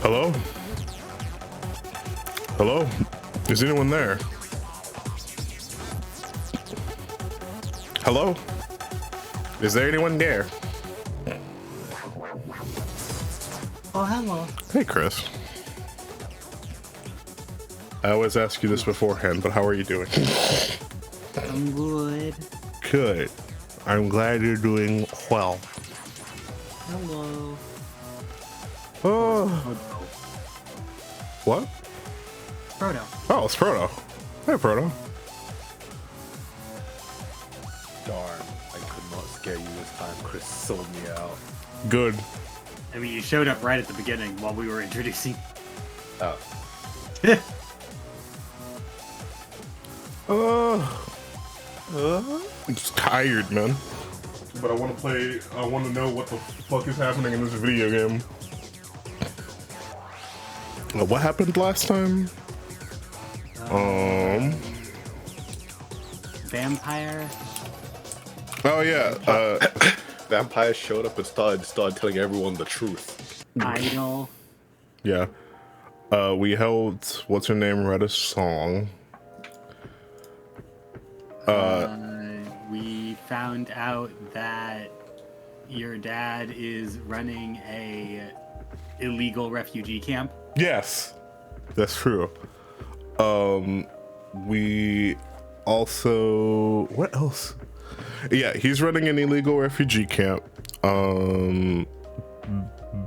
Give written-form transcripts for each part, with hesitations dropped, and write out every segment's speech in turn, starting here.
Hello? Hello? Is anyone there? Hello? Is there anyone there? Oh, hello. Hey, Chris. I always ask you this beforehand, but how are you doing? I'm good. Good. I'm glad you're doing well. Hello. Oh. What? Frodo. Oh, it's Proto. Hey, Proto. Darn, I could not scare you this time. Chris sold me out. Good. I mean, you showed up right at the beginning while we were introducing. Oh. I'm just tired, man. But I want to play. I want to know what the fuck is happening in this video game. What happened last time? Vampire. Oh yeah. Vampires showed up and started telling everyone the truth. Idol. Yeah. We held what's her name read a song. We found out that your dad is running a illegal refugee camp. Yes, that's true. We also, what else? Yeah, he's running an illegal refugee camp.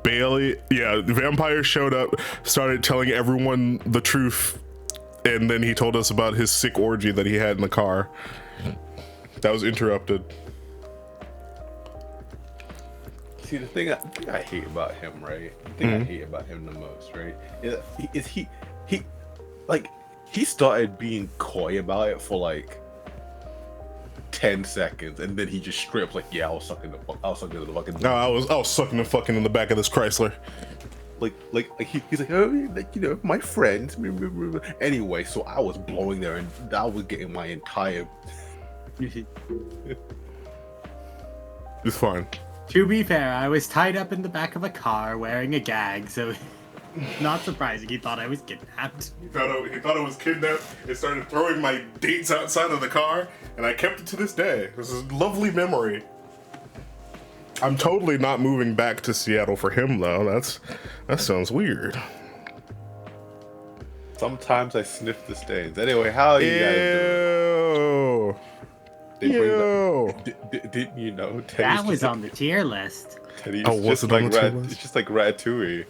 Bailey, yeah, the vampire showed up, started telling everyone the truth, and then he told us about his sick orgy that he had in the car. That was interrupted. See, the thing I hate about him, right? The thing I hate about him the most, right? Is he started being coy about it for like 10 seconds, and then he just straight up like, yeah, I was sucking the fucking. No, I was sucking the fucking in the back of this Chrysler. He's like, oh, like, you know, my friends. Anyway, so I was blowing there, and I was getting my entire. It's fine. To be fair, I was tied up in the back of a car wearing a gag, so not surprising he thought I was kidnapped. He thought I was kidnapped and started throwing my dates outside of the car, and I kept it to this day. This is a lovely memory. I'm totally not moving back to Seattle for him, though. That sounds weird. Sometimes I sniff the stains. Anyway, how are you guys doing? Didn't you know? That was on the tier list. Teddy, Oh, was it on the tier list? It's just like Ratatouille.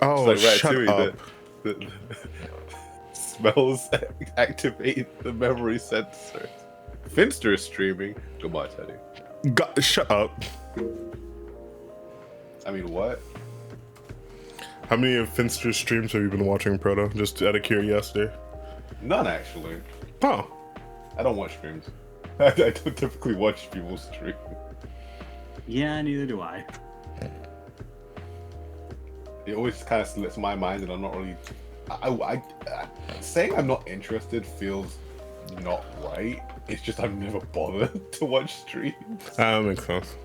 Oh, It's like shut up. The smells activate the memory sensor. Finster is streaming. Goodbye, Teddy. Shut up. I mean, what? How many of Finster's streams have you been watching, Proto? Just out of curiosity. None, actually. Oh. I don't watch streams. I don't typically watch people stream. Yeah, neither do I. It always kind of slips my mind, and I'm not really. Saying I'm not interested feels not right. It's just I've never bothered to watch streams. That makes sense.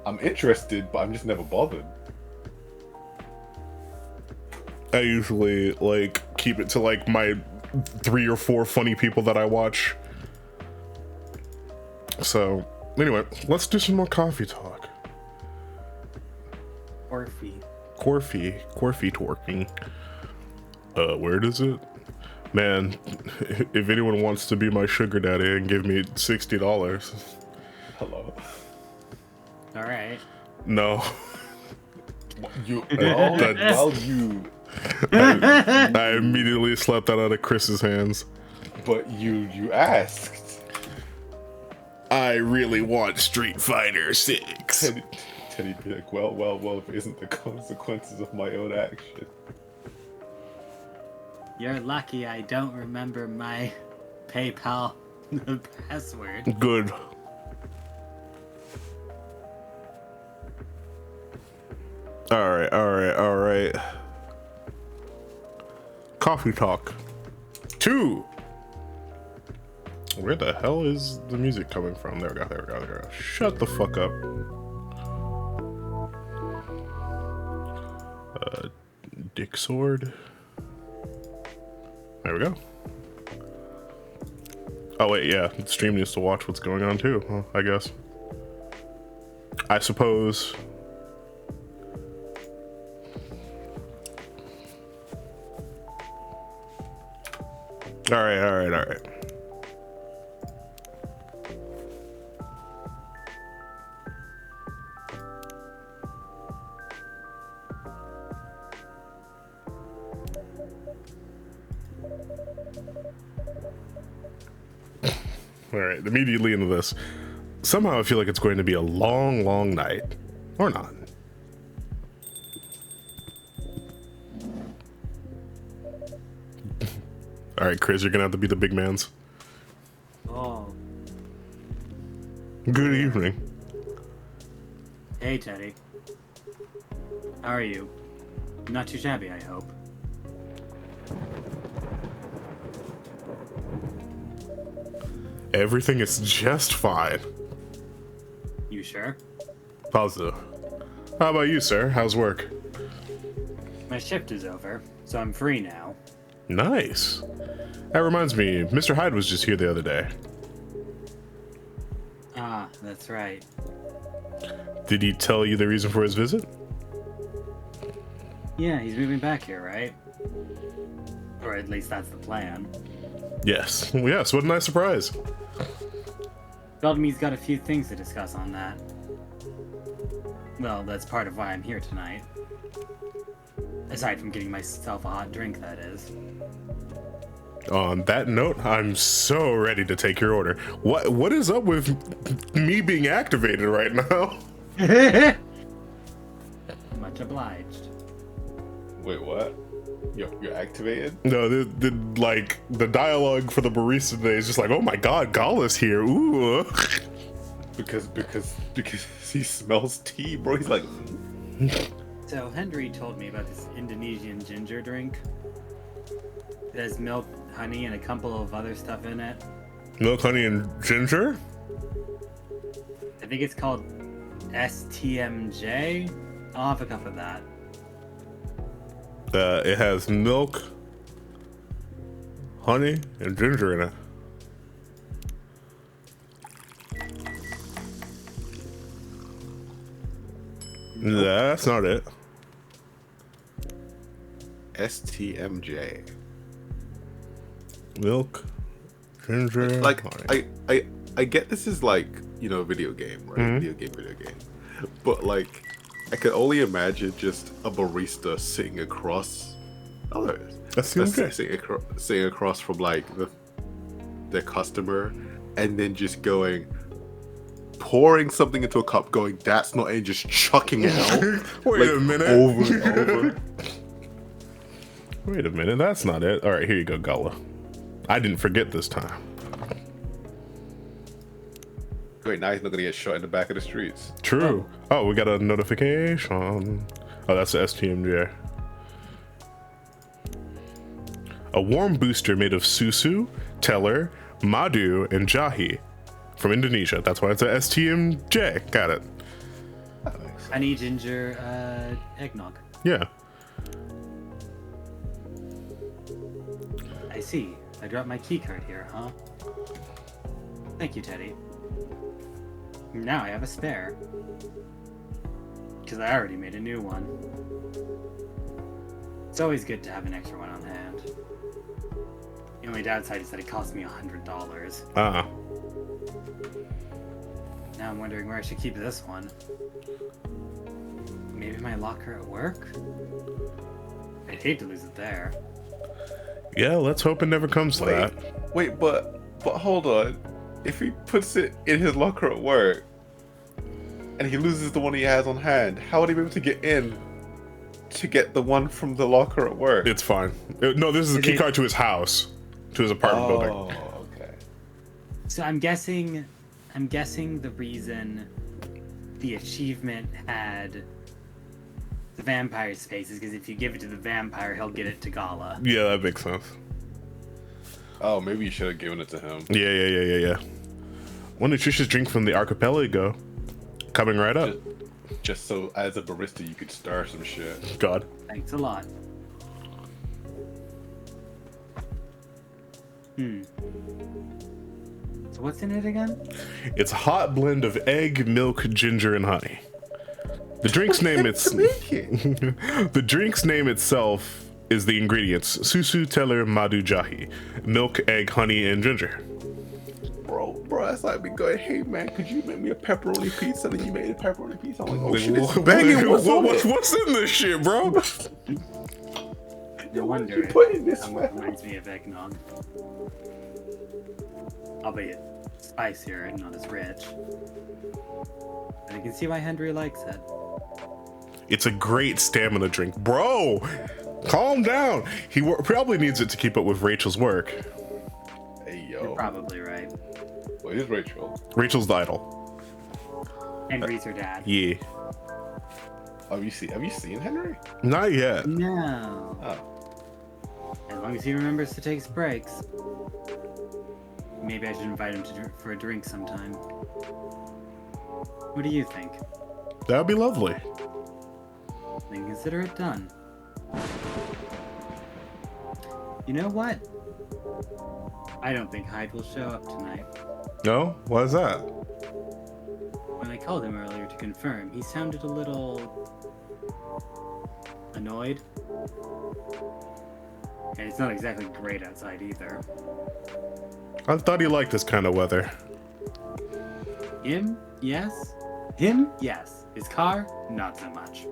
I'm interested, but I'm just never bothered. I usually like keep it to like my 3 or 4 funny people that I watch. So anyway, let's do some more coffee talk. Corfy twerking. Where is it? Man, if anyone wants to be my sugar daddy and give me $60. Hello. All right. No. I immediately slapped that out of Chris's hands. But you asked. I really want Street Fighter 6. Teddy be like, well, if it isn't the consequences of my own action. You're lucky I don't remember my PayPal password. Good. All right. Coffee talk 2. Where the hell is the music coming from? There we go. Shut the fuck up. Dick sword. There we go. Oh wait, yeah, the stream needs to watch what's going on too, huh, I guess. I suppose. All right. All right, immediately into this. Somehow I feel like it's going to be a long, long night. Or not. All right, Chris, you're gonna have to be the big man's. Oh. Good evening. Hey, Teddy. How are you? Not too shabby, I hope. Everything is just fine. You sure? Positive. How about you, sir? How's work? My shift is over, so I'm free now. Nice. That reminds me, Mr. Hyde was just here the other day. Ah, that's right. Did he tell you the reason for his visit? Yeah, he's moving back here, right? Or at least that's the plan. Yes. Yes, what a nice surprise. Told me he's got a few things to discuss on that. Well, that's part of why I'm here tonight. Aside from getting myself a hot drink, that is. On that note, I'm so ready to take your order. What is up with me being activated right now? Much obliged. Wait, what? You're activated? No, the dialogue for the barista today is just like, oh my god, Gala's here. Ooh. Because he smells tea, bro. He's like, So Henry told me about this Indonesian ginger drink. It has milk, honey, and a couple of other stuff in it. Milk, honey, and ginger? I think it's called STMJ. I'll have a cup of that. It has milk, honey, and ginger in it. That's not it. STMJ. Milk, ginger, Like, honey. I get this is like, you know, a video game, right? Mhm. Video game. But like, I can only imagine just a barista sitting across. Sitting across from like the customer, and then just pouring something into a cup, going, "That's not," and just chucking it out. Wait a minute. Over and over. Wait a minute, that's not it. All right, here you go, Gala. I didn't forget this time. Great, now he's not gonna get shot in the back of the streets. True. Oh, we got a notification. Oh, that's the STMJ. A warm booster made of susu, teller, madu, and jahe from Indonesia. That's why it's a STMJ. Got it. Honey ginger eggnog. Yeah. I see. I dropped my keycard here, huh? Thank you, Teddy. Now I have a spare. Because I already made a new one. It's always good to have an extra one on hand. The only downside is that it cost me $100. Ah. Now I'm wondering where I should keep this one. Maybe my locker at work? I'd hate to lose it there. Yeah, let's hope it never comes to that. Wait, but hold on. If he puts it in his locker at work and he loses the one he has on hand, how would he be able to get in to get the one from the locker at work? It's fine. No, this is a key card to his house, to his apartment building. Oh, okay. So I'm guessing the reason the achievement had the vampire's face is because if you give it to the vampire, he'll get it to Gala. Yeah, that makes sense. Oh, maybe you should have given it to him. Yeah. One nutritious drink from the archipelago. Coming right up. Just so, as a barista, you could stir some shit. God. Thanks a lot. So what's in it again? It's a hot blend of egg, milk, ginger, and honey. The drink's name the drink's name itself is the ingredients: susu, teller, madu, jahi, milk, egg, honey, and ginger. Bro, that's like me going, hey man, could you make me a pepperoni pizza? And then you made a pepperoni pizza. I'm like, oh shit, it's banging. What's in this shit, bro? No wonder you put in this, it reminds me of eggnog. Albeit spicier and not as rich. And I can see why Henry likes it. It's a great stamina drink, bro. Calm down. He probably needs it to keep up with Rachel's work. Hey yo, You're probably right. what is Rachel? Rachel's the idol. Henry's her dad. Yeah. Have you seen Henry? Not yet. No. Oh, As long as he remembers to take his breaks. Maybe I should invite him for a drink sometime. What do you think? That'd be lovely. Then consider it done. You know what? I don't think Hyde will show up tonight. No? Why is that? When I called him earlier to confirm, he sounded a little annoyed. And it's not exactly great outside either. I thought he liked this kind of weather. Him? Yes. Him? Yes. His car? Not so much.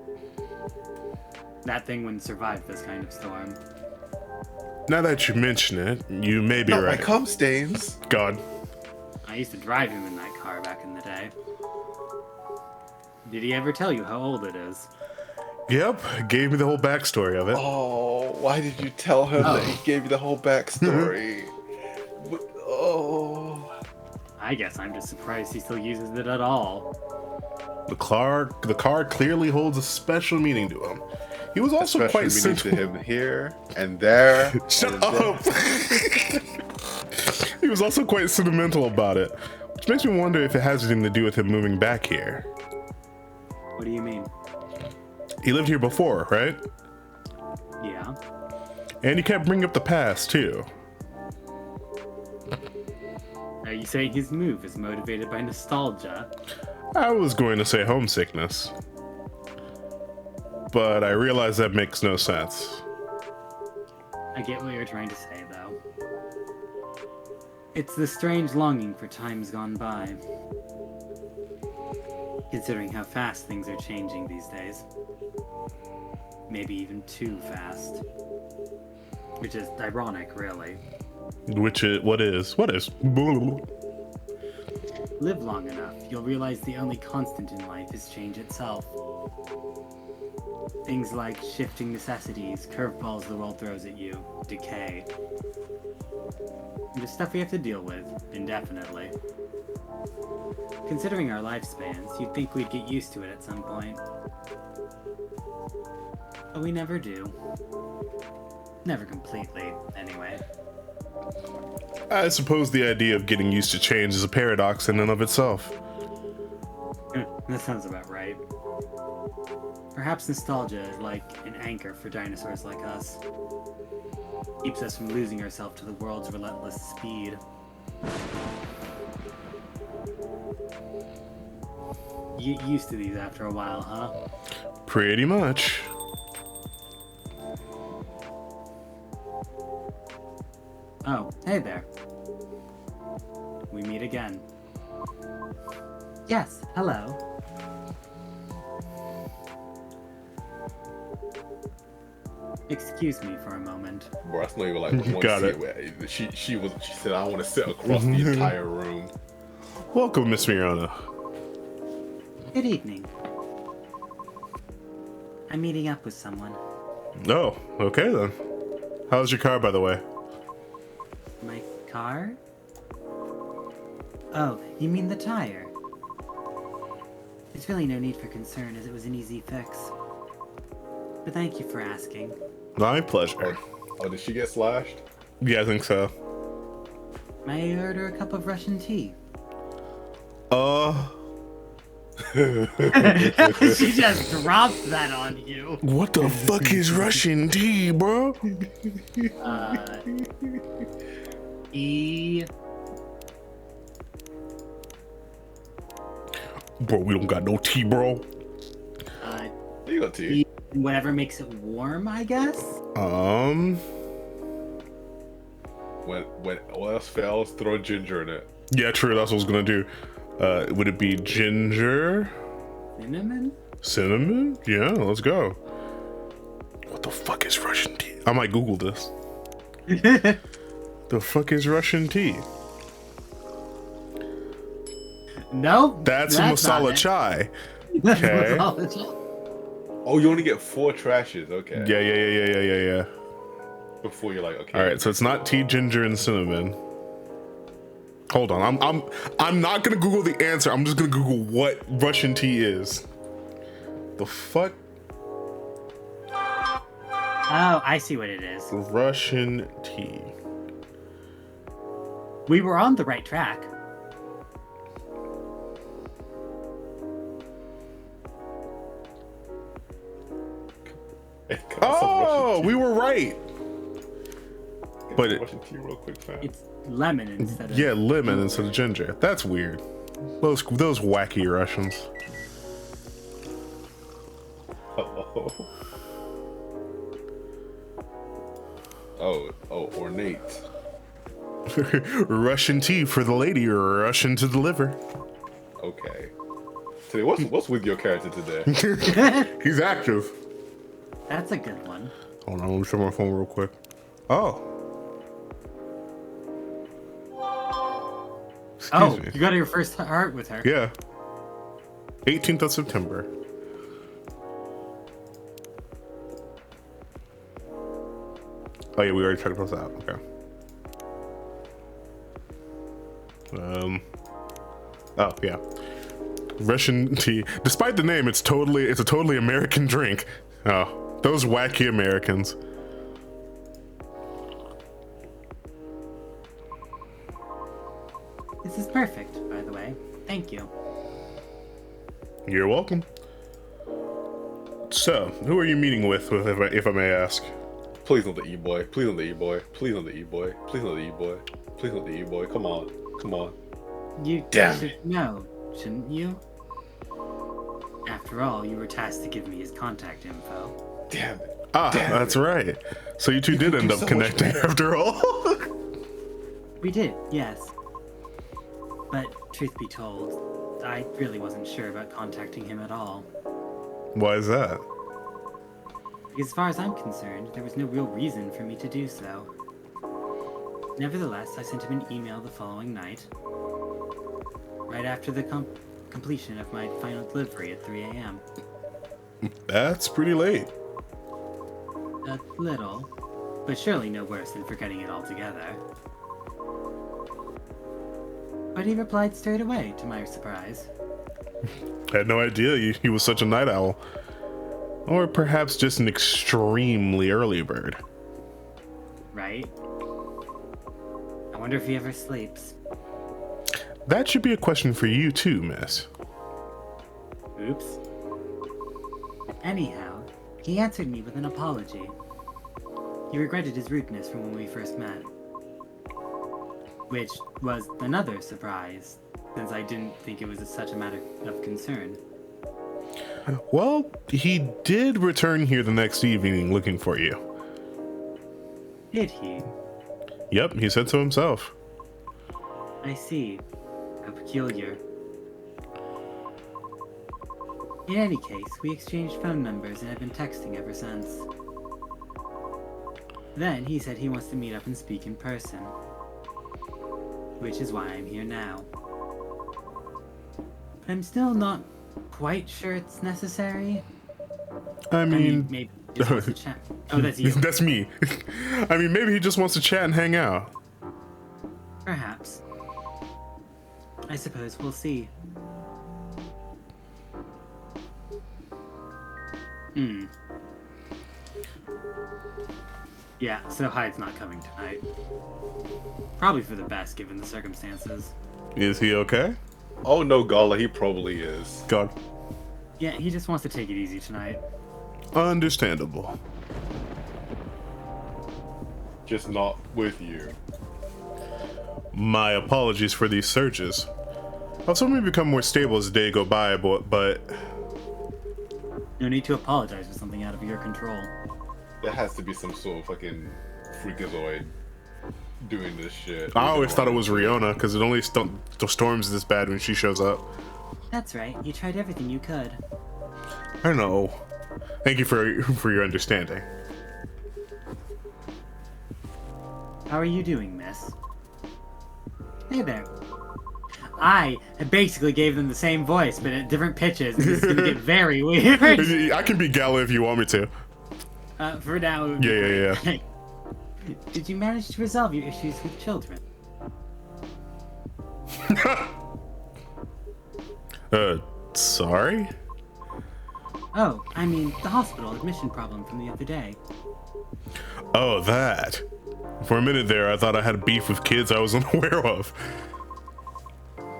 That thing wouldn't survive this kind of storm. Now that you mention it, you may be not right. my cum stains. God. I used to drive him in that car back in the day. Did he ever tell you how old it is? Yep, gave me the whole backstory of it. Oh, why did you tell him that he gave you the whole backstory? Oh. I guess I'm just surprised he still uses it at all. The car clearly holds a special meaning to him. He was also Especially quite meaning to sentimental. him here and there. Shut and up! He was also quite sentimental about it, which makes me wonder if it has anything to do with him moving back here. What do you mean? He lived here before, right? Yeah. And he kept bringing up the past, too. Are you saying his move is motivated by nostalgia? I was going to say homesickness. But I realize that makes no sense. I get what you're trying to say, though. It's the strange longing for times gone by. Considering how fast things are changing these days. Maybe even too fast. Which is ironic, really. What is? Live long enough, you'll realize the only constant in life is change itself. Things like shifting necessities, curveballs the world throws at you, decay. And just stuff we have to deal with, indefinitely. Considering our lifespans, you'd think we'd get used to it at some point. But we never do. Never completely, anyway. I suppose the idea of getting used to change is a paradox in and of itself. That sounds about right. Perhaps nostalgia is like an anchor for dinosaurs like us. Keeps us from losing ourselves to the world's relentless speed. You get used to these after a while, huh? Pretty much. Oh, hey there. We meet again. Yes, hello. Excuse me for a moment. Bro, that's not even like one Got seat it. where she said I want to sit across the entire room. Welcome, Miss Miranda. Good evening. I'm meeting up with someone. Oh, okay then. How's your car, by the way? My car? Oh, you mean the tire? There's really no need for concern, as it was an easy fix. But thank you for asking. My pleasure. Oh, did she get slashed? Yeah, I think so. May I order a cup of Russian tea? She just dropped that on you. What the fuck is Russian tea, bro? E. Bro, we don't got no tea, bro. Uh, You got tea. E. Whatever makes it warm, I guess. When all else fails, throw ginger in it. Yeah, true. That's what I was gonna do. Would it be ginger? Cinnamon. Cinnamon? Yeah, let's go. What the fuck is Russian tea? I might Google this. The fuck is Russian tea? No, That's not masala it. chai. That's Okay. masala chai. Oh, you only get 4 trashes. Okay. Yeah. Before you're like, okay. All right, so it's not tea, ginger, and cinnamon. Hold on, I'm not gonna Google the answer. I'm just gonna Google what Russian tea is. The fuck? Oh, I see what it is. Russian tea. We were on the right track. Oh, we were right. But it, Russian tea real quick, fam. It's lemon instead of yeah, lemon instead of ginger. That's weird. Those wacky Russians. Oh, ornate. Russian tea for the lady, Russian to deliver. Okay. Today, what's with your character today? He's active. That's a good one. Hold on, let me show my phone real quick. Oh. Excuse me. You got your first heart with her. Yeah. 18th of September. Oh yeah, we already checked those out. Okay. Oh yeah. Russian tea. Despite the name, it's a totally American drink. Oh, those wacky Americans. This is perfect, by the way. Thank you. You're welcome. So, who are you meeting with, if I may ask? Please not the E-boy. Please not the E-boy. Please not the E-boy. Please not the E-boy. Please not the E-boy. Come on. Come on. You Damn should know, shouldn't you? After all, you were tasked to give me his contact info. Damn it. Ah, Damn that's right. So you two You did could end do up so much connecting better. after all. We did, yes. But truth be told, I really wasn't sure about contacting him at all. Why is that? Because as far as I'm concerned, there was no real reason for me to do so. Nevertheless, I sent him an email the following night, right after the completion of my final delivery at 3 a.m. That's pretty late. A little, but surely no worse than forgetting it altogether. But he replied straight away, to my surprise. I had no idea he was such a night owl. Or perhaps just an extremely early bird. Right? I wonder if he ever sleeps. That should be a question for you too, miss. Oops. Anyhow, he answered me with an apology. He regretted his rudeness from when we first met. Which was another surprise, since I didn't think it was such a matter of concern. Well, he did return here the next evening looking for you. Did he? Yep, he said so himself. I see. How peculiar. In any case, we exchanged phone numbers and have been texting ever since. Then he said he wants to meet up and speak in person. Which is why I'm here now. But I'm still not quite sure it's necessary. I mean, Maybe he just wants to chat. Oh, that's you. that's me. I mean, maybe he just wants to chat and hang out. Perhaps. I suppose we'll see. Yeah, so Hyde's not coming tonight. Probably for the best, given the circumstances. Is he okay? Oh no, Gala, he probably is. God. Yeah, he just wants to take it easy tonight. Understandable. Just not with you. My apologies for these surges. I was hoping to become more stable as the day go by, but No need to apologize for something out of your control. There has to be some sort of fucking freakazoid doing this shit. I always thought it was Riona because it only storms this bad when she shows up. That's right. You tried everything you could. I know. Thank you for your understanding. How are you doing, miss? Hey there. I basically gave them the same voice, but at different pitches, and this is gonna get very weird. I can be Gala if you want me to. For now. Yeah. Did you manage to resolve your issues with children? Sorry? Oh, I mean, the hospital admission problem from the other day. Oh, that. For a minute there, I thought I had beef with kids I was unaware of.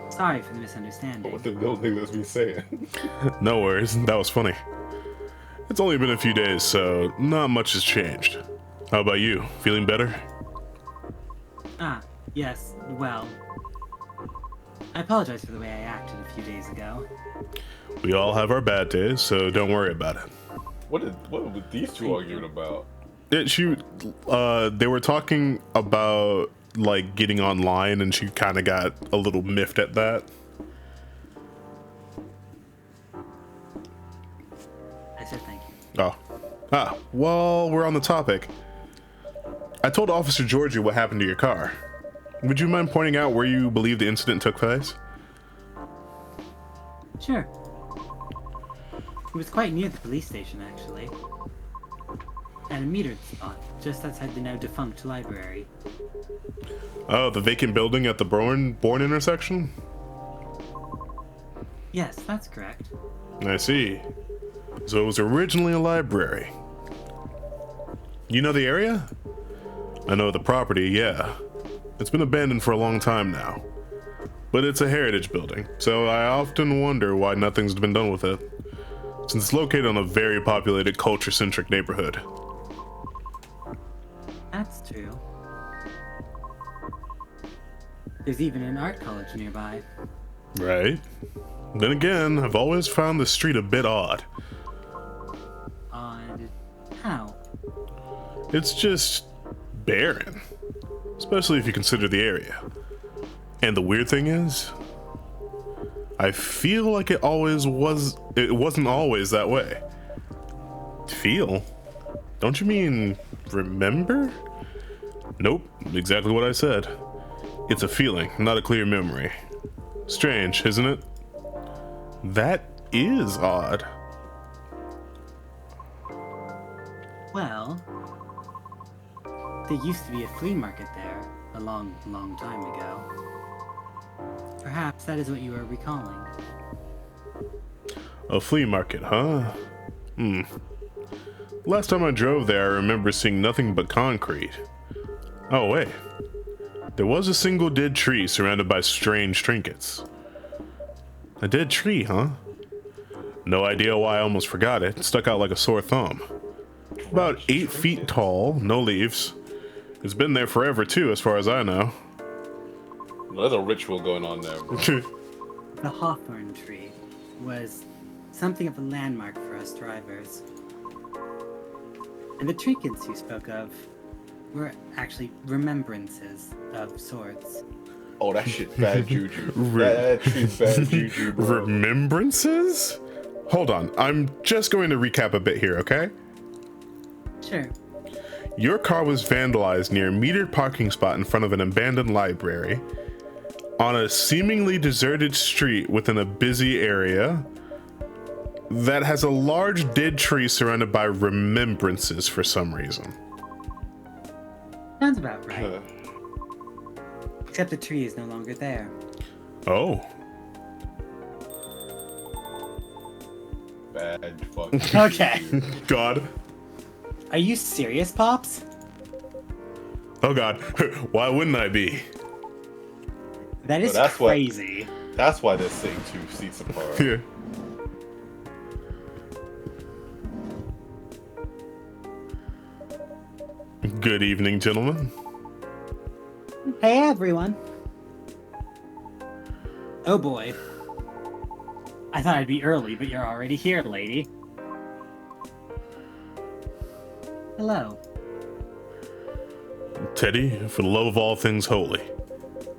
Sorry for the misunderstanding. What the little thing that's me saying? No worries, that was funny. It's only been a few days, so not much has changed. How about you? Feeling better? Ah, yes, well. I apologize for the way I acted a few days ago. We all have our bad days, so don't worry about it. What were these two arguing about? They were talking about like getting online, and she kind of got a little miffed at that. I said thank you. Well, we're on the topic. I told Officer Georgie what happened to your car. Would you mind pointing out where you believe the incident took place? Sure. It was quite near the police station, actually. At a metered spot, just outside the now defunct library. Oh, the vacant building at the Bourne intersection? Yes, that's correct. I see. So it was originally a library. You know the area? I know the property, yeah. It's been abandoned for a long time now. But it's a heritage building, so I often wonder why nothing's been done with it. Since it's located on a very populated, culture-centric neighborhood. That's true. There's even an art college nearby. Right. Then again, I've always found the street a bit odd. Odd? How? It's just barren. Especially if you consider the area. And the weird thing is, I feel like it wasn't always that way. Feel? Don't you mean remember? Nope, exactly what I said. It's a feeling, not a clear memory. Strange, isn't it? That is odd. Well, there used to be a flea market there a long, long time ago. Perhaps that is what you are recalling. A flea market, huh? Last time I drove there, I remember seeing nothing but concrete. Oh, wait. There was a single dead tree surrounded by strange trinkets. A dead tree, huh? No idea why I almost forgot it. It stuck out like a sore thumb. About 8 feet tall, no leaves. It's been there forever, too, as far as I know. There's a ritual going on there, bro. The hawthorn tree was something of a landmark for us drivers. And the trinkets you spoke of were actually remembrances of sorts. Oh, that shit bad juju. That shit bad juju, bro. Remembrances? Hold on, I'm just going to recap a bit here, okay? Sure. Your car was vandalized near a metered parking spot in front of an abandoned library, on a seemingly deserted street within a busy area that has a large dead tree surrounded by remembrances for some reason. Sounds about right. Except the tree is no longer there. Oh. Bad fuck. Okay. God. Are you serious, Pops? Oh God. Why wouldn't I be? That is that's crazy. That's why they're sitting 2 seats apart. Yeah. Good evening, gentlemen. Hey, everyone. Oh boy. I thought I'd be early, but you're already here, lady. Hello. Teddy, for the love of all things holy,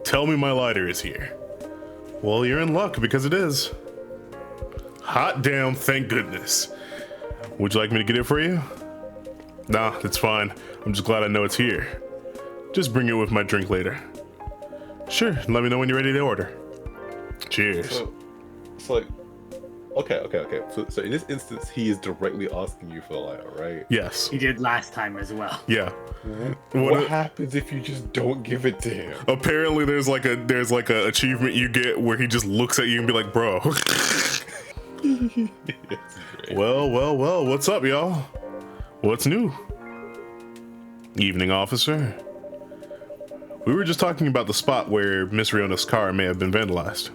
tell me my lighter is here. Well, you're in luck because it is. Hot damn, thank goodness. Would you like me to get it for you? Nah, it's fine. I'm just glad I know it's here. Just bring it with my drink later. Sure, let me know when you're ready to order. Cheers. So, it's like, okay. So in this instance, he is directly asking you for the lighter, right? Yes. He did last time as well. Yeah. What happens if you just don't give it to him? Apparently, there's like a achievement you get where he just looks at you and be like, "Bro." Well. What's up, y'all? What's new? Evening, officer. We were just talking about the spot where Miss Riona's car may have been vandalized.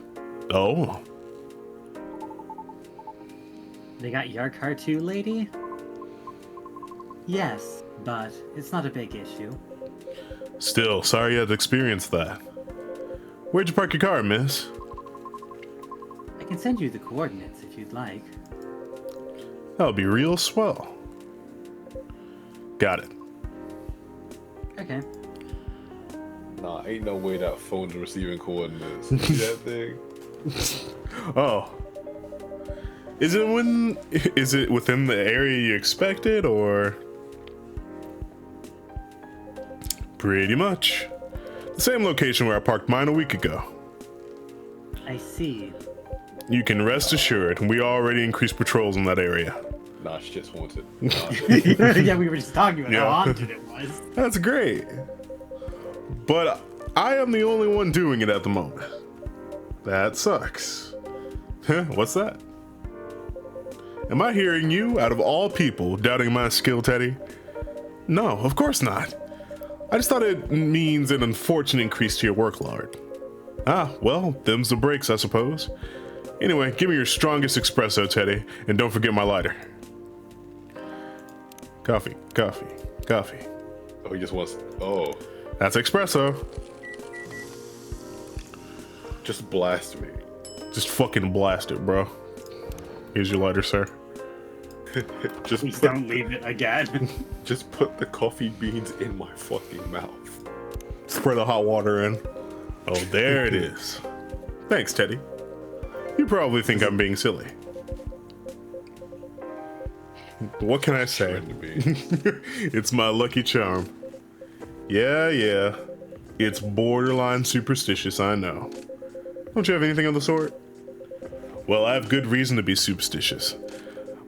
Oh. They got your car too, lady? Yes, but it's not a big issue. Still, sorry you had to experience that. Where'd you park your car, miss? I can send you the coordinates if you'd like. That'll be real swell. Got it. Okay. Nah, ain't no way that phone's receiving coordinates. See that thing? Oh. Is it within the area you expected, or? Pretty much. The same location where I parked mine a week ago. I see. You can rest assured, we already increased patrols in that area. Nah, shit's haunted. Yeah, we were just talking about Yeah. how haunted it was. That's great. But I am the only one doing it at the moment. That sucks. Huh, what's that? Am I hearing you, out of all people, doubting my skill, Teddy? No, of course not. I just thought it means an unfortunate increase to your workload. Ah, well, them's the breaks, I suppose. Anyway, give me your strongest espresso, Teddy, and don't forget my lighter. Coffee. Oh, he just wants. Oh, That's espresso. just blast me. Just fucking blast it, bro. Here's your lighter, sir. Just Please put, don't leave it again. just put the coffee beans in my fucking mouth. Spread the hot water in. Oh, there it is. Thanks, Teddy. You probably think I'm being silly. What can I say? Trying to be. It's my lucky charm. Yeah. It's borderline superstitious, I know. Don't you have anything of the sort? Well, I have good reason to be superstitious.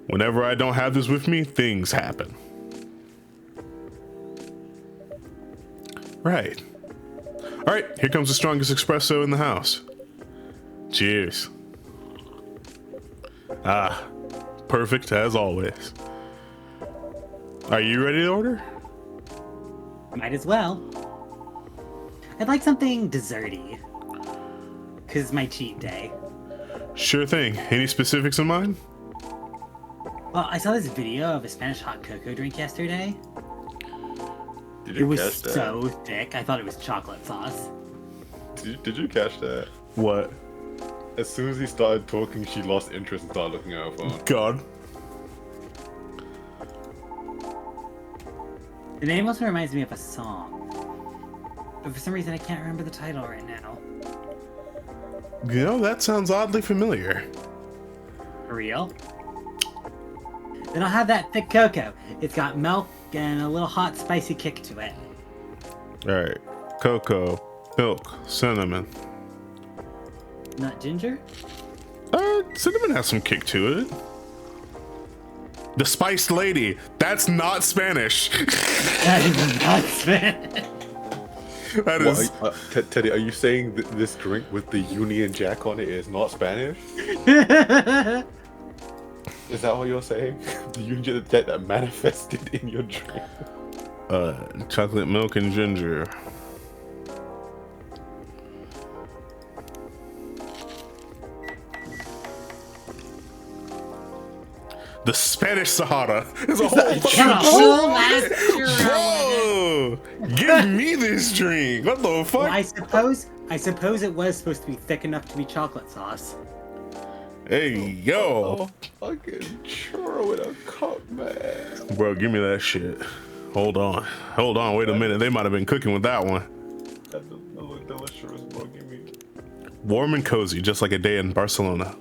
Whenever I don't have this with me, things happen. Right. All right, here comes the strongest espresso in the house. Cheers. Ah, perfect as always. Are you ready to order? Might as well. I'd like something desserty. 'Cause it's my cheat day. Sure thing. Any specifics in mind? Well, I saw this video of a Spanish hot cocoa drink yesterday. Did It you was catch that? so thick, I thought it was chocolate sauce. Did you catch that? What? As soon as he started talking, she lost interest and started looking at her phone. God. The name also reminds me of a song. But for some reason, I can't remember the title right now. You know, that sounds oddly familiar. For real? Then I'll have that thick cocoa. It's got milk and a little hot, spicy kick to it. Alright. Cocoa, milk, cinnamon. Not ginger? Cinnamon has some kick to it. The Spiced Lady. That's not Spanish. That is not Spanish. That is. Teddy, are you saying that this drink with the Union Jack on it is not Spanish? Is that what you're saying? The Union Jack that manifested in your drink? Chocolate milk and ginger. The Spanish Sahara is a whole Bro, Bro, give me this drink. What the fuck? well, I suppose I suppose it was supposed to be thick enough to be chocolate sauce. Hey, yo! Oh, fucking churro in a cup, man. Bro, give me that shit. Hold on. Wait a minute. They might have been cooking with that one. That look delicious, bro. Give me. Warm and cozy, just like a day in Barcelona.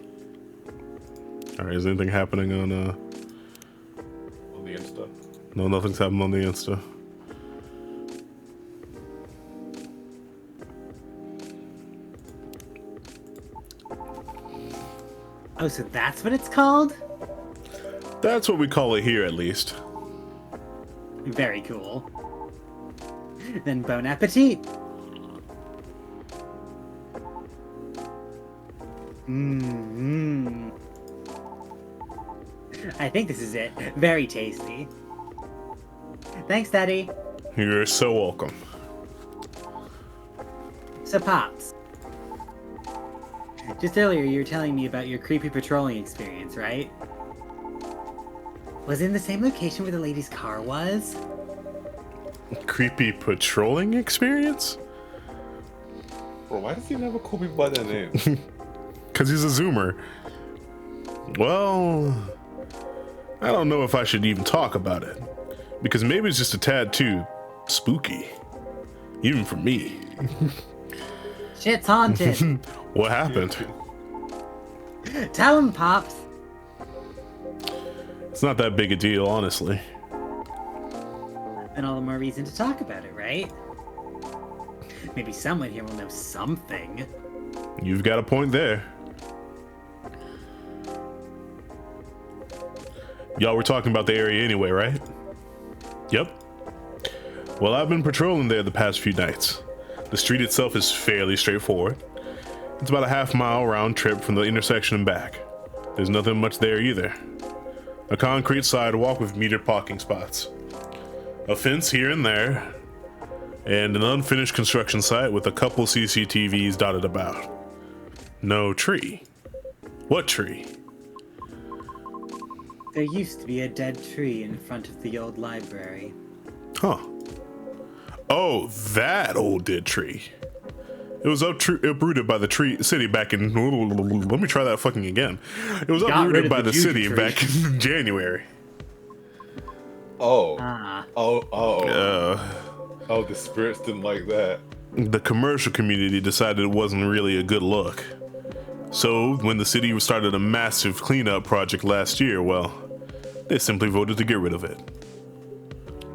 Alright, is anything happening on the Insta? No, nothing's happening on the Insta. Oh, so that's what it's called? That's what we call it here, at least. Very cool. Then bon appetit! Mmm. I think this is it. Very tasty. Thanks, Daddy. You're so welcome. So, Pops. Just earlier, you were telling me about your creepy patrolling experience, right? Was it in the same location where the lady's car was? Creepy patrolling experience? Bro, why does he never call people by their name? Because he's a Zoomer. Well, I don't know if I should even talk about it. Because maybe it's just a tad too spooky. Even for me. Shit's haunted. What happened? Tell him, Pops. It's not that big a deal, honestly. Then all the more reason to talk about it, right? Maybe someone here will know something. You've got a point there. Y'all were talking about the area anyway, right? Yep. Well, I've been patrolling there the past few nights. The street itself is fairly straightforward. It's about a half-mile round trip from the intersection and back. There's nothing much there either. A concrete sidewalk with metered parking spots. A fence here and there. And an unfinished construction site with a couple CCTVs dotted about. No tree. What tree? There used to be a dead tree in front of the old library. Huh. Oh, that old dead tree. It was uprooted by the city back in... Let me try that fucking again. It was uprooted by the city back in January. Oh. Ah. Oh, the spirits didn't like that. The commercial community decided it wasn't really a good look. So, when the city started a massive cleanup project last year, well, they simply voted to get rid of it.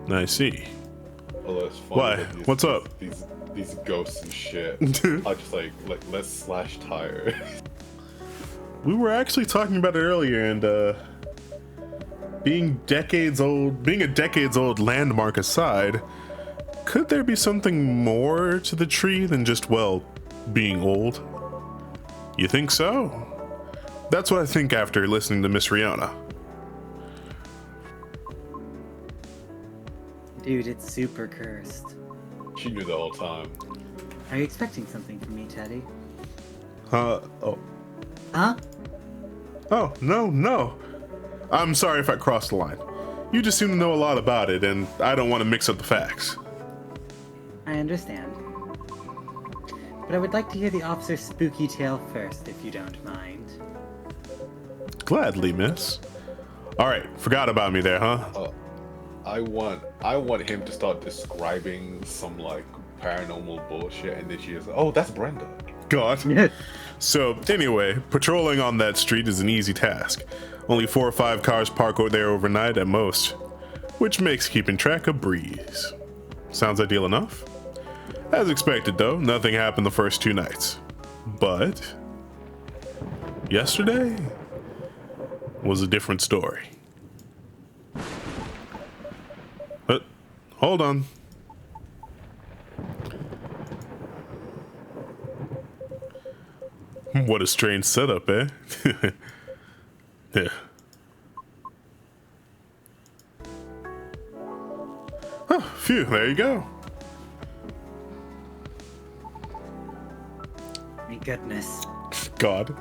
I see. Oh, that's funny. Why? What's up? These ghosts and shit. I just like let's slash tires. We were actually talking about it earlier, and being a decades old landmark aside, could there be something more to the tree than just, well, being old? You think so? That's what I think after listening to Miss Rihanna. Dude, it's super cursed. She knew the whole time. Are you expecting something from me, Teddy? Oh. Huh? Oh, no. I'm sorry if I crossed the line. You just seem to know a lot about it, and I don't want to mix up the facts. I understand. But I would like to hear the officer's spooky tale first, if you don't mind. Gladly, miss. Alright, forgot about me there, huh? I want him to start describing some like paranormal bullshit, and then she is, oh, that's Brenda. God. So, anyway, patrolling on that street is an easy task. Only 4 or 5 cars park out there overnight at most, which makes keeping track a breeze. Sounds ideal enough? As expected, though, nothing happened the first 2 nights. But yesterday was a different story. But hold on. What a strange setup, eh? Yeah. Oh, phew, there you go. Thank goodness. God.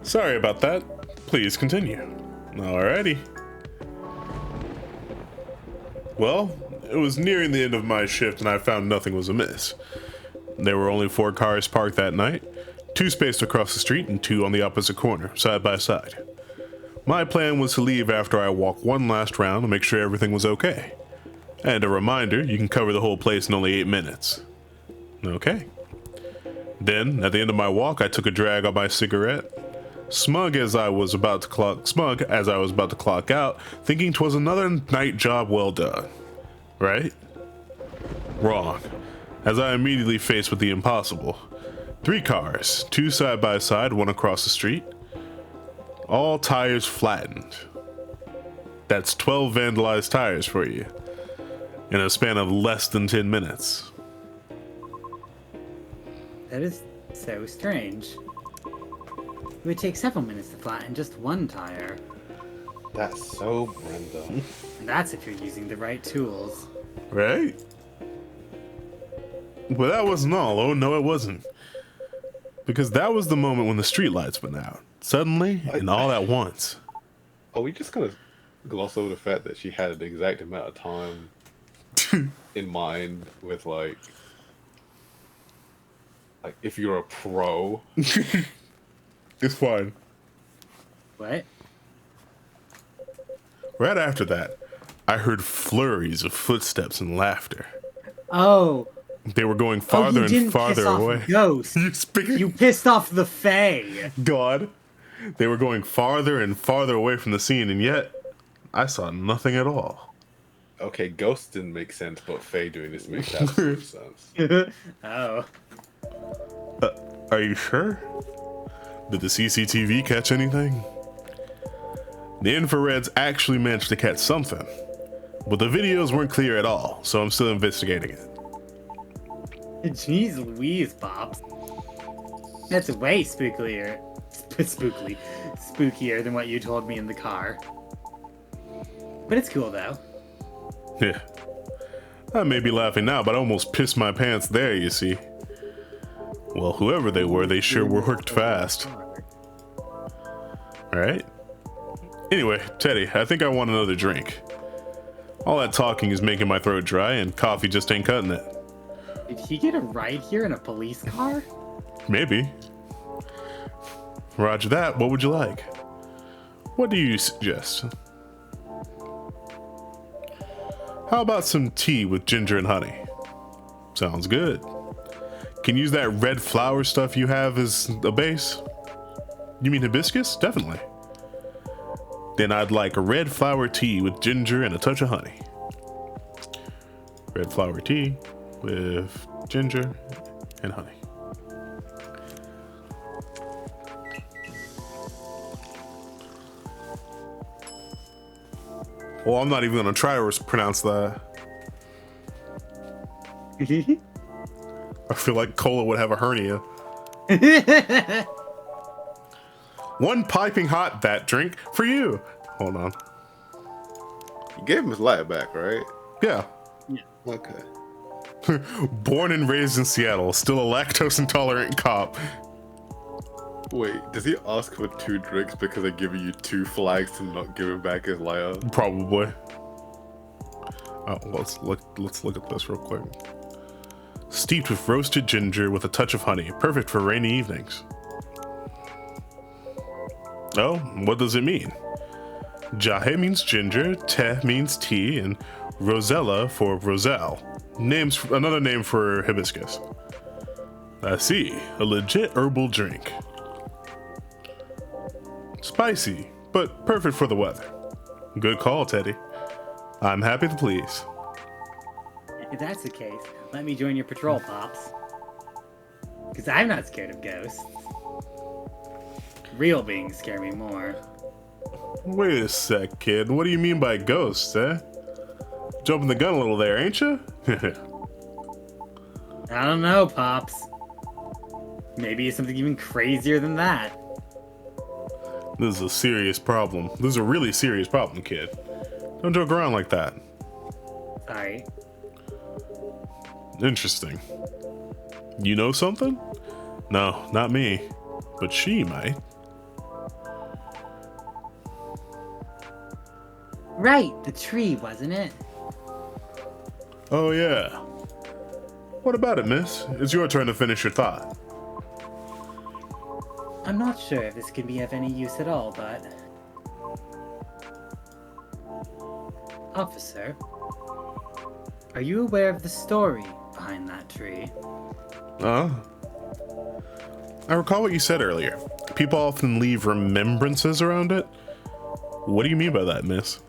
Sorry about that. Please continue. Alrighty. Well, it was nearing the end of my shift and I found nothing was amiss. There were only 4 cars parked that night, 2 spaced across the street and 2 on the opposite corner, side by side. My plan was to leave after I walked one last round to make sure everything was okay. And a reminder, you can cover the whole place in only 8 minutes. Okay. Then, at the end of my walk, I took a drag on my cigarette, smug as I was about to clock out, thinking 'twas another night job well done. Right? Wrong, as I immediately faced with the impossible. 3 cars, 2 side by side, 1 across the street. All tires flattened. That's 12 vandalized tires for you, in a span of less than 10 minutes. That is so strange. It would take several minutes to flatten just 1 tire. That's so Brenda. And that's if you're using the right tools. Right? But that wasn't all. Oh, no, it wasn't. Because that was the moment when the streetlights went out. Suddenly, and all at once. Are we just gonna gloss over the fact that she had the exact amount of time in mind with like if you're a pro? It's fine. What? Right after that, I heard flurries of footsteps and laughter. Oh. They were going farther and farther away. Ghost. You pissed off the Fae. God. They were going farther and farther away from the scene, and yet I saw nothing at all. Okay, ghosts didn't make sense, but Faye doing this makes absolute sense. Oh. Are you sure? Did the CCTV catch anything? The infrareds actually managed to catch something, but the videos weren't clear at all, so I'm still investigating it. Jeez Louise, Pops. That's way spookier than what you told me in the car. But it's cool, though. Yeah. I may be laughing now, but I almost pissed my pants there, you see. Well, whoever they were, they sure worked fast. Alright? Anyway, Teddy, I think I want another drink. All that talking is making my throat dry, and coffee just ain't cutting it. Did he get a ride here in a police car? Maybe. Roger that. What would you like? What do you suggest? How about some tea with ginger and honey? Sounds good. Can you use that red flower stuff you have as a base? You mean hibiscus? Definitely. Then I'd like a red flower tea with ginger and a touch of honey. Red flower tea with ginger and honey. Well, I'm not even gonna try to pronounce that. I feel like Cola would have a hernia. One piping hot that drink for you. Hold on. You gave him his light back, right? Yeah. Okay. Born and raised in Seattle, still a lactose intolerant cop. Wait, does he ask for 2 drinks because they're giving you 2 flags to not give him back his lighter? Probably. Oh, let's look at this real quick. Steeped with roasted ginger with a touch of honey, perfect for rainy evenings. Oh, what does it mean? Jahe means ginger, te means tea, and rosella for roselle. Another name for hibiscus. I see, a legit herbal drink. Spicy, but perfect for the weather. Good call, Teddy. I'm happy to please. If that's the case, let me join your patrol, Pops. Because I'm not scared of ghosts. Real beings scare me more. Wait a sec, kid. What do you mean by ghosts, eh? Jumping the gun a little there, ain't you? I don't know, Pops. Maybe it's something even crazier than that. This is a serious problem. This is a really serious problem, kid. Don't joke around like that. Sorry. Interesting. You know something? No, not me. But she might. Right, the tree, wasn't it? Oh yeah. What about it, miss? It's your turn to finish your thought. I'm not sure if this can be of any use at all, but... Officer, are you aware of the story behind that tree? I recall what you said earlier. People often leave remembrances around it. What do you mean by that, miss?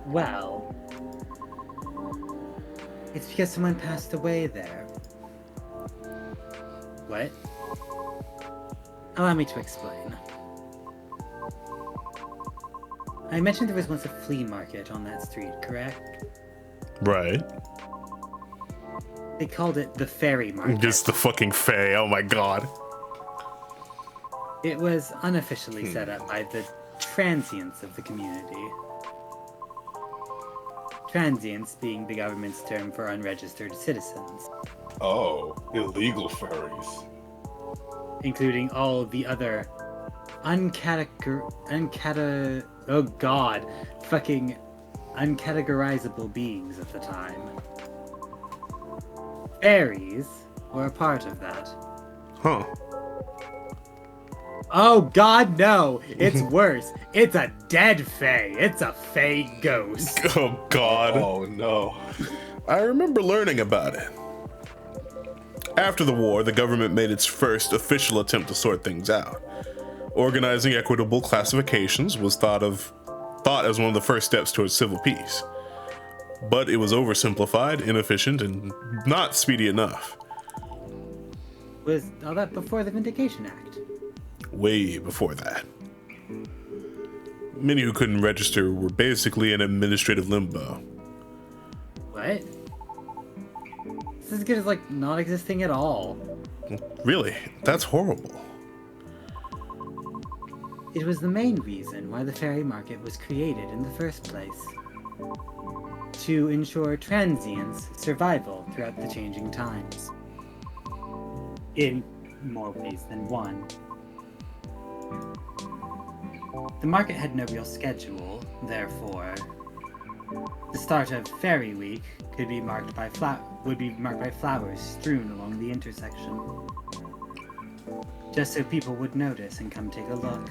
Well, it's because someone passed away there. What? Allow me to explain. I mentioned there was once a flea market on that street, correct? Right. They called it the Fairy Market. Just the fucking Fae, oh my god. It was unofficially set up by the transients of the community. Transients being the government's term for unregistered citizens. Oh, illegal fairies. Including all the other uncategorizable beings at the time. Fairies were a part of that. Huh. Oh god, no! It's worse. It's a dead fae. It's a fae ghost. Oh god. Oh no. I remember learning about it. After the war, the government made its first official attempt to sort things out. Organizing equitable classifications was thought as one of the first steps towards civil peace. But it was oversimplified, inefficient, and not speedy enough. Was all that before the Vindication Act? Way before that. Many who couldn't register were basically in administrative limbo. What? It's as good as, like, not existing at all. Really? That's horrible. It was the main reason why the fairy market was created in the first place. To ensure transients' survival throughout the changing times. In more ways than one. The market had no real schedule, therefore, the start of Fairy Week would be marked by flowers strewn along the intersection. Just so people would notice and come take a look.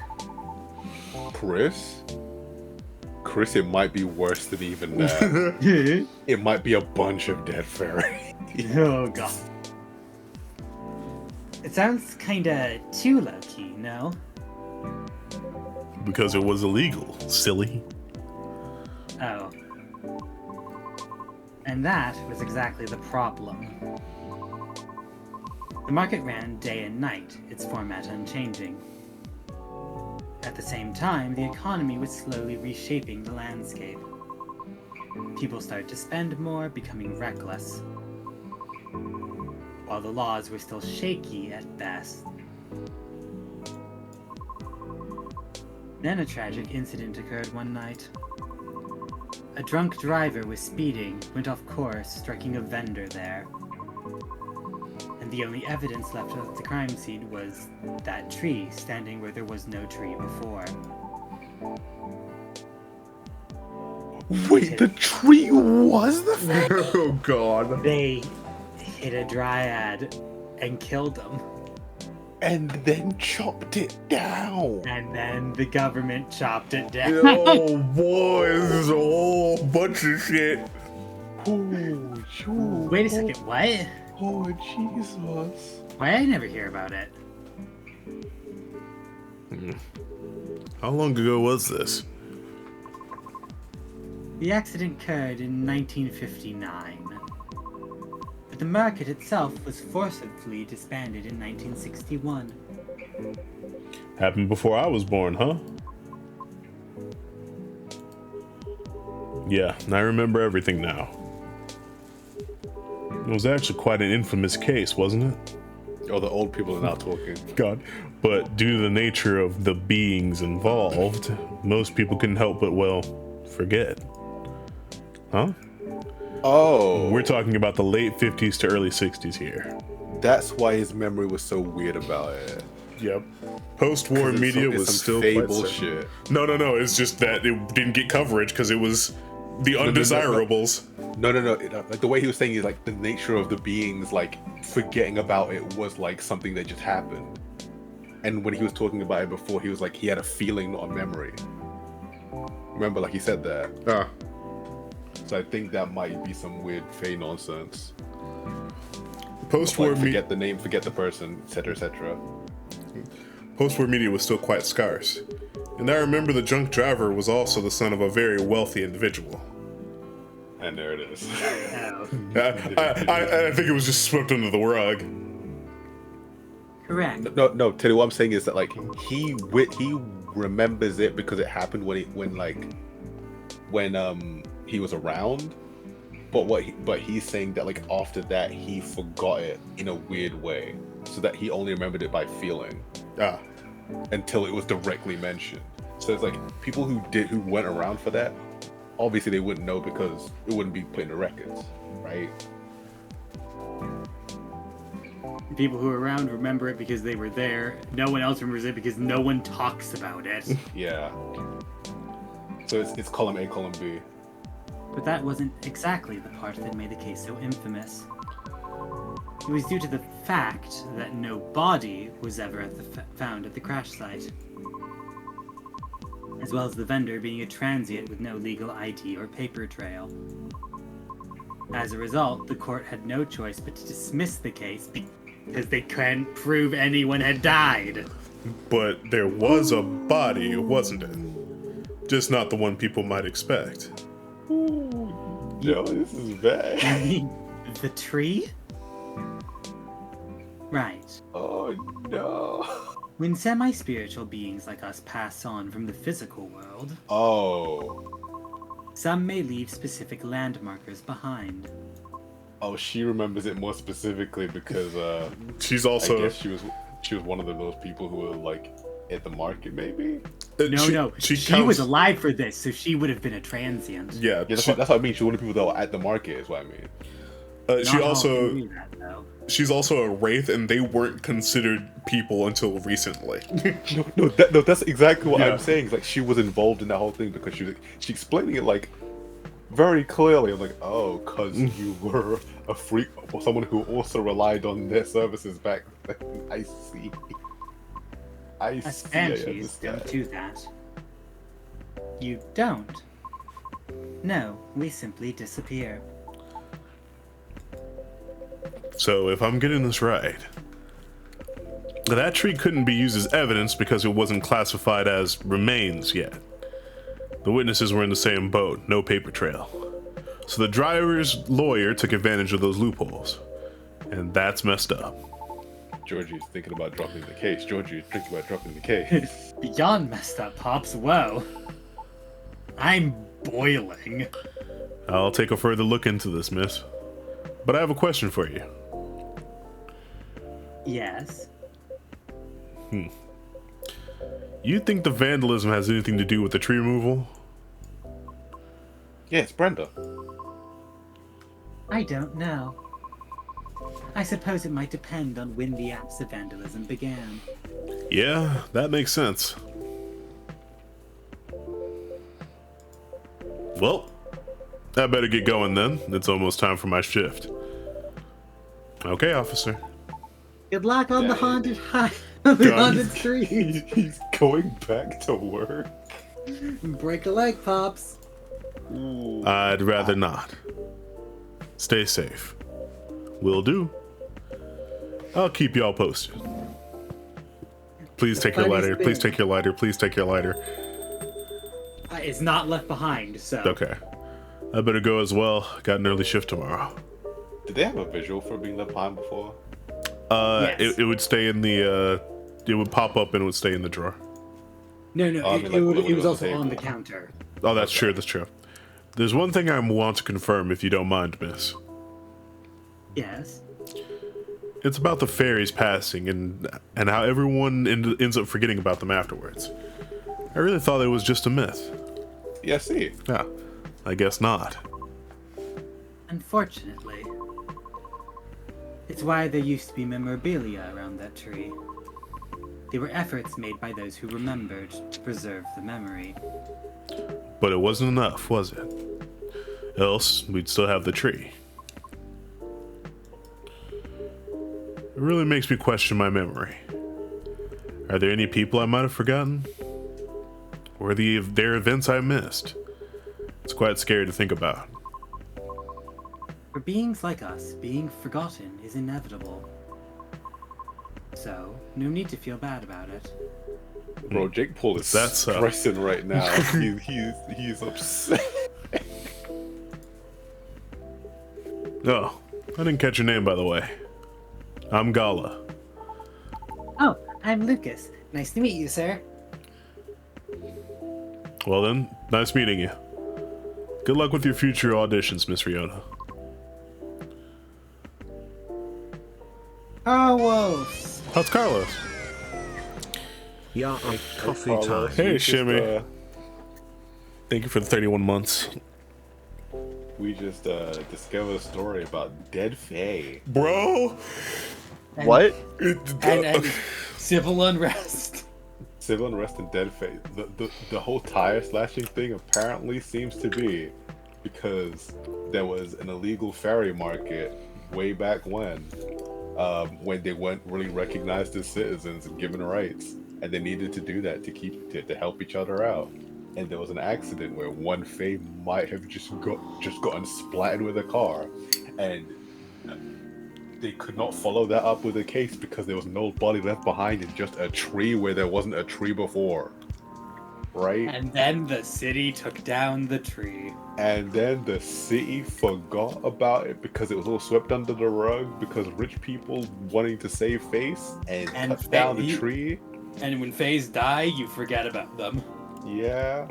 Chris, it might be worse than even that. It might be a bunch of dead fairies. Oh god. It sounds kinda too low-key, no? Because it was illegal, silly. Oh. And that was exactly the problem. The market ran day and night, its format unchanging. At the same time, the economy was slowly reshaping the landscape. People started to spend more, becoming reckless. While the laws were still shaky at best. Then a tragic incident occurred one night. A drunk driver was speeding, went off course, striking a vendor there. And the only evidence left of the crime scene was that tree standing where there was no tree before. Wait, the tree was the fairy? Oh god. They hit a dryad and killed him. And then chopped it down. And then the government chopped it down. Oh boy, this is a whole bunch of shit. Wait a second, what? Oh, Jesus. Why I never hear about it? How long ago was this? The accident occurred in 1959. But the market itself was forcibly disbanded in 1961. Happened before I was born, huh? Yeah, I remember everything now. It was actually quite an infamous case, wasn't it? Oh, the old people are now talking. God. But due to the nature of the beings involved, most people couldn't help but, well, forget. Huh? Oh. We're talking about the late 50s to early 60s here. That's why his memory was so weird about it. Yep. Post-war media was still quite fable sad. shit. No. It's just that it didn't get coverage because it was The undesirables. No. Like the way he was saying is like the nature of the beings, like forgetting about it was like something that just happened. And when he was talking about it before, he was like he had a feeling, not a memory. Remember, like he said that. So I think that might be some weird Fey nonsense. Post-war Like, forget the name, forget the person, etc., etc. Post-war media was still quite scarce, and I remember the junk driver was also the son of a very wealthy individual. And there it is. Oh, I think it was just swept under the rug. correct. No, Teddy. What I'm saying is that like he remembers it because it happened when he was around. But he's saying that like after that he forgot it in a weird way, so that he only remembered it by feeling. Until it was directly mentioned. So it's like people who went around for that, obviously they wouldn't know because it wouldn't be put in the records, right? People who are around remember it because they were there. No one else remembers it because no one talks about it. Yeah. So it's column A, column B. But that wasn't exactly the part that made the case so infamous. It was due to the fact that no body was ever found at the crash site, as well as the vendor being a transient with no legal ID or paper trail. As a result, the court had no choice but to dismiss the case because they couldn't prove anyone had died. But there was a body, wasn't it? Just not the one people might expect. Ooh, yo, this is bad. The tree? Right. Oh no. When semi-spiritual beings like us pass on from the physical world, some may leave specific landmarkers behind. Oh, she remembers it more specifically because she's also. I guess she was one of those people who were like at the market, maybe. She was alive for this, so she would have been a transient. Yeah, that's what I mean. She one of the people that were at the market, is what I mean. She's also a wraith, and they weren't considered people until recently. No, that's exactly what I'm saying. It's like she was involved in that whole thing because she explaining it like very clearly. I'm like, oh, because you were a freak, or someone who also relied on their services back then. I see. Us banshees don't do that. You don't. No, we simply disappear. So, if I'm getting this right, that tree couldn't be used as evidence because it wasn't classified as remains yet. The witnesses were in the same boat, no paper trail. So the driver's lawyer took advantage of those loopholes. And that's messed up. Georgie's thinking about dropping the case. Georgie's thinking about dropping the case. Beyond messed up, Pops. Whoa. I'm boiling. I'll take a further look into this, miss. But I have a question for you. Yes. You think the vandalism has anything to do with the tree removal? Yeah, it's Brenda. I don't know. I suppose it might depend on when the acts of vandalism began. Yeah, that makes sense. Well, I better get going then. It's almost time for my shift. Okay, officer. Good luck on the haunted tree. He's going back to work. Break a leg, Pops. Ooh. I'd rather not. Stay safe. Will do. I'll keep y'all posted. Please take your lighter. Please take your lighter. Please take your lighter. It's not left behind, so. Okay. I better go as well. Got an early shift tomorrow. Did they have a visual for being left behind before? Yes. It would stay in the, it would pop up and it would stay in the drawer. No, it was also on the counter. Oh, that's true, that's true. There's one thing I want to confirm, if you don't mind, miss. Yes. It's about the fairies passing and how everyone ends up forgetting about them afterwards. I really thought it was just a myth. Yeah, see. Yeah, I guess not. Unfortunately. It's why there used to be memorabilia around that tree. They were efforts made by those who remembered to preserve the memory. But it wasn't enough, was it? Else, we'd still have the tree. It really makes me question my memory. Are there any people I might have forgotten? Or are there events I missed? It's quite scary to think about. For beings like us, being forgotten is inevitable. So, no need to feel bad about it. Bro, Jake Paul is stressing right now. He's upset. Oh, I didn't catch your name, by the way. I'm Gala. Oh, I'm Lucas. Nice to meet you, sir. Well then, nice meeting you. Good luck with your future auditions, Miss Riona. Carlos! How's Carlos? Yeah, coffee Carlos. time. Hey, just, Shimmy. Thank you for the 31 months. We just discovered a story about Dead Fae. Bro! What? And civil unrest. Civil unrest and Dead Fae. The whole tire slashing thing apparently seems to be because there was an illegal ferry market way back when they weren't really recognized as citizens and given rights, and they needed to do that to help each other out. And there was an accident where one Fae might have just gotten splattered with a car, and they could not follow that up with a case because there was no body left behind in just a tree where there wasn't a tree before. Right? And then the city took down the tree. And then the city forgot about it because it was all swept under the rug because rich people wanting to save face and cut down the tree. And when Faes die, you forget about them. Yeah.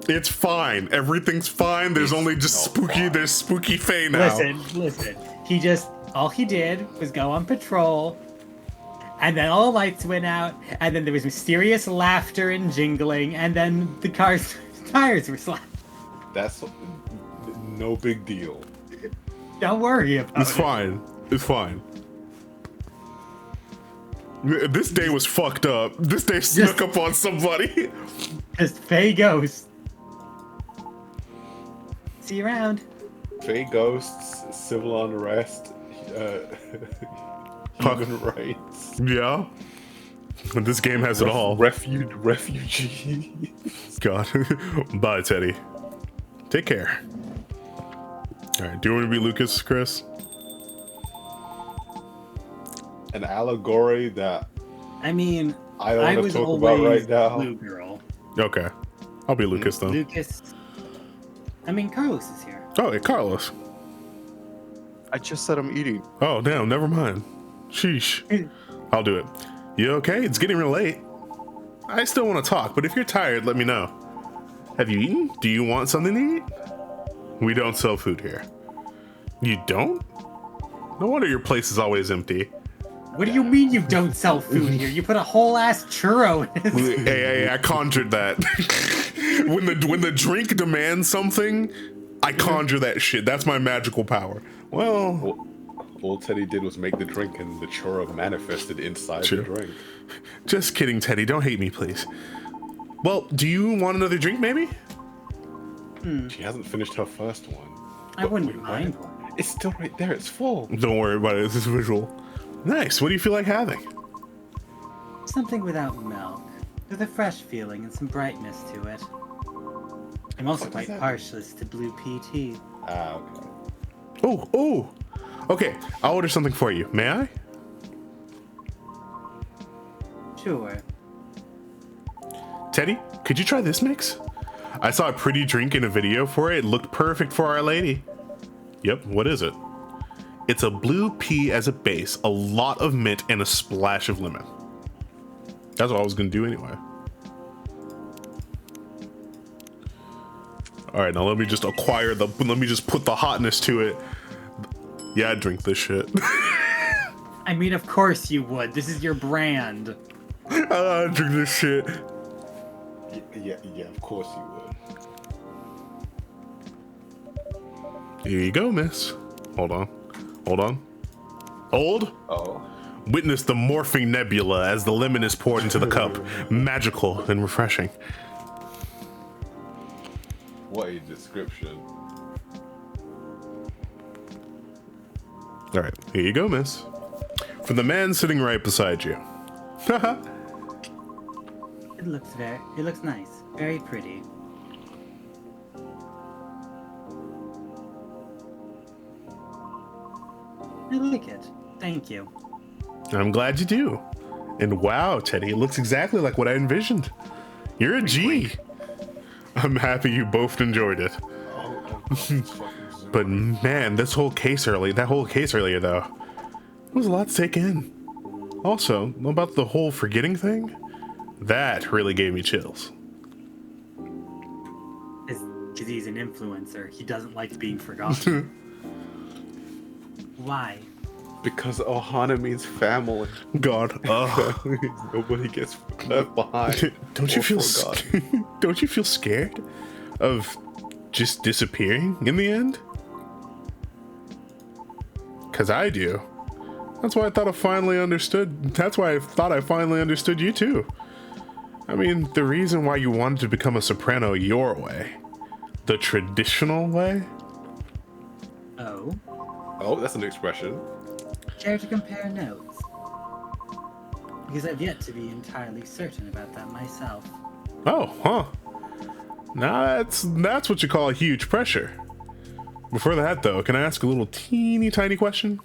It's fine. Everything's fine. There's only just spooky. There's spooky Fae now. Listen. All he did was go on patrol, and then all the lights went out, and then there was mysterious laughter and jingling, and then the car's tires were slapped. That's no big deal. Don't worry about It's fine. It's fine. This day was fucked up. This day snuck up on somebody. Just Fae Ghost. See you around. Fae ghosts, civil unrest, human rights. Yeah. This game has it all. Refugee. God. Bye, Teddy. Take care. Alright, do you want to be Lucas, Chris? An allegory that I mean, I don't want was to talk about always right now. Blue girl. Okay. I'll be Lucas then. Lucas. I mean, Carlos is here. Oh, hey, Carlos. I just said I'm eating. Oh, damn, never mind. Sheesh. I'll do it. You okay? It's getting real late. I still want to talk, but if you're tired, let me know. Have you eaten? Do you want something to eat? We don't sell food here. You don't? No wonder your place is always empty. What do you mean you don't sell food here? You put a whole ass churro in it. Hey, I conjured that. when the drink demands something, I conjure that shit. That's my magical power. Well, all Teddy did was make the drink, and the churro manifested inside the drink. Just kidding, Teddy. Don't hate me, please. Well, do you want another drink, maybe? She hasn't finished her first one. I wouldn't mind one. It's still right there. It's full. Don't worry about it. This is visual. Nice. What do you feel like having? Something without milk, with a fresh feeling and some brightness to it. I'm also quite partial to blue PT. Ah, okay. Oh. Okay, I'll order something for you. May I? Sure. Teddy, could you try this mix? I saw a pretty drink in a video for it. It looked perfect for Our Lady. Yep, what is it? It's a blue pea as a base, a lot of mint, and a splash of lemon. That's what I was gonna do anyway. All right, now let me just let me just put the hotness to it. Yeah, I'd drink this shit. I mean, of course you would. This is your brand. I'd drink this shit. Yeah, of course you would. Here you go, miss. Hold on. Hold. Oh. Witness the morphing nebula as the lemon is poured into the cup. Magical and refreshing. What a description. All right, here you go, miss. From the man sitting right beside you. It looks nice. Very pretty. I like it. Thank you. I'm glad you do. And wow, Teddy, it looks exactly like what I envisioned. You're a G. I'm happy you both enjoyed it. But man, that whole case earlier though, it was a lot to take in. Also, about the whole forgetting thing, that really gave me chills. Because he's an influencer. He doesn't like being forgotten. Why? Because Ohana means family. God, Nobody gets left behind. don't you feel scared of just disappearing in the end? Cause I do. That's why I thought I finally understood. That's why I thought I finally understood you too. I mean, the reason why you wanted to become a soprano your way, the traditional way. Oh. Oh, that's an expression. Care to compare notes? Because I've yet to be entirely certain about that myself. Oh, huh. Now that's what you call a huge pressure. Before that though, can I ask a little teeny tiny question?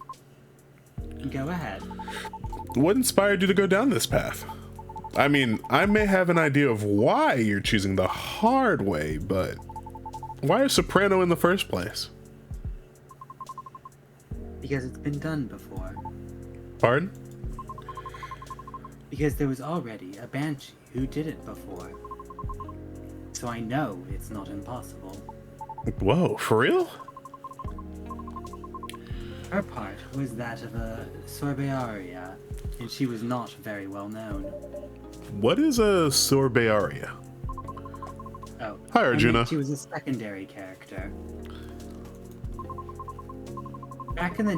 Go ahead. What inspired you to go down this path? I mean, I may have an idea of why you're choosing the hard way, but why a soprano in the first place? Because it's been done before. Pardon? Because there was already a banshee who did it before. So I know it's not impossible. Whoa, for real? Her part was that of a sorbet aria, and she was not very well known. What is a sorbet aria? Oh, Hi, Arjuna. I meant she was a secondary character. Back in early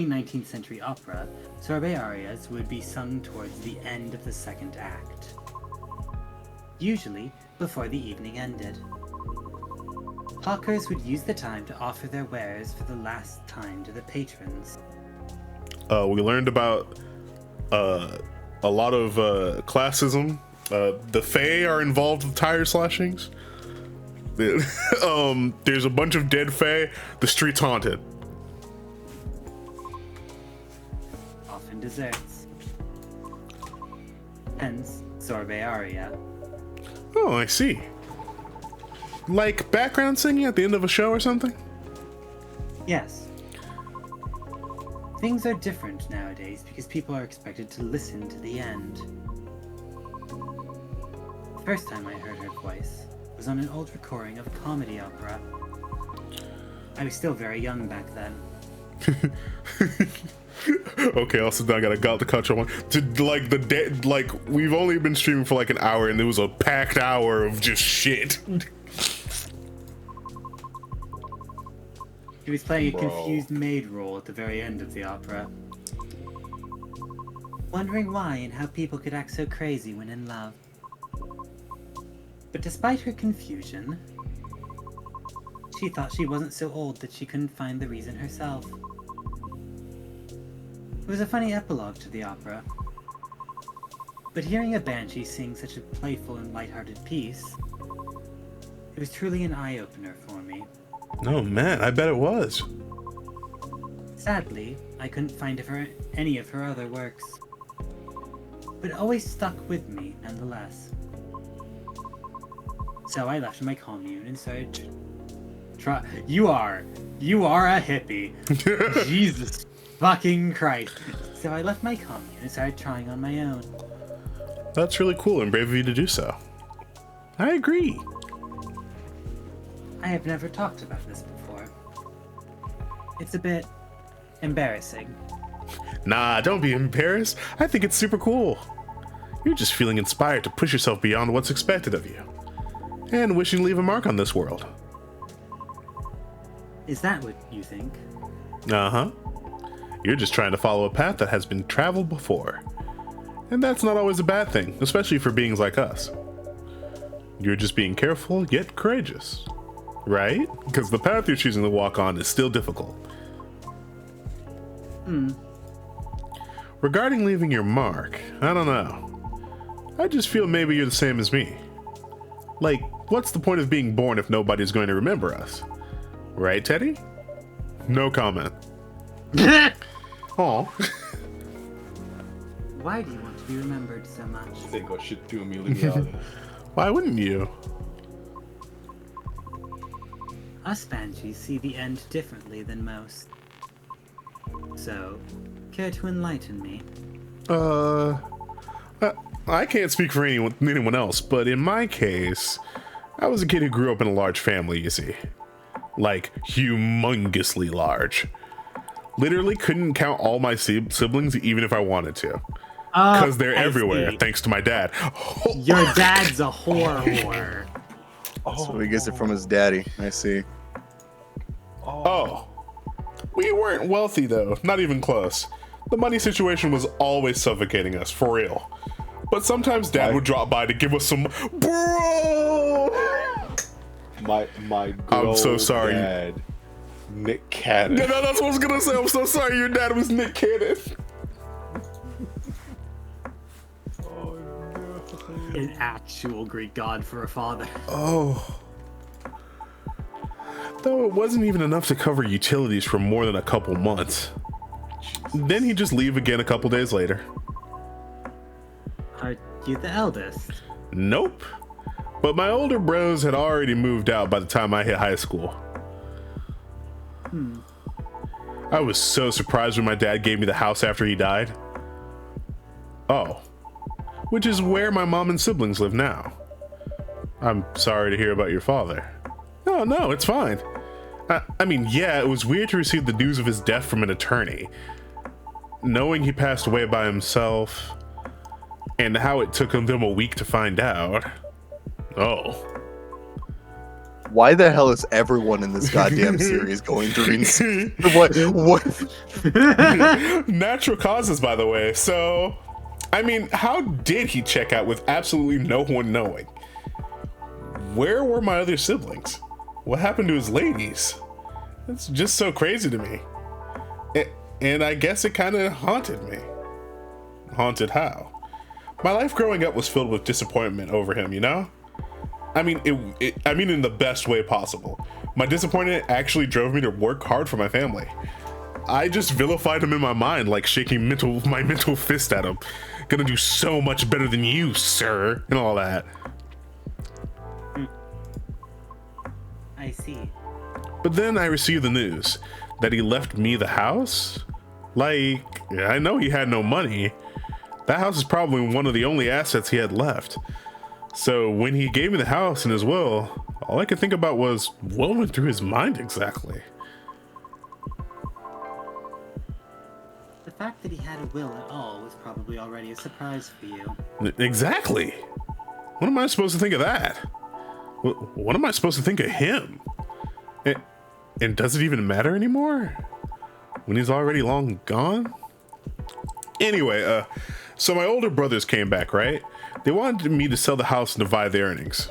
19th century opera, sorbet arias would be sung towards the end of the second act, usually before the evening ended. Hawkers would use the time to offer their wares for the last time to the patrons. We learned about a lot of classism. The Fae are involved with tire slashings. There's a bunch of dead Fae. The street's haunted. Often desserts. Hence, sorbet aria. Oh, I see. Like background singing at the end of a show or something? Yes. Things are different nowadays because people are expected to listen to the end. The first time I heard her voice was on an old recording of a comedy opera. I was still very young back then. Okay, also I got to cut you on. We've only been streaming for like an hour, and it was a packed hour of just shit. He was playing a confused maid role at the very end of the opera, wondering why and how people could act so crazy when in love. But despite her confusion, she thought she wasn't so old that she couldn't find the reason herself. It was a funny epilogue to the opera, but hearing a banshee sing such a playful and lighthearted piece, it was truly an eye-opener for me. Oh man, I bet it was. Sadly, I couldn't find any of her other works, but it always stuck with me nonetheless. So I left my commune and started You are a hippie. Jesus fucking Christ. So I left my commune and started trying on my own. That's really cool and brave of you to do so. I agree. I have never talked about this before. It's a bit embarrassing. Nah, don't be embarrassed. I think it's super cool. You're just feeling inspired to push yourself beyond what's expected of you. And wishing to leave a mark on this world. Is that what you think? Uh-huh. You're just trying to follow a path that has been traveled before. And that's not always a bad thing, especially for beings like us. You're just being careful yet courageous, right? Because the path you're choosing to walk on is still difficult. Regarding leaving your mark, I don't know. I just feel maybe you're the same as me. Like, what's the point of being born if nobody's going to remember us? Right, Teddy? No comment. Aw. Why do you want to be remembered so much? This ain't got shit to do with me, leave me out of this. Why wouldn't you? Us banshees see the end differently than most. So, care to enlighten me? I can't speak for anyone else, but in my case, I was a kid who grew up in a large family, you see. Like, humongously large. Literally couldn't count all my siblings even if I wanted to. Because they're everywhere, thanks to my dad. Your dad's a whore. So he gets it from his daddy. I see. Oh. We weren't wealthy, though. Not even close. The money situation was always suffocating us, for real. But sometimes Dad would drop by to give us some... Bro! My good I'm so old sorry. dad, Nick Cannon. No, that's what I was gonna say. I'm so sorry your dad was Nick Cannon. Oh, no. An actual Greek god for a father. Oh. Though it wasn't even enough to cover utilities for more than a couple months. Then he'd just leave again a couple days later. Are you the eldest? Nope. But my older bros had already moved out by the time I hit high school. I was so surprised when my dad gave me the house after he died. Oh. Which is where my mom and siblings live now. I'm sorry to hear about your father. No, it's fine. I mean, yeah, it was weird to receive the news of his death from an attorney. Knowing he passed away by himself, and how it took them a week to find out. Oh. Why the hell is everyone in this goddamn series going through what? Natural causes, by the way. So, I mean, how did he check out with absolutely no one knowing? Where were my other siblings? What happened to his ladies? It's just so crazy to me. And I guess it kind of haunted me. Haunted how? My life growing up was filled with disappointment over him, you know? I mean, I mean in the best way possible. My disappointment actually drove me to work hard for my family. I just vilified him in my mind, like shaking my mental fist at him. Gonna do so much better than you, sir, and all that. I see. But then I received the news that he left me the house. Like, I know he had no money. That house is probably one of the only assets he had left. So when he gave me the house and his will, all I could think about was what went through his mind exactly. The fact that he had a will at all was probably already a surprise for you. Exactly. What am I supposed to think of that? What am I supposed to think of him? And does it even matter anymore? When he's already long gone? Anyway, so my older brothers came back, right? They wanted me to sell the house and divide the earnings.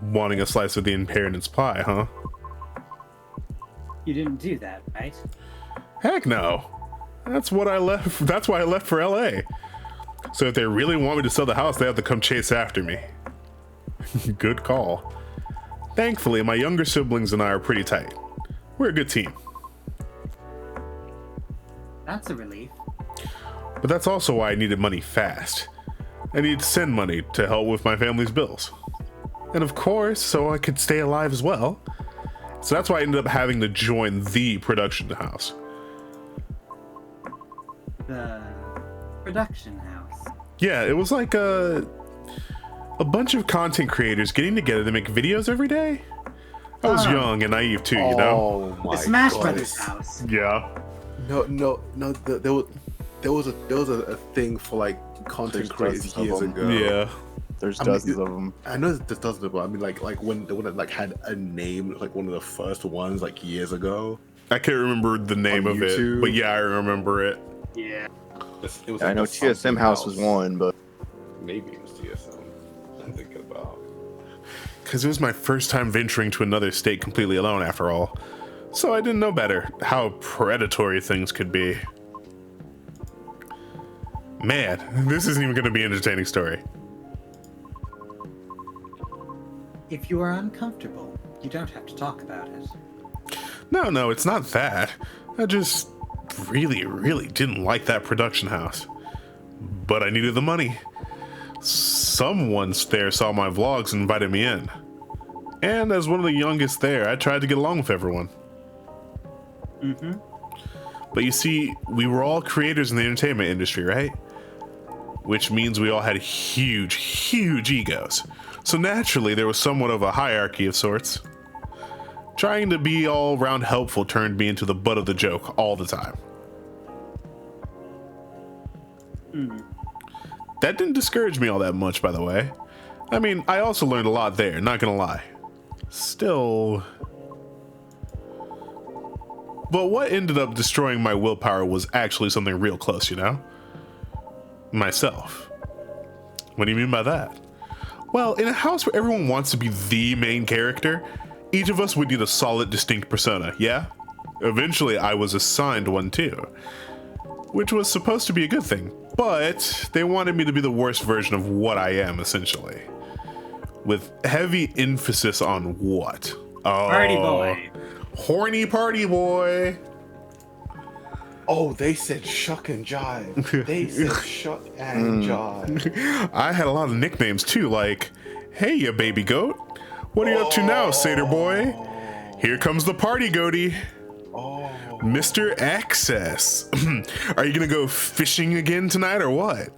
Wanting a slice of the inheritance pie, huh? You didn't do that, right? Heck no. That's why I left for LA. So if they really want me to sell the house, they have to come chase after me. Good call. Thankfully, my younger siblings and I are pretty tight. We're a good team. That's a relief. But that's also why I needed money fast. I needed to send money to help with my family's bills. And of course, so I could stay alive as well. So that's why I ended up having to join the production house. The production house. Yeah, it was like a bunch of content creators getting together to make videos every day. I was young and naive too, you know? Oh my The Smash God. Brothers house. Yeah. No. There was a thing for like content There's creators dozens of years them. ago. Yeah. There's I mean, dozens of them. I know there's dozens of them. I mean, like when the one that like had a name, like one of the first ones, like years ago. I can't remember the name On of it, YouTube? but yeah, I remember it. Yeah. It was I like know the TSM something House was one, but Maybe it was TSM. I'm thinking about. because it was my first time venturing to another state completely alone after all. So I didn't know better how predatory things could be. Man, this isn't even going to be an entertaining story. If you are uncomfortable, you don't have to talk about it. No, it's not that. I just really didn't like that production house. But I needed the money. Someone there saw my vlogs and invited me in. And as one of the youngest there, I tried to get along with everyone. Mm-hmm. But you see, we were all creators in the entertainment industry, right? Which means we all had huge egos. So naturally, there was somewhat of a hierarchy of sorts. Trying to be all round helpful turned me into the butt of the joke all the time. That didn't discourage me all that much, by the way. I mean, I also learned a lot there, not gonna lie. Still... But what ended up destroying my willpower was actually something real close, you know? Myself. What do you mean by that? Well, in a house where everyone wants to be the main character, each of us would need a solid, distinct persona, yeah? Eventually, I was assigned one too, which was supposed to be a good thing, but they wanted me to be the worst version of what I am, essentially. With heavy emphasis on what? Oh, Party boy. Horny party boy. Oh, they said shuck and jive. They said shuck and jive. I had a lot of nicknames too, like, hey, you baby goat. What are you up to now, satyr boy? Here comes the party goatee. Mr. Access. Are you gonna go fishing again tonight or what?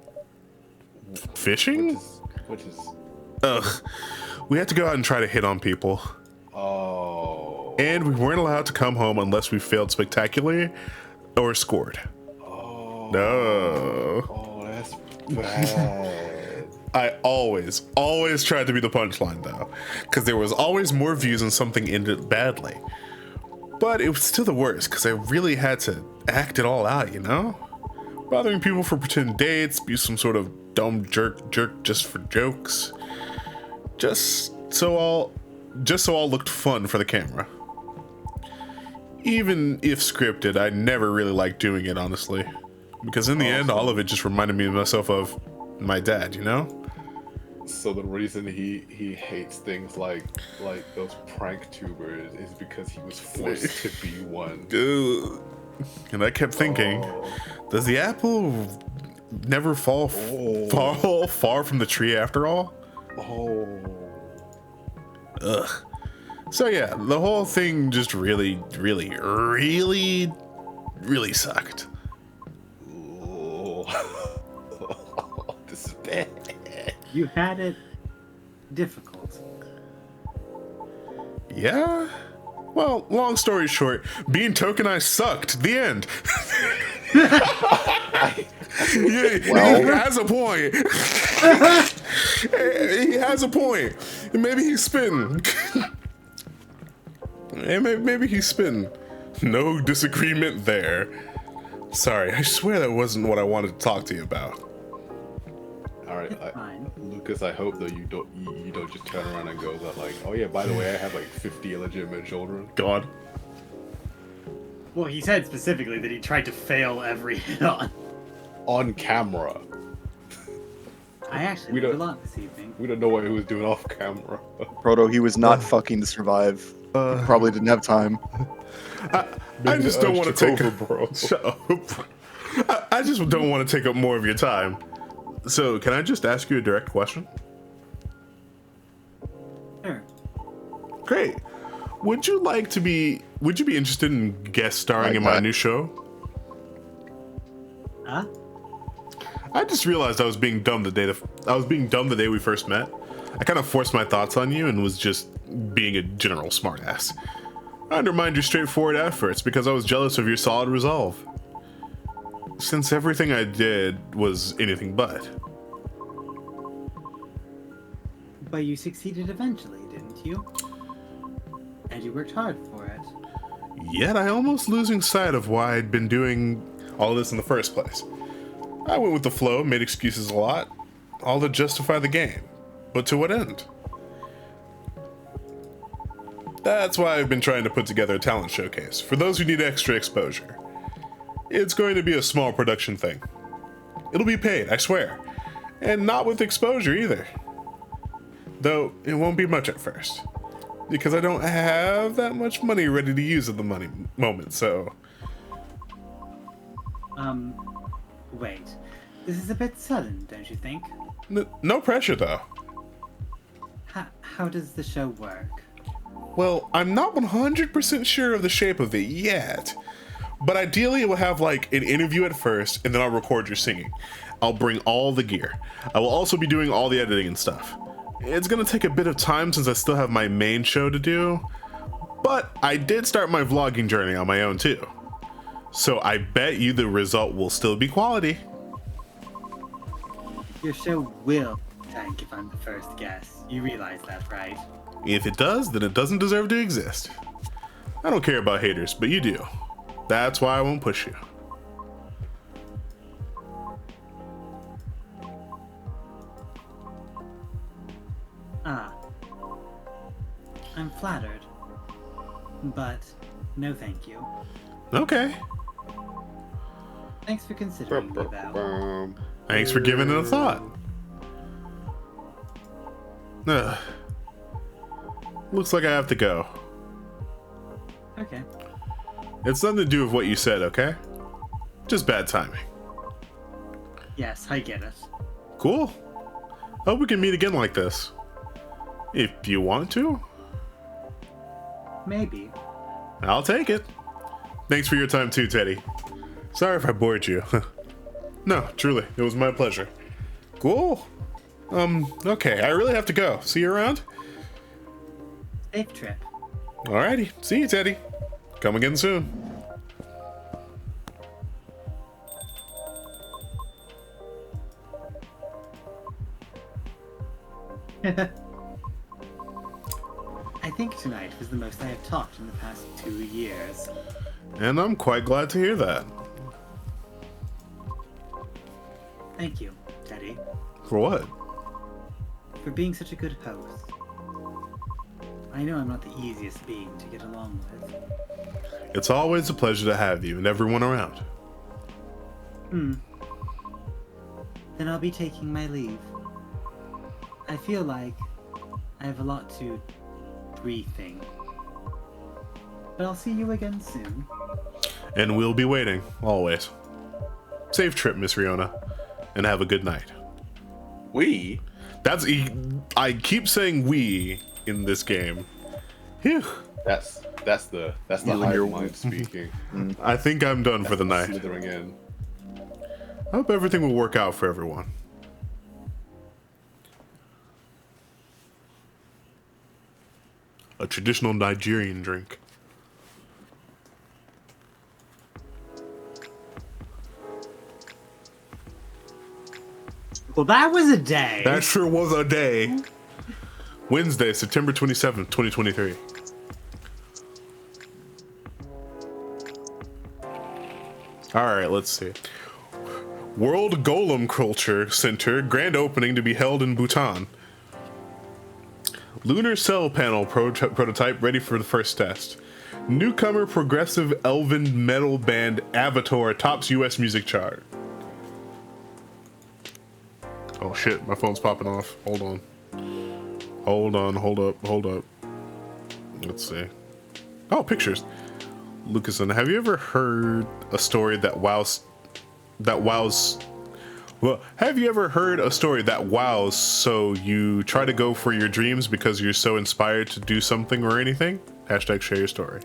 Fishing? Which is Ugh. We had to go out and try to hit on people. Oh. And we weren't allowed to come home unless we failed spectacularly or scored. Oh. No. Oh, that's bad. I always tried to be the punchline though, because there was always more views when something ended badly. But it was still the worst, because I really had to act it all out, you know? Bothering people for pretend dates, be some sort of dumb jerk just for jokes. Just so all looked fun for the camera. Even if scripted, I never really liked doing it, honestly. Because in the end, all of it just reminded me of myself of my dad, you know? So the reason he hates things like those prank tubers is because he was forced to be one. Ugh. And I kept thinking, does the apple never fall far from the tree after all? Oh. Ugh. So yeah, the whole thing just really sucked. Oh. This is bad. You had it difficult. Yeah? Well, long story short, being tokenized sucked. The end. Yeah, Well. he has a point. He has a point. Maybe he's spitting. Maybe he's spitting. No disagreement there. Sorry, I swear that wasn't what I wanted to talk to you about. All right, Fine. Lucas. I hope though you don't just turn around and go like, oh yeah, by the way, I have like 50 illegitimate children. God. Well, he said specifically that he tried to fail every hit on camera. I actually We learned a don't- lot this evening. We don't know what he was doing off camera. Proto, he was not fucking to survive. He probably didn't have time. I just don't want to take over, bro. Shut up. I just don't want to take up more of your time. So, can I just ask you a direct question? Sure. Great. Would you be interested in guest starring Like in my that. new show? Huh? I just realized I was being dumb the day we first met. I kind of forced my thoughts on you and was just being a general smartass. I undermined your straightforward efforts because I was jealous of your solid resolve. Since everything I did was anything but. But you succeeded eventually, didn't you? And you worked hard for it. Yet I almost losing sight of why I'd been doing all this in the first place. I went with the flow, made excuses a lot, all to justify the game. But to what end? That's why I've been trying to put together a talent showcase for those who need extra exposure. It's going to be a small production thing. It'll be paid, I swear. And not with exposure either. Though it won't be much at first. Because I don't have that much money ready to use at the moment, so... Wait. This is a bit sudden, don't you think? No pressure, though. How does the show work? Well, I'm not 100% sure of the shape of it yet. But ideally, we'll have like an interview at first, and then I'll record your singing. I'll bring all the gear. I will also be doing all the editing and stuff. It's gonna take a bit of time since I still have my main show to do, but I did start my vlogging journey on my own too. So I bet you the result will still be quality. Your show will tank if I'm the first guest. You realize that, right? If it does, then it doesn't deserve to exist. I don't care about haters, but you do. That's why I won't push you. I'm flattered. But no thank you. Okay. Thanks for considering me, though. Thanks for giving it a thought. Ugh. Looks like I have to go. Okay. It's nothing to do with what you said, okay? Just bad timing. Yes, I get it. Cool. Hope we can meet again like this. If you want to. Maybe. I'll take it. Thanks for your time too, Teddy. Sorry if I bored you. No, truly, it was my pleasure. Cool. Okay, I really have to go. See you around? Safe trip. Alrighty, see you, Teddy. Come again soon. I think tonight was the most I have talked in the past 2 years. And I'm quite glad to hear that. Thank you, Teddy, For what? for being such a good host. I know I'm not the easiest being to get along with. It's always a pleasure to have you and everyone around. Then I'll be taking my leave. I feel like I have a lot to rethink. But I'll see you again soon. And we'll be waiting, always. Safe trip, Miss Riona. And have a good night. We? I keep saying we in this game. Phew. That's the You and hive your- mind speaking. I think I'm done for the night. Slithering in. I hope everything will work out for everyone. A traditional Nigerian drink. Well, that was a day. That sure was a day. Wednesday, September 27th, 2023. Alright, let's see. World Golem Culture Center grand opening to be held in Bhutan. Lunar cell panel prototype ready for the first test. Newcomer progressive elven metal band Avatar tops US music chart. Oh shit, my phone's popping off. Hold on. Hold up. Let's see. Oh, pictures. Lucason, have you ever heard a story that wows? Well, have you ever heard a story that wows so you try to go for your dreams because you're so inspired to do something or anything? Hashtag share your story.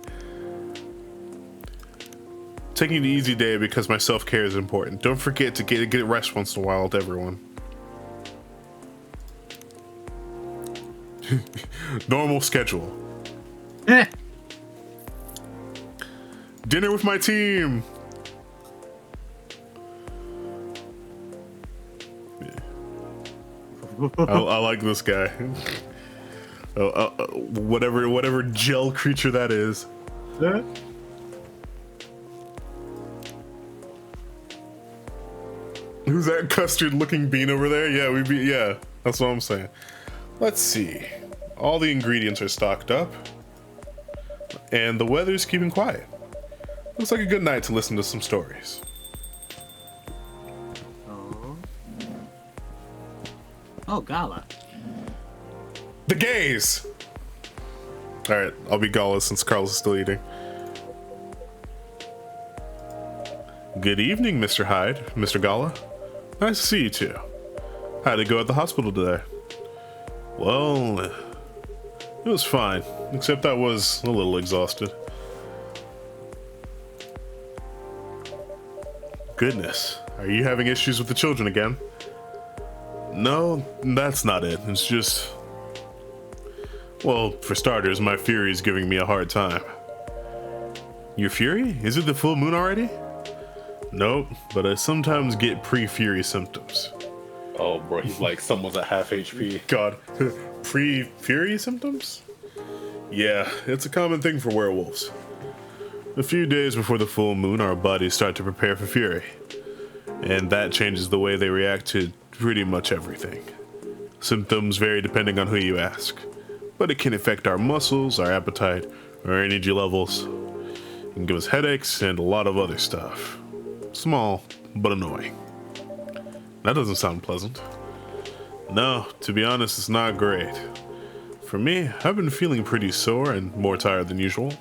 Taking it easy day because my self-care is important. Don't forget to get rest once in a while to everyone. Normal schedule. Dinner with my team. I like this guy. Whatever gel creature that is. Who's that custard-looking bean over there? Yeah, that's what I'm saying. Let's see. All the ingredients are stocked up. and the weather's keeping quiet. Looks like a good night to listen to some stories. Oh, Gala. The gays! Alright, I'll be Gala since Carlos is still eating. Good evening, Mr. Hyde, Mr. Gala. Nice to see you too. How'd it go at the hospital today? Well, it was fine, except I was a little exhausted. Goodness, are you having issues with the children again? No, that's not it. It's just... Well, for starters, my Fury is giving me a hard time. Your Fury? Is it the full moon already? Nope, but I sometimes get pre-Fury symptoms. Oh, bro, he's like someone's at half HP. God, pre-Fury symptoms? Yeah, it's a common thing for werewolves. A few days before the full moon, our bodies start to prepare for Fury. And that changes the way they react to pretty much everything. Symptoms vary depending on who you ask, but it can affect our muscles, our appetite, our energy levels. It can give us headaches and a lot of other stuff. Small, but annoying. That doesn't sound pleasant. No, to be honest, it's not great. For me, I've been feeling pretty sore and more tired than usual.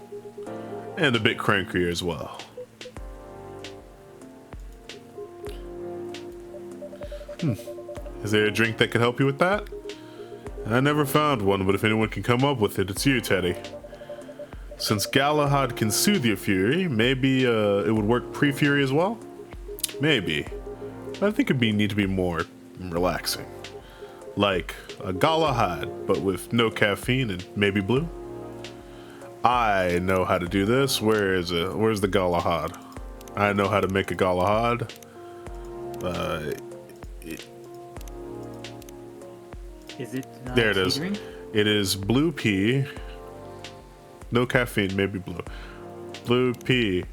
And a bit crankier as well. Is there a drink that could help you with that? I never found one, but if anyone can come up with it, it's you, Teddy. Since Galahad can soothe your fury, maybe it would work pre-fury as well? Maybe. I think it'd need to be more relaxing. Like a Galahad, but with no caffeine and maybe blue? I know how to do this. Where is it? Where's the Galahad? I know how to make a Galahad. Is it There it is. teetering? It is blue pea. No caffeine, maybe blue. Blue pea,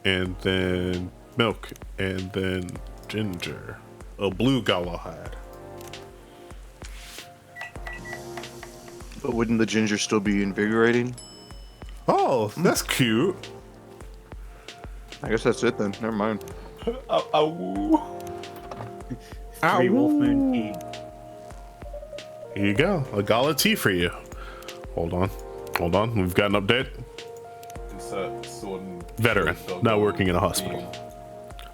and then milk, and then ginger. A blue Galahad. But wouldn't the ginger still be invigorating? Oh, that's cute. I guess that's it then. Never mind. Three wolf moon tea. Here you go. A Gala tea for you. Hold on. Hold on. We've got an update. Veteran. Not working in a hospital.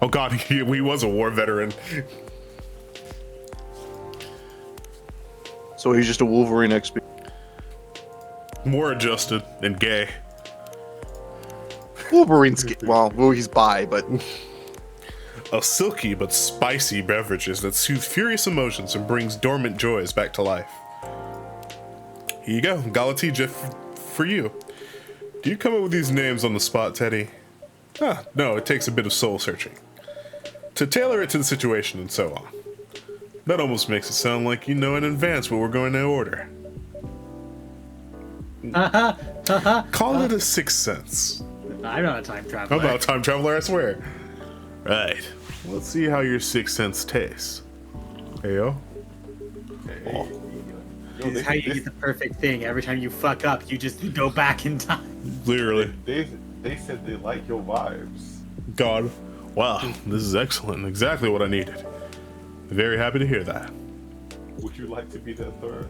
Oh god, he was a war veteran. So he's just a Wolverine XP. More adjusted and gay. Wolverine's well, he's bi, but A silky but spicy beverages that soothe furious emotions and brings dormant joys back to life. Here you go, Gala tea just for you. Do you come up with these names on the spot, Teddy? No, it takes a bit of soul searching. To tailor it to the situation and so on. That almost makes it sound like you know in advance what we're going to order. Call it a sixth sense. I'm not a time traveler. I'm not a time traveler, I swear. Right. Let's see how your sixth sense tastes. Heyo. Oh. This is how you get the perfect thing. Every time you fuck up, you just go back in time. Literally. They said they like your vibes. God. Wow, this is excellent. Exactly what I needed. Very happy to hear that. Would you like to be the third?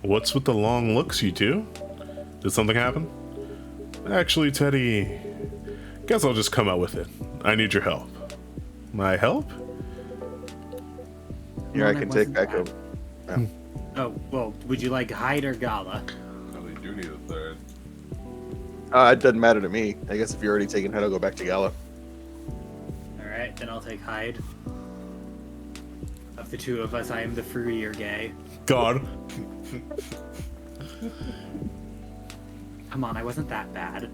What's with the long looks, you two? Did something happen? Actually, Teddy, guess I'll just come out with it. I need your help. My help? here I can take back over. Oh, well, would you like Hyde or Gala? No, they do need a third. It doesn't matter to me. I guess if you're already taking head, I'll go back to Gala. Alright, then I'll take Hyde. Of the two of us, I am the fruitier gay. God. Come on, I wasn't that bad.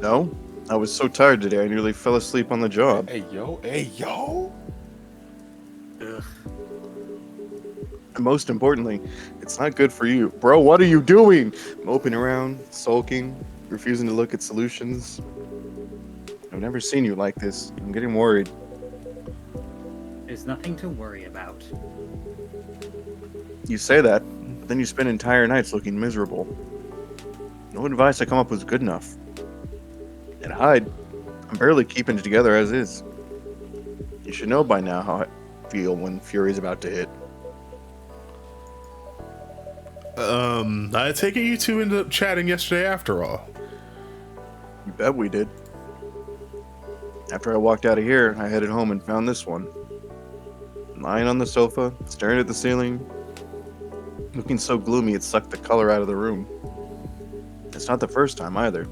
No, I was so tired today. I nearly fell asleep on the job. Hey yo! Ugh. And most importantly, it's not good for you, bro. What are you doing? Moping around, sulking, refusing to look at solutions. I've never seen you like this. I'm getting worried. There's nothing to worry about. You say that, Then you spend entire nights looking miserable. No advice I come up with is good enough. And Hyde, I'm barely keeping it together as is. You should know by now how I feel when Fury's about to hit. I take it you two ended up chatting yesterday after all. You bet we did. After I walked out of here, I headed home and found this one. Lying on the sofa, staring at the ceiling, looking so gloomy it sucked the color out of the room. It's not the first time either.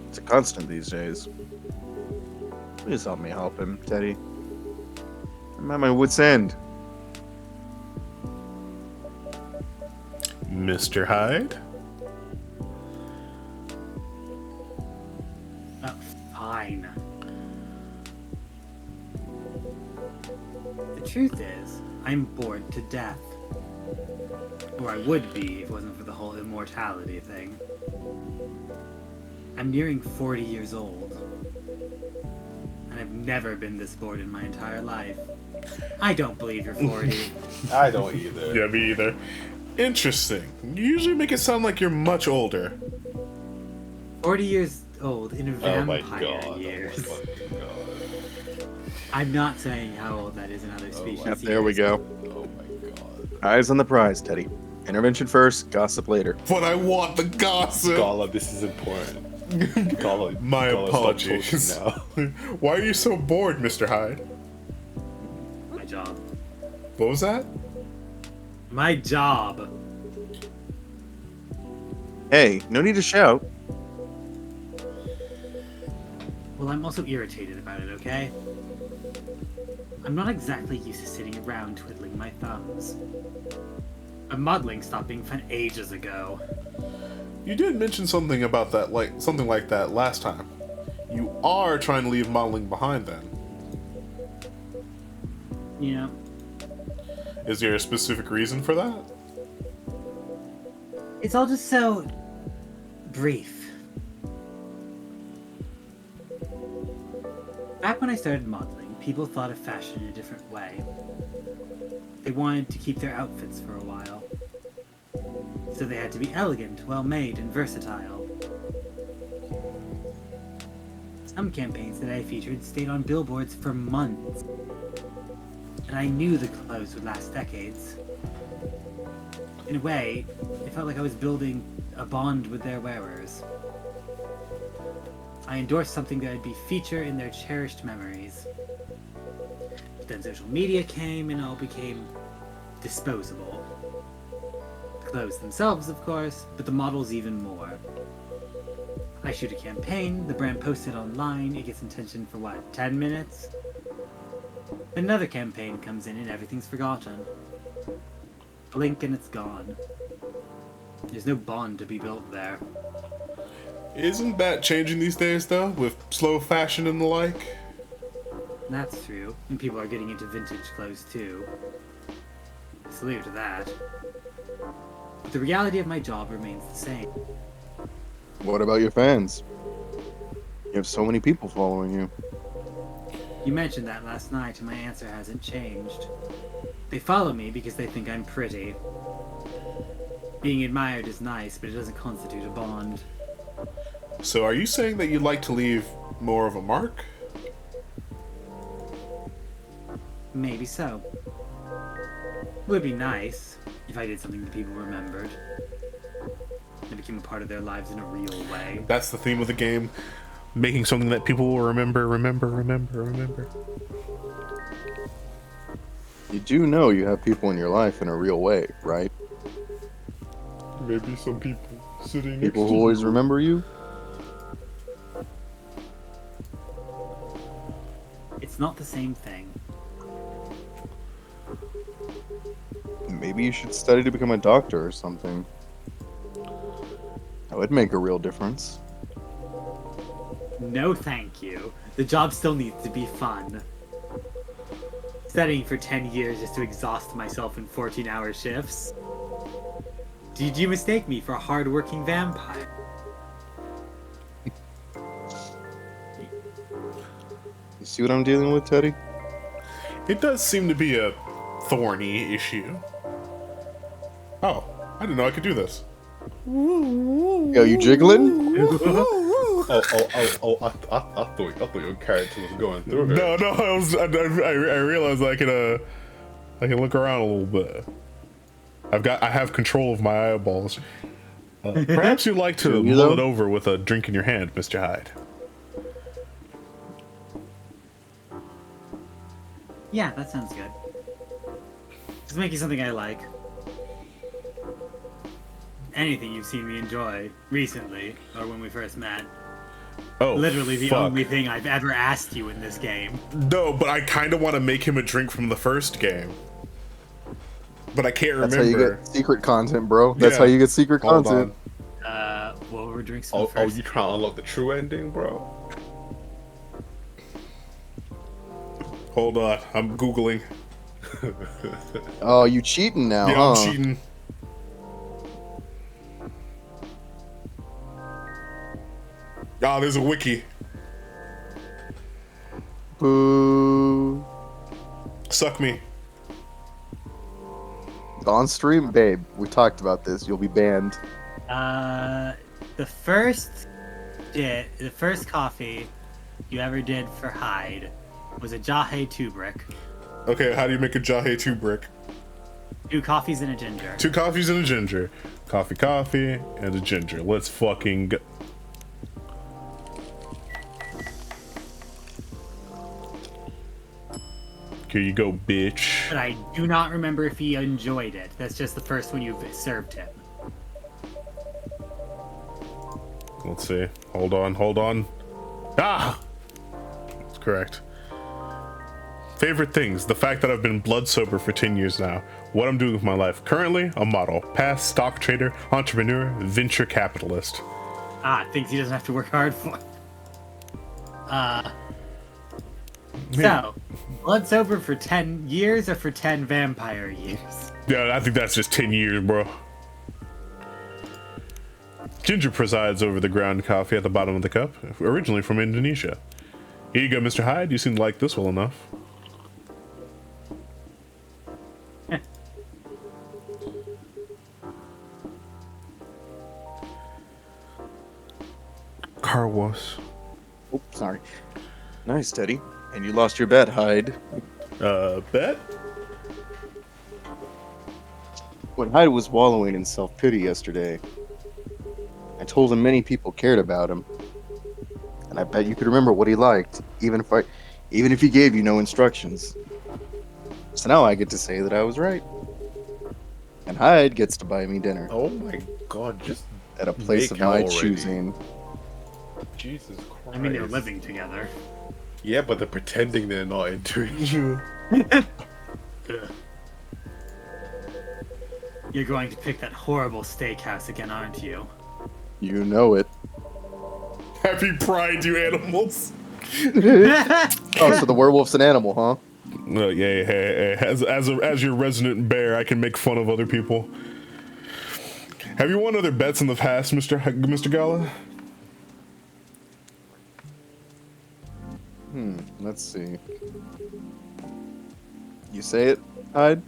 It's a constant these days. Please help me help him, Teddy. I'm at my wit's end. Mr. Hyde? Fine. The truth is, I'm bored to death. Or I would be if it wasn't for the whole immortality thing. I'm nearing 40 years old. And I've never been this bored in my entire life. I don't believe you're 40. I don't either. Yeah, me either. Interesting. You usually make it sound like you're much older. 40 years old in Oh my vampire god. years. Oh my god. I'm not saying how old that is in other species. Yep, there we go. Oh my god. Eyes on the prize, Teddy. Intervention first, gossip later. But I want the gossip. Gala, this is important. Gala, My Gala, stop apologies. talking now. Why are you so bored, Mr. Hyde? My job. What was that? My job. Hey, no need to shout. Well, I'm also irritated about it, okay? I'm not exactly used to sitting around twiddling my thumbs. Modeling stopped being fun ages ago. You did mention something about that, something like that last time. You are trying to leave modeling behind then. You know, Is there a specific reason for that? it's all just so brief. Back when I started modeling, people thought of fashion in a different way. They wanted to keep their outfits for a while. So they had to be elegant, well-made, and versatile. Some campaigns that I featured stayed on billboards for months. And I knew the clothes would last decades. In a way, it felt like I was building a bond with their wearers. I endorsed something that would be feature in their cherished memories. But then social media came and all became disposable. The clothes themselves, of course, but the models even more. I shoot a campaign, the brand posts it online, it gets attention for what, 10 minutes? Another campaign comes in and everything's forgotten. Blink and it's gone. There's no bond to be built there. Isn't that changing these days, though, with slow fashion and the like? That's true, and people are getting into vintage clothes too. Salute to that. But the reality of my job remains the same. What about your fans? You have so many people following you. You mentioned that last night, and my answer hasn't changed. They follow me because they think I'm pretty. Being admired is nice, but it doesn't constitute a bond. So are you saying that you'd like to leave more of a mark? Maybe so. It would be nice if I did something that people remembered. It became a part of their lives in a real way. That's the theme of the game. Making something that people will remember. You do know you have people in your life in a real way, right? Maybe some people sitting People who always remember you? It's not the same thing. Maybe you should study to become a doctor or something. That would make a real difference. No thank you. The job still needs to be fun. Studying for 10 years just to exhaust myself in 14-hour shifts? Did you mistake me for a hard-working vampire? You see what I'm dealing with, Teddy? It does seem to be a thorny issue. Oh, I didn't know I could do this. Yo, you jiggling? I thought your character was going through it. No, I realized I can look around a little bit. I have control of my eyeballs. Perhaps you'd like to mull it over with a drink in your hand, Mr. Hyde. Yeah, that sounds good. Just make you something I like. Anything you've seen me enjoy recently, or when we first met. Oh, Literally the fuck. only thing I've ever asked you in this game. No, but I kind of want to make him a drink from the first game. But I can't That's remember. how you get secret content, bro. That's Yeah. how you get secret Hold content. What were drinks from Oh, the first? you trying to unlock the true ending, bro? Hold on, I'm Googling. Oh, you cheating now, Yeah, huh? I'm cheating. Ah, there's a wiki. Boo. Suck me. On stream, babe. We talked about this. You'll be banned. The first coffee you ever did for Hyde was a Jahe 2 brick. Okay, how do you make a Jahe 2 brick? 2 coffees and a ginger. 2 coffees and a ginger. Coffee, and a ginger. Let's fucking go. Here you go, bitch. But I do not remember if he enjoyed it. That's just the first one you've served him. Let's see. Hold on. Ah! That's correct. Favorite things. The fact that I've been blood sober for 10 years now. What I'm doing with my life. Currently, a model. Past, stock trader, entrepreneur, venture capitalist. Things he doesn't have to work hard for. So, blood sober for 10 years or for 10 vampire years? Yeah, I think that's just 10 years, bro. Ginger presides over the ground coffee at the bottom of the cup, originally from Indonesia. Here you go, Mr. Hyde. You seem to like this well enough. Car wash. Oh, sorry. Nice, Teddy. And you lost your bet, Hyde. Bet? When Hyde was wallowing in self-pity yesterday, I told him many people cared about him. And I bet you could remember what he liked, even if he gave you no instructions. So now I get to say that I was right. And Hyde gets to buy me dinner Oh my god, just at a place of make out my already. choosing. Jesus Christ. I mean, they're living together. Yeah, but they're pretending they're not into each other. You're going to pick that horrible steakhouse again, aren't you? You know it. Happy Pride, you animals. Oh, so the werewolf's an animal, huh? Yeah. As your resident bear, I can make fun of other people. Have you won other bets in the past, Mr. Gala? Let's see. You say it, Hyde?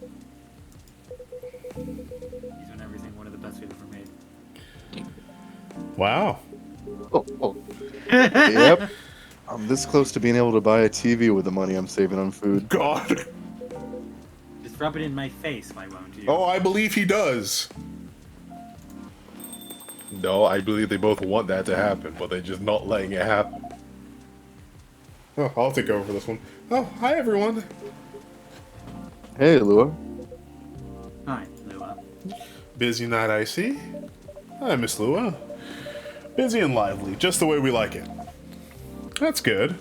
He's doing everything one of the best we've ever made. Wow. Oh. Yep. I'm this close to being able to buy a TV with the money I'm saving on food. God. Just rub it in my face, why won't you? Oh, I believe he does. No, I believe they both want that to happen, but they're just not letting it happen. Oh, I'll take over for this one. Oh, hi everyone. Hey, Lua. Hi, Lua. Busy night, I see. Hi, Miss Lua. Busy and lively, just the way we like it. That's good.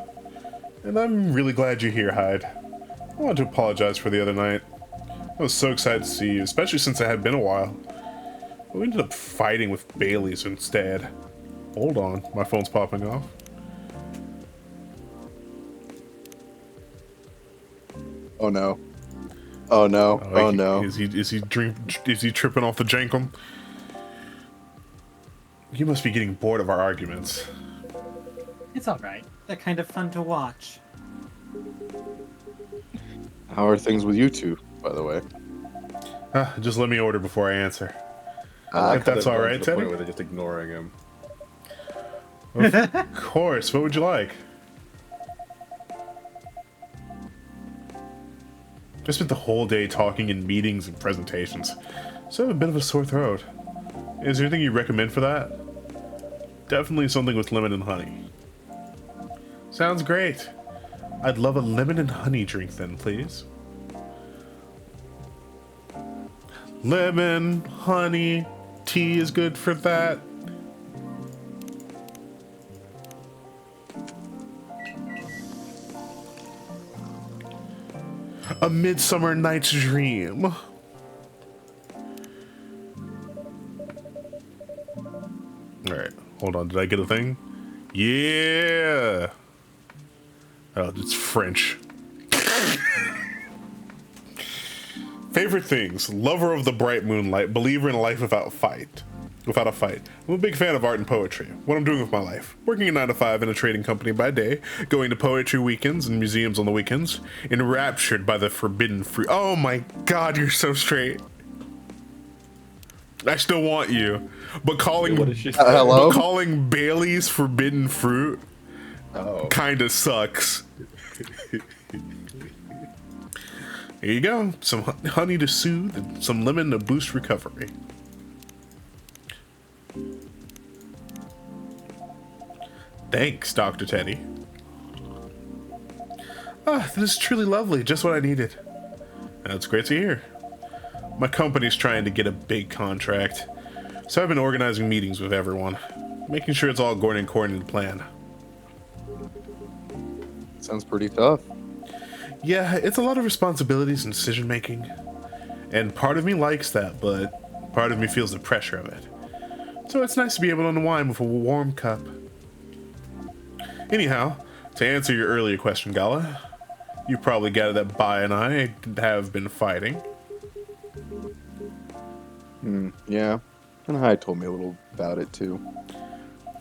And I'm really glad you're here, Hyde. I want to apologize for the other night. I was so excited to see you, especially since it had been a while. But we ended up fighting with Bailey's instead. Hold on, my phone's popping off. Oh no. Oh no. Oh no. Is he tripping off the jankum? You must be getting bored of our arguments. It's alright. They're kind of fun to watch. How are things with you two, by the way? Just let me order before I answer. I like If how that's they've all gone right, to the point Teddy? where they're just ignoring him. Of course. What would you like? I spent the whole day talking in meetings and presentations, so I have a bit of a sore throat. Is there anything you recommend for that? Definitely something with lemon and honey. Sounds great. I'd love a lemon and honey drink then, please. Lemon, honey, tea is good for that. A Midsummer Night's Dream. Alright, hold on. Did I get a thing? Yeah! Oh, it's French. Favorite things. Lover of the bright moonlight. Believer in a life without a fight. I'm a big fan of art and poetry. What I'm doing with my life. Working a 9 to 5 in a trading company by day. Going to poetry weekends and museums on the weekends. Enraptured by the forbidden fruit. Oh my god, you're so straight. I still want you. But calling, What did she say? Hello? but calling Bailey's forbidden fruit Oh. kinda sucks. Here you go. Some honey to soothe and some lemon to boost recovery. Thanks, Dr. Teddy. Ah, this is truly lovely. Just what I needed. That's great to hear. My company's trying to get a big contract, so I've been organizing meetings with everyone, making sure it's all going according to plan. Sounds pretty tough. Yeah, it's a lot of responsibilities and decision making. And part of me likes that, but part of me feels the pressure of it. So it's nice to be able to unwind with a warm cup. Anyhow, to answer your earlier question, Gala, you probably gathered that Bai and I have been fighting. Yeah. And Hai told me a little about it too.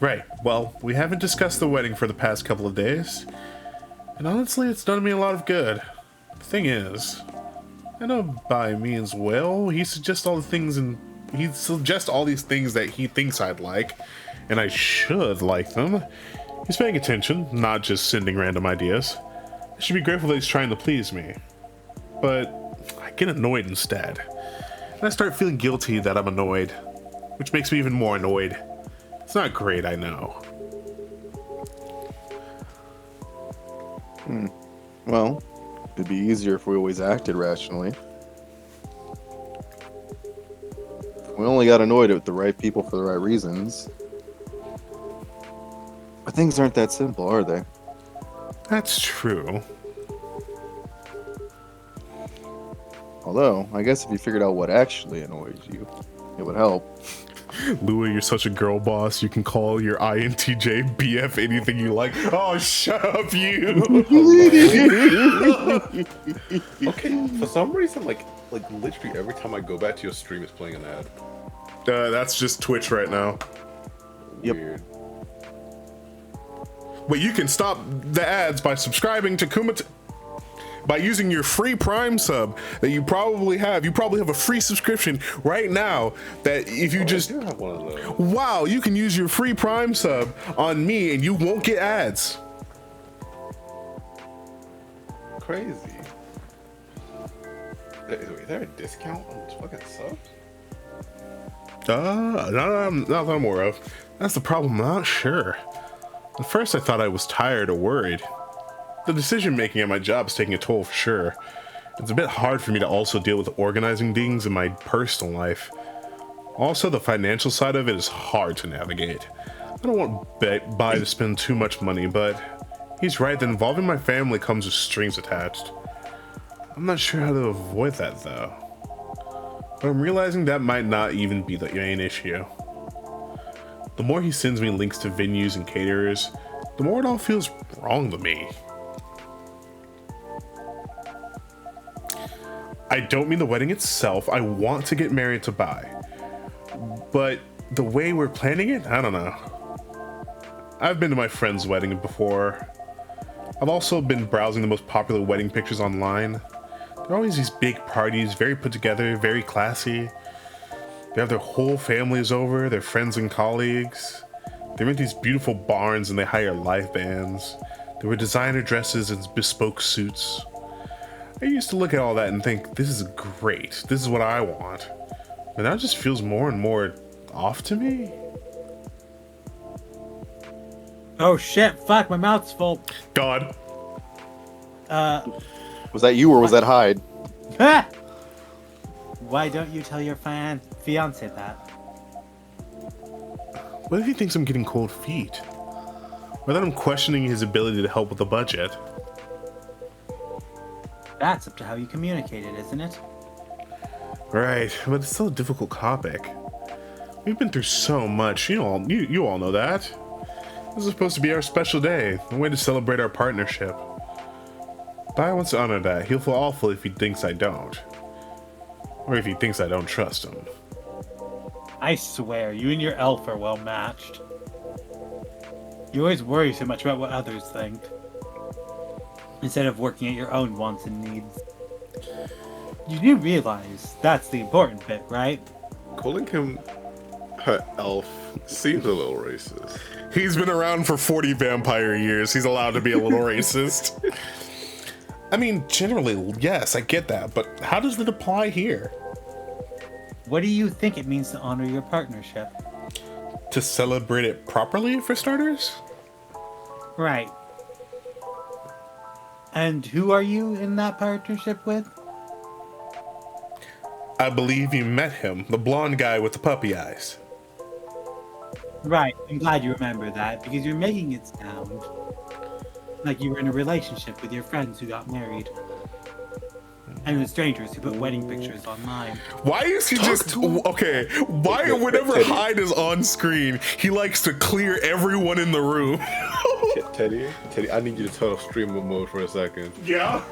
Right, well, we haven't discussed the wedding for the past couple of days. And honestly, it's done me a lot of good. The thing is, I know Bai means well. He suggests all these things that he thinks I'd like, and I should like them. He's paying attention, not just sending random ideas. I should be grateful that he's trying to please me. But I get annoyed instead. And I start feeling guilty that I'm annoyed, which makes me even more annoyed. It's not great, I know. Well, it'd be easier if we always acted rationally. If we only got annoyed at the right people for the right reasons. But things aren't that simple, are they? That's true. Although, I guess if you figured out what actually annoys you, it would help. Louis, you're such a girl boss. You can call your INTJ BF anything you like. Oh, shut up, you. Okay, for some reason, like literally every time I go back to your stream, it's playing an ad. That's just Twitch right now. Yep. Weird. But you can stop the ads by subscribing to by using your free Prime sub that you probably have. You probably have a free subscription right now that if you I just... do have one of those. Wow, you can use your free Prime sub on me and you won't get ads. Crazy. Is there a discount on fucking subs? Not that I'm aware of. That's the problem, I'm not sure. At first I thought I was tired or worried. The decision making at my job is taking a toll for sure. It's a bit hard for me to also deal with organizing things in my personal life. Also, the financial side of it is hard to navigate. I don't want Bai to spend too much money, but he's right that involving my family comes with strings attached. I'm not sure how to avoid that though. But I'm realizing that might not even be the main issue. The more he sends me links to venues and caterers, the more it all feels wrong to me. I don't mean the wedding itself. I want to get married to Bai. But the way we're planning it, I don't know. I've been to my friend's wedding before. I've also been browsing the most popular wedding pictures online. There are always these big parties, very put together, very classy. They have their whole families over, their friends and colleagues. They rent these beautiful barns and they hire live bands. They wear designer dresses and bespoke suits. I used to look at all that and think, this is great. This is what I want. But now it just feels more and more off to me. Oh shit, fuck, my mouth's full. God. Was that you or was that Hyde? Ah! Why don't you tell your fiance that? What if he thinks I'm getting cold feet? Or that I'm questioning his ability to help with the budget? That's up to how you communicate it, isn't it? Right, but it's still a difficult topic. We've been through so much, you all know that. This is supposed to be our special day, a way to celebrate our partnership. Bai wants to honor that. He'll feel awful if he thinks I don't. Or if he thinks I don't trust him. I swear, you and your elf are well matched. You always worry so much about what others think, instead of working at your own wants and needs. You do realize that's the important bit, right? Calling him her elf seems a little racist. He's been around for 40 vampire years. He's allowed to be a little racist. I mean, generally, yes, I get that, but how does it apply here? What do you think it means to honor your partnership? To celebrate it properly, for starters? Right. And who are you in that partnership with? I believe you met him, the blonde guy with the puppy eyes. Right, I'm glad you remember that, because you're making it sound like you were in a relationship with your friends who got married. And the strangers who put wedding pictures online. Why is he okay? Why whenever Hyde is on screen, he likes to clear everyone in the room? Teddy, I need you to turn off streamer mode for a second. Yeah.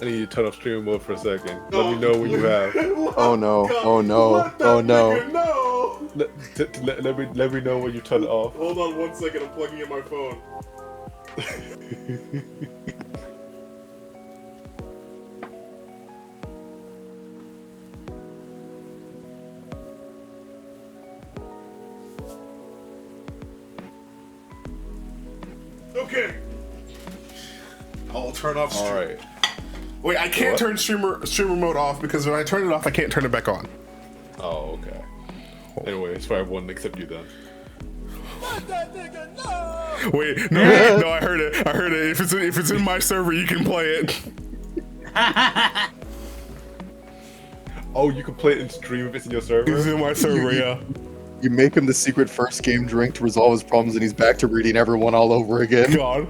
I need you to turn off streamer mode for a second. Let me know when you have. Oh no! Oh no! Oh no! No. Let me know when you turn it off. Hold on 1 second. I'm plugging in my phone. Okay. I'll turn off. All right. Wait, I can't turn streamer mode off because when I turn it off, I can't turn it back on. Oh, okay. Anyway, it's for everyone except you then. Wait, no, I heard it. I heard it. If it's in my server, you can play it. Oh, you can play it in stream if it's in your server? It's in my server, yeah. You make him the secret first game drink to resolve his problems, and he's back to reading everyone all over again. God.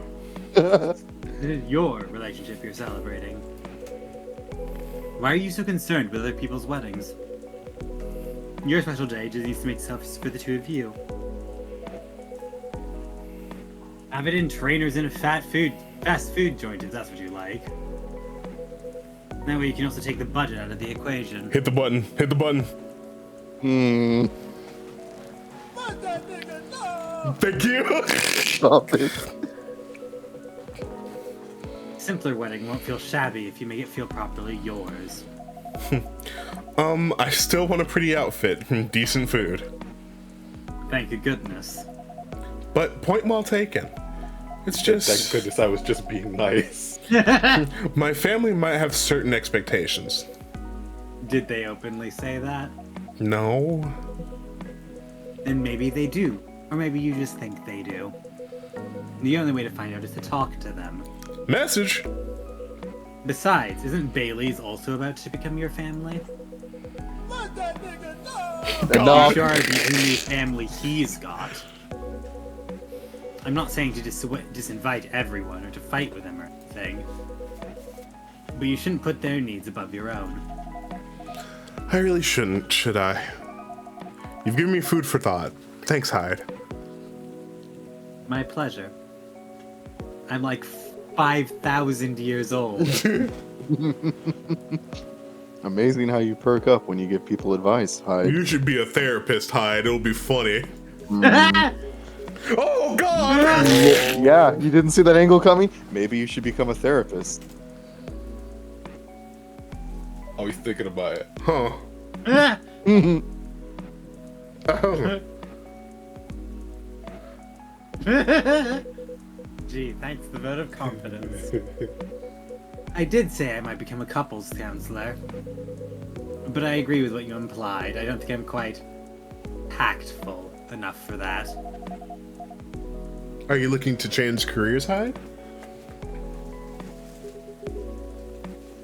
This is your relationship you're celebrating. Why are you so concerned with other people's weddings? Your special day just needs to make selfies for the two of you. Have it in trainers in a fast food joint if that's what you like. That way you can also take the budget out of the equation. Hit the button. Hit the button. Thank you. Stop it. Simpler wedding won't feel shabby if you make it feel properly yours. I still want a pretty outfit and decent food. Thank goodness. But point well taken. It's just Thank goodness I was just being nice. my family might have certain expectations. Did they openly say that? No. Then maybe they do. Or maybe you just think they do. The only way to find out is to talk to them. Message. Besides, isn't Bailey's also about to become your family? Enough. You are the only family he's got. I'm not saying to disinvite everyone or to fight with them or anything. But you shouldn't put their needs above your own. I really shouldn't, should I? You've given me food for thought. Thanks, Hyde. My pleasure. I'm like 5,000 years old. Amazing how you perk up when you give people advice, Hyde. You should be a therapist, Hyde. It'll be funny. Oh, God! Yeah, you didn't see that angle coming? Maybe you should become a therapist. Oh, he's thinking about it. Huh. Oh, Gee, thanks for the vote of confidence. I did say I might become a couples counselor, but I agree with what you implied. I don't think I'm quite tactful enough for that. are you looking to change careers, Hyde?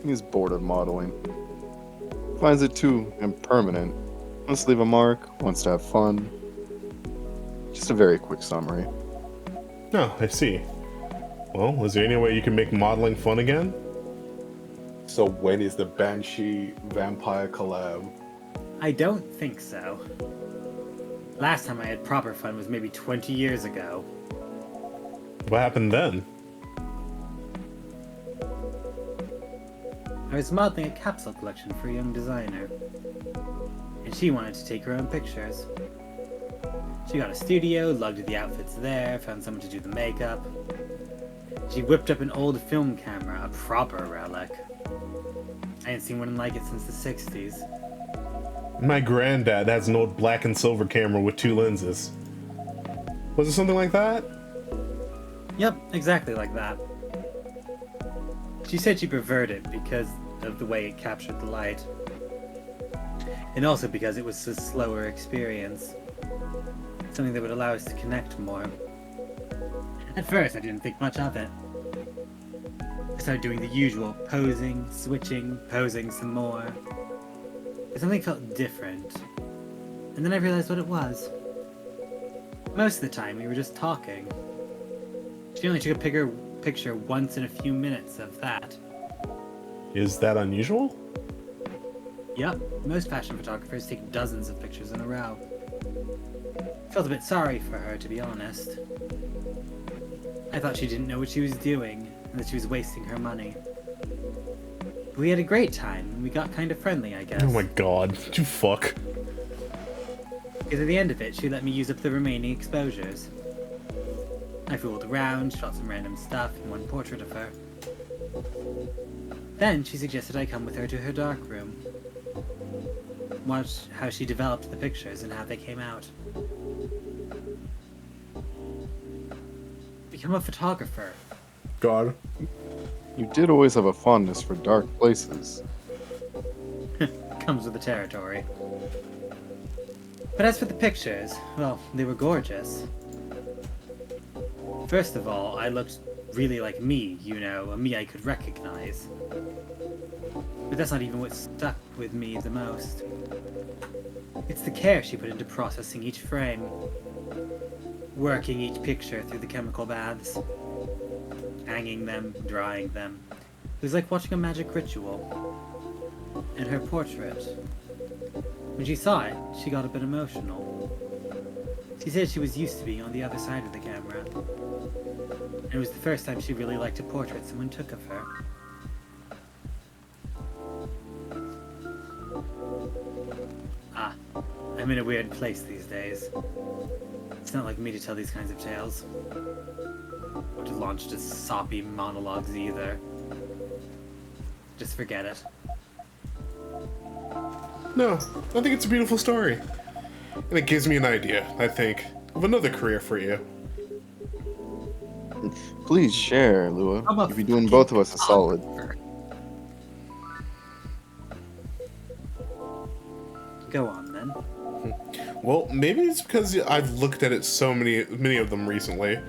He's bored of modeling. Finds it too impermanent. Wants to leave a mark, wants to have fun. Just a very quick summary. Oh, I see. Well, is there any way you can make modeling fun again? So when is the Banshee vampire collab? I don't think so. Last time I had proper fun was maybe 20 years ago. What happened then? I was modeling a capsule collection for a young designer, and she wanted to take her own pictures. She got a studio, lugged the outfits there, found someone to do the makeup. She whipped up an old film camera, a proper relic. I hadn't seen one like it since the 60s. My granddad has an old black and silver camera with 2 lenses. Was it something like that? Yep, exactly like that. She said she preferred it because of the way it captured the light. And also because it was a slower experience. Something that would allow us to connect more. At first, I didn't think much of it. I started doing the usual posing, switching, posing some more. But something felt different. And then I realized what it was. Most of the time, we were just talking. She only took a picture once in a few minutes of that. Is that unusual? Yep, most fashion photographers take dozens of pictures in a row. I felt a bit sorry for her, to be honest. I thought she didn't know what she was doing, and that she was wasting her money. But we had a great time, and we got kind of friendly, I guess. Oh my god, you fuck. Because at the end of it, she let me use up the remaining exposures. I fooled around, shot some random stuff, and one portrait of her. Then she suggested I come with her to her darkroom. Watch how she developed the pictures and how they came out. Become a photographer. God. You did always have a fondness for dark places. Comes with the territory. But as for the pictures, well, they were gorgeous. First of all, I looked really like me, you know, a me I could recognize. But that's not even what stuck with me the most. It's the care she put into processing each frame. Working each picture through the chemical baths. Hanging them, drying them. It was like watching a magic ritual. And her portrait. When she saw it, she got a bit emotional. She said she was used to being on the other side of the camera. And it was the first time she really liked a portrait someone took of her. Ah, I'm in a weird place these days. It's not like me to tell these kinds of tales. Or to launch just soppy monologues either. Just forget it. No, I think it's a beautiful story. And it gives me an idea, I think, of another career for you. Please share, Lua. I'm a You'd be doing both of us a solid. Go on then. Well, maybe it's because I've looked at it so many of them recently.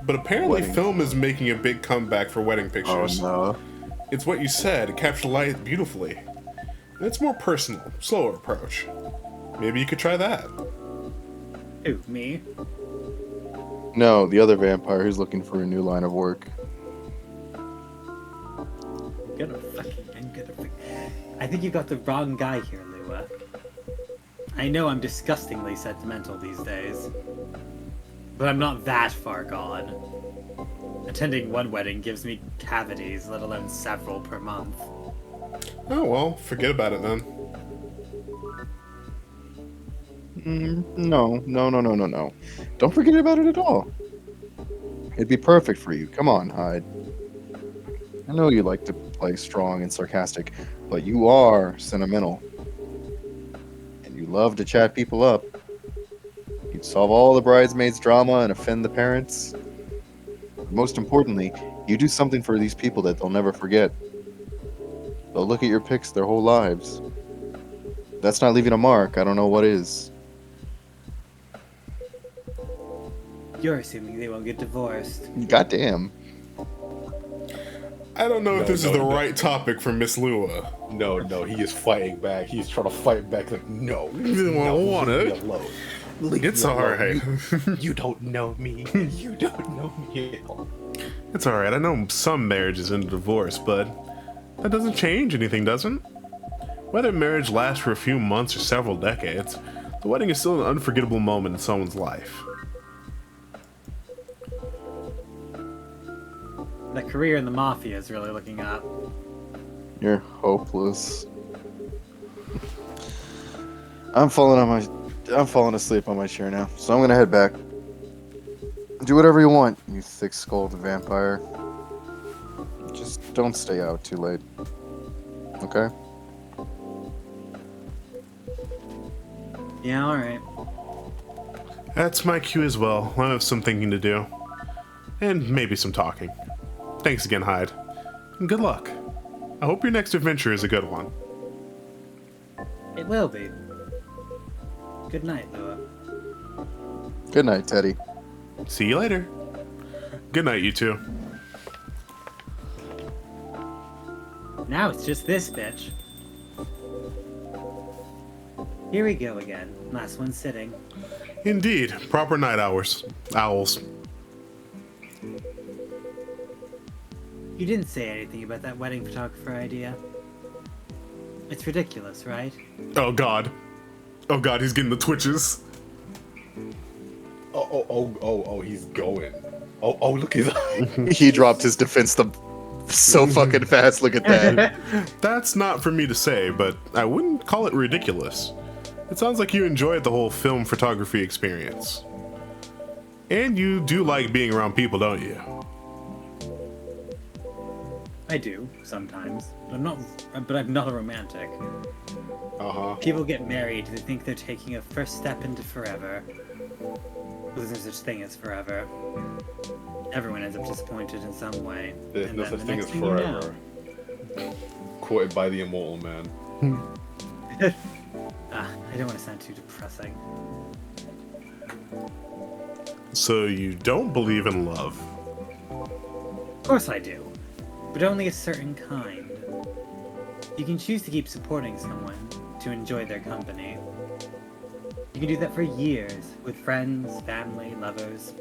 But apparently Wedding. film is making a big comeback for wedding Oh pictures. no. It's what you said, it captured light beautifully. And it's more personal, slower approach. Maybe you could try that. Who, me? No, the other vampire who's looking for a new line of work. I'm gonna fucking... I think you got the wrong guy here, Lua. I know I'm disgustingly sentimental these days. But I'm not that far gone. Attending one wedding gives me cavities, let alone several per month. Oh well, forget about it then. No. Don't forget about it at all. It'd be perfect for you. Come on, Hyde. I know you like to play strong and sarcastic, but you are sentimental. And you love to chat people up. solve all the bridesmaids' drama and offend the parents. Most importantly, you do something for these people that they'll never forget. They'll look at your pics their whole lives. If that's not leaving a mark, I don't know what is. You're assuming they won't get divorced. Goddamn. I don't know if this is the no. right topic for Miss Lua. No, he is fighting back. He's trying to fight back. Like, no, don't want leave it. me alone. Leave It's me alright. alone. You don't know me. You don't know me. It's alright. I know some marriages end in divorce, but that doesn't change anything, does it? Whether marriage lasts for a few months or several decades, the wedding is still an unforgettable moment in someone's life. The career in the mafia is really looking up. You're hopeless. I'm falling asleep on my chair now, so I'm gonna head back. Do whatever you want, you thick-skulled vampire. Just don't stay out too late. Okay? Yeah, alright. That's my cue as well. I have some thinking to do. And maybe some talking. Thanks again, Hyde. And good luck. I hope your next adventure is a good one. It will be. Good night, Lua. Good night, Teddy. See you later. Good night, you two. Now it's just this bitch. Here we go again. Last one sitting. Indeed, proper night hours. Owls. You didn't say anything about that wedding photographer idea. It's ridiculous, right? Oh god. Oh god, he's getting the twitches. Oh, he's going. Oh, look at that. He dropped his defense so fucking fast. Look at that. That's not for me to say, but I wouldn't call it ridiculous. It sounds like you enjoyed the whole film photography experience. And you do like being around people, don't you? I do, sometimes. But I'm not a romantic. Uh-huh. People get married, they think they're taking a first step into forever. But there's no such thing as forever. Everyone ends up disappointed in some way. There's And no then such the thing next as thing you know- forever. Quoted by the immortal man. I don't want to sound too depressing. So you don't believe in love? Of course I do. But only a certain kind. You can choose to keep supporting someone, to enjoy their company. You can do that for years, with friends, family, lovers.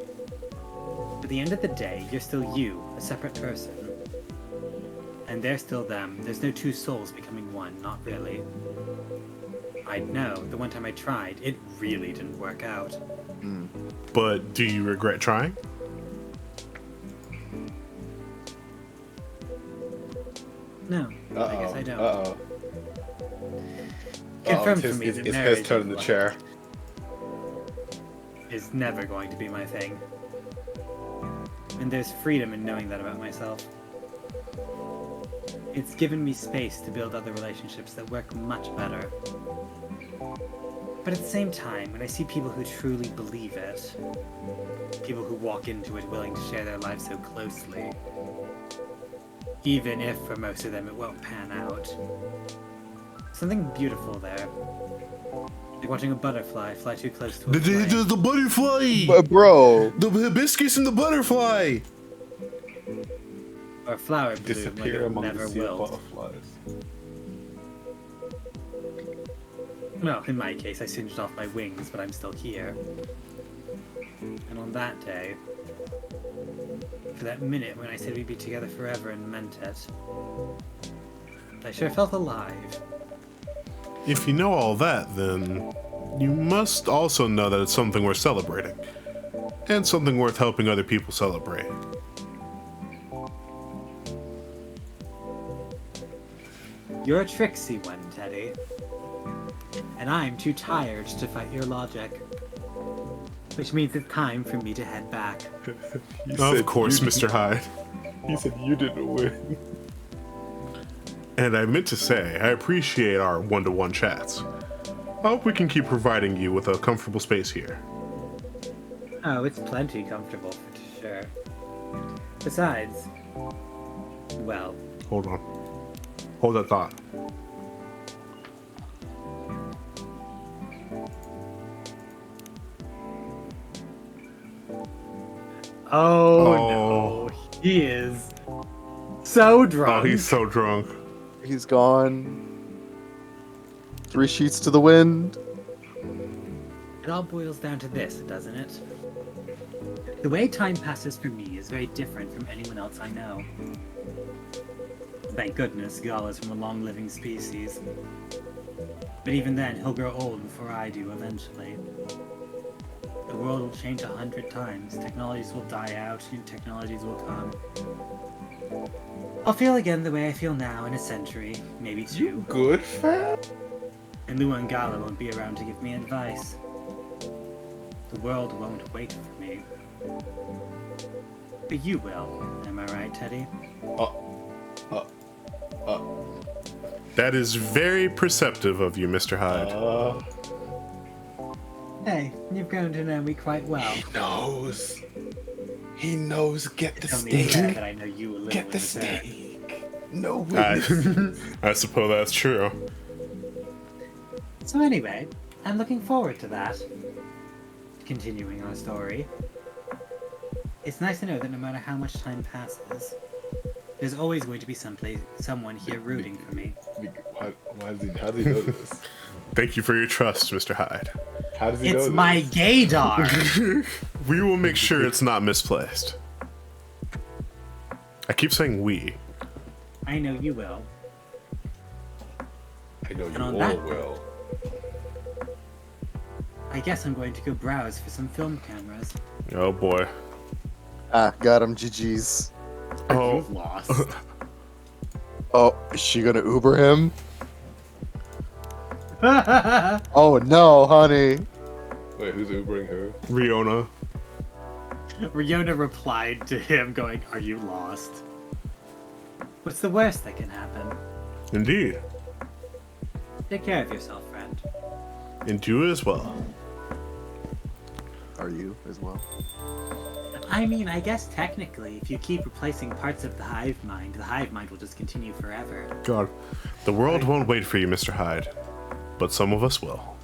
But at the end of the day, you're still you, a separate person. And they're still them. There's no two souls becoming one, not really. I know, the one time I tried, it really didn't work out. But do you regret trying? No, I guess I don't. Uh-oh. Confirm for me It's that his marriage turn in the chair. is never going to be my thing. And there's freedom in knowing that about myself. It's given me space to build other relationships that work much better. But at the same time, when I see people who truly believe it, people who walk into it willing to share their lives so closely, even if for most of them it won't pan out, something beautiful there. Like watching a butterfly fly too close to a flame. The butterfly! But bro, The hibiscus and the butterfly! Or a flower bloom like Disappear it among never the sea of will. butterflies. Well, in my case, I singed off my wings, but I'm still here. And on that day, for that minute when I said we'd be together forever and meant it, I sure felt alive. If you know all that, then you must also know that it's something worth celebrating. And something worth helping other people celebrate. You're a tricksy one, Teddy. And I'm too tired to fight your logic. Which means it's time for me to head back. Of course, Mr. Hyde. He said you didn't win. And I meant to say, I appreciate our one-to-one chats. I hope we can keep providing you with a comfortable space here. Oh, it's plenty comfortable, for sure. Besides, well, Hold on. Hold that thought. oh, Oh. no, he is so drunk. Oh, he's so drunk. He's gone. 3 sheets to the wind. It all boils down to this, doesn't it? The way time passes for me is very different from anyone else I know. Thank goodness Gall is from a long-living species. But even then, he'll grow old before I do eventually. The world will change 100 times. Technologies will die out, new technologies will come. I'll feel again the way I feel now in a century, maybe 2. Good, fam? And Lua and Gala won't be around to give me advice. The world won't wait for me. But you will, am I right, Teddy? That is very perceptive of you, Mr. Hyde. Hey, you've grown to know me quite well. He knows. He knows. Get the It's only fair steak. that I know you a little Get the in return. steak. No I, witnesses. I suppose that's true. So anyway, I'm looking forward to that. Continuing our story. It's nice to know that no matter how much time passes, there's always going to be someone here rooting for me. How does he know this? Thank you for your trust, Mr. Hyde. How does he know It's this? my gaydar! We will make sure it's not misplaced. I keep saying we. I know you will. I know you And on all that- will. I guess I'm going to go browse for some film cameras. Oh boy. Ah, got him. GG's. Oh. You've lost. Oh, is she gonna Uber him? Oh no, honey. Wait, who's Ubering her? Riona. Riona replied to him going, "Are you lost?" What's the worst that can happen? Indeed. Take care of yourself, friend. And you as well. Are you as well? I mean, I guess technically, if you keep replacing parts of the hive mind will just continue forever. God. The world won't wait for you, Mr. Hyde. But some of us will.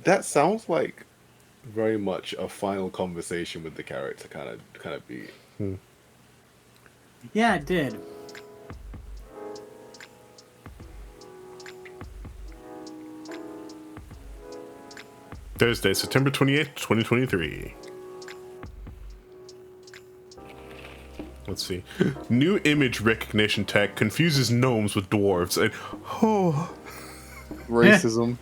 That sounds like very much a final conversation with the character kind of beat. Yeah, it did. Thursday, September 28th, 2023. Let's see. New image recognition tech confuses gnomes with dwarves. And, oh. Racism.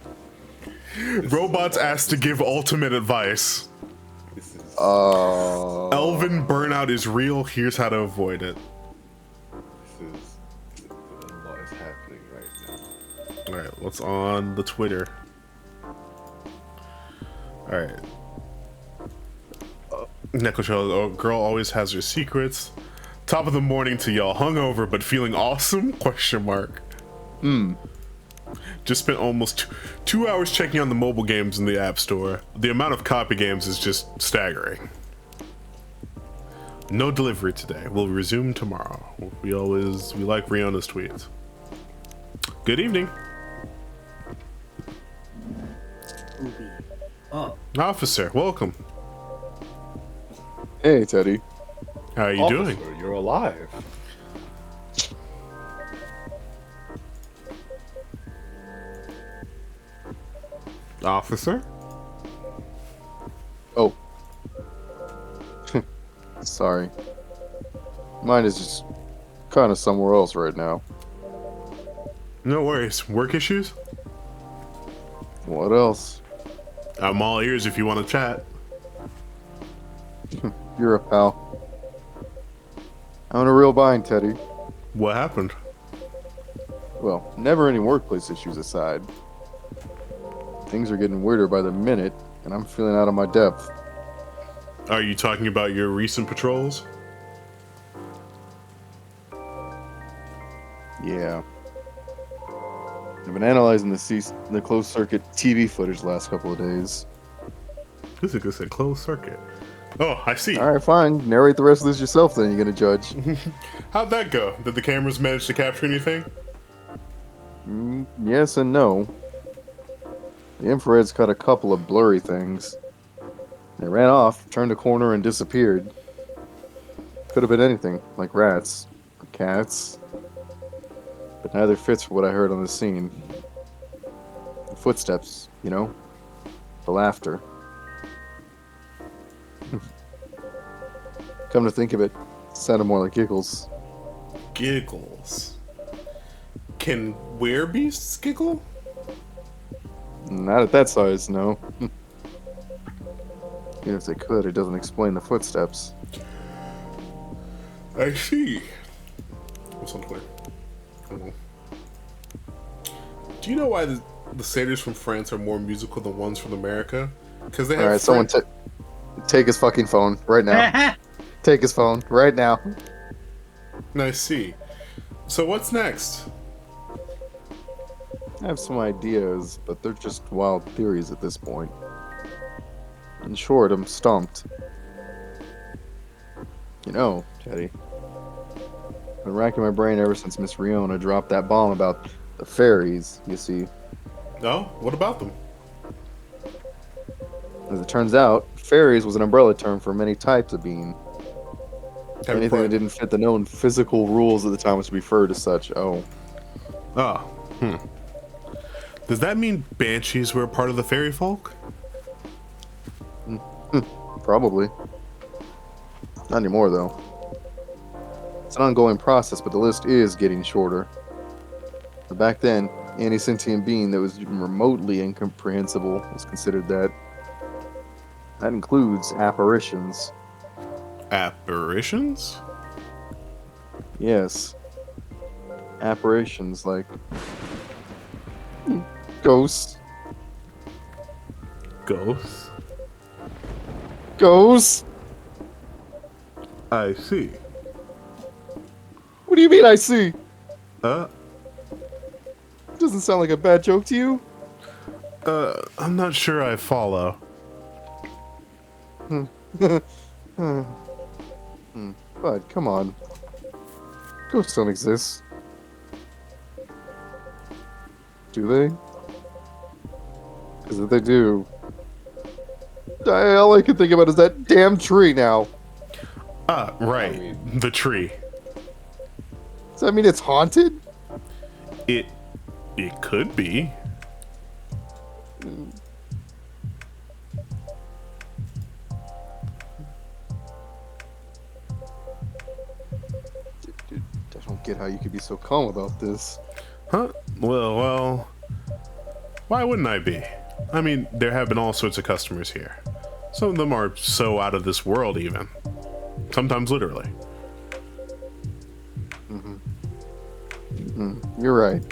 Robots asked to give ultimate advice. This is Elven burnout is real. Here's how to avoid it. a lot is happening right now. Alright, what's on the Twitter? Alright. Neko Shell, girl always has her secrets. Top of the morning to y'all. Hungover but feeling awesome? Question mark. Just spent almost 2 hours checking on the mobile games in the App Store. The amount of copy games is just staggering. No delivery today. We'll resume tomorrow. We like Riona's tweets. Good evening. Oh, Officer, welcome. Hey, Teddy. How are you Officer, doing? You're alive. Officer? Oh. Sorry. Mine is just kind of somewhere else right now. No worries. Work issues? What else? I'm all ears if you want to chat. You're a pal. I'm in a real bind, Teddy. What happened? Well, never any workplace issues aside. Things are getting weirder by the minute, and I'm feeling out of my depth. Are you talking about your recent patrols? Yeah. I've been analyzing the closed circuit TV footage the last couple of days. Physically said closed circuit. Oh, I see. All right, fine. Narrate the rest of this yourself. Then you're gonna judge. How'd that go? Did the cameras manage to capture anything? Yes and no. The infrared's caught a couple of blurry things. They ran off, turned a corner, and disappeared. Could have been anything, like rats or cats. But neither fits for what I heard on the scene. The footsteps, you know? The laughter. Come to think of it, it sounded more like giggles. Giggles. Can werebeasts giggle? Not at that size, no. Even if they could, it doesn't explain the footsteps. I see. What's unclear? Do you know why the satyrs from France are more musical than ones from America? Because they have. Alright, someone take his fucking phone right now. Take his phone right now. I see. So what's next? I have some ideas, but they're just wild theories at this point. In short, I'm stumped. You know, Teddy, I've been racking my brain ever since Miss Riona dropped that bomb about the fairies, you see. Oh, what about them? As it turns out, fairies was an umbrella term for many types of being. Anything that didn't fit the known physical rules at the time was referred to such. Oh. Oh, Does that mean banshees were a part of the fairy folk? Probably. Not anymore, though. It's an ongoing process, but the list is getting shorter. But back then, any sentient being that was even remotely incomprehensible was considered that. That includes apparitions. Apparitions? Yes. Apparitions like ghosts. Ghosts? Ghosts? I see. What do you mean I see? Uh, Doesn't sound like a bad joke to you? I'm not sure I follow. Bud, come on. Ghosts don't exist. Do they? Because if they do, all I can think about is that damn tree now. Right. The tree. Does that mean it's haunted? It could be. Dude, I don't get how you could be so calm about this. Huh? Well, why wouldn't I be? I mean, there have been all sorts of customers here. Some of them are so out of this world even. Sometimes literally. You're right.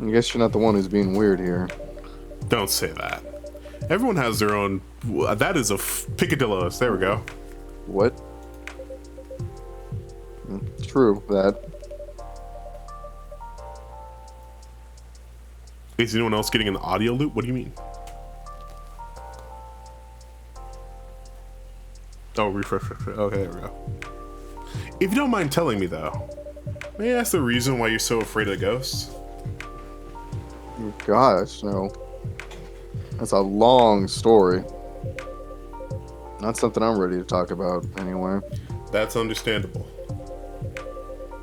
I guess you're not the one who's being weird here. Don't say that. Everyone has their own... That is a picadillos. There we go. What? True, that. Is anyone else getting an audio loop? What do you mean? Oh, refresh. Okay, there we go. If you don't mind telling me, though, may I ask the reason why you're so afraid of ghosts? Gosh, no. That's a long story. Not something I'm ready to talk about, anyway. That's understandable.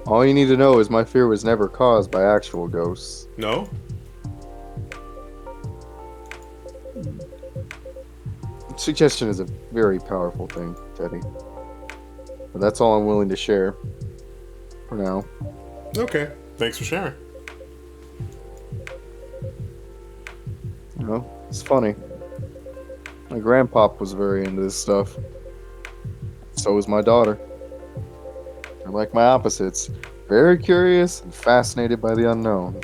All you need to know is my fear was never caused by actual ghosts. No? Suggestion is a very powerful thing, Teddy. But that's all I'm willing to share. For now. Okay. Thanks for sharing. You know, it's funny. My grandpop was very into this stuff. So was my daughter. They're like my opposites. Very curious and fascinated by the unknown.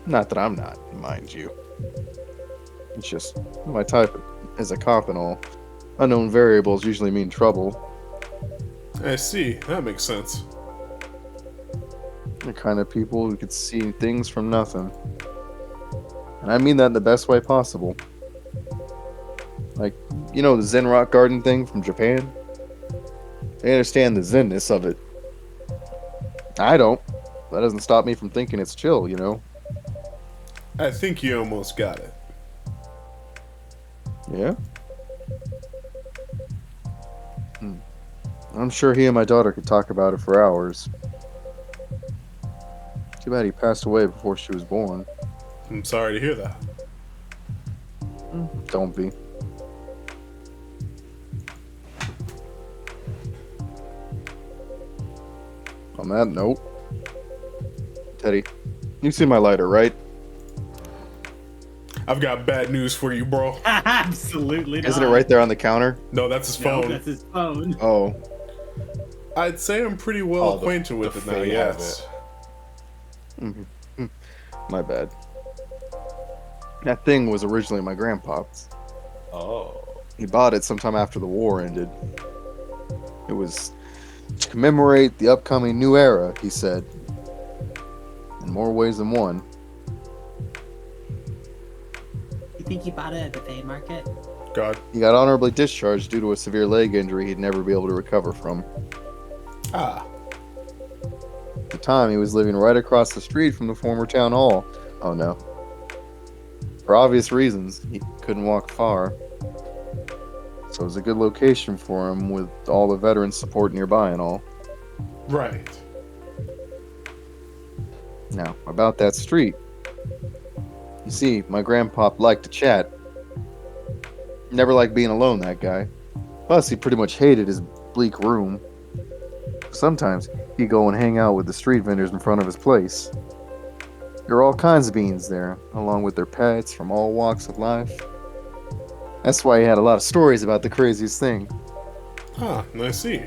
Not that I'm not, mind you. It's just my type as a cop and all. Unknown variables usually mean trouble. I see. That makes sense. The kind of people who could see things from nothing. And I mean that in the best way possible. Like, you know the Zen rock garden thing from Japan? They understand the Zenness of it. I don't. That doesn't stop me from thinking it's chill, you know? I think you almost got it. Yeah? I'm sure he and my daughter could talk about it for hours. Too bad he passed away before she was born. I'm sorry to hear that. Don't be. On that note, Teddy, you see my lighter, right? I've got bad news for you, bro. Absolutely not. Isn't it right there on the counter? No, that's his No, phone. that's his phone. Oh, I'd say I'm pretty well Oh, acquainted with the it now, fate of yes. my bad. That thing was originally my grandpa's. Oh. He bought it sometime after the war ended. It was to commemorate the upcoming new era, he said. In more ways than one. You think he bought it at the Fade Market? God. He got honorably discharged due to a severe leg injury he'd never be able to recover from. Ah. At the time, he was living right across the street from the former town hall. Oh no. For obvious reasons, he couldn't walk far. So it was a good location for him with all the veteran support nearby and all. Right. Now, about that street. You see, my grandpa liked to chat. Never liked being alone, that guy. Plus, he pretty much hated his bleak room. Sometimes, he'd go and hang out with the street vendors in front of his place. There were all kinds of beings there, along with their pets from all walks of life. That's why he had a lot of stories about the craziest thing. Huh, I see.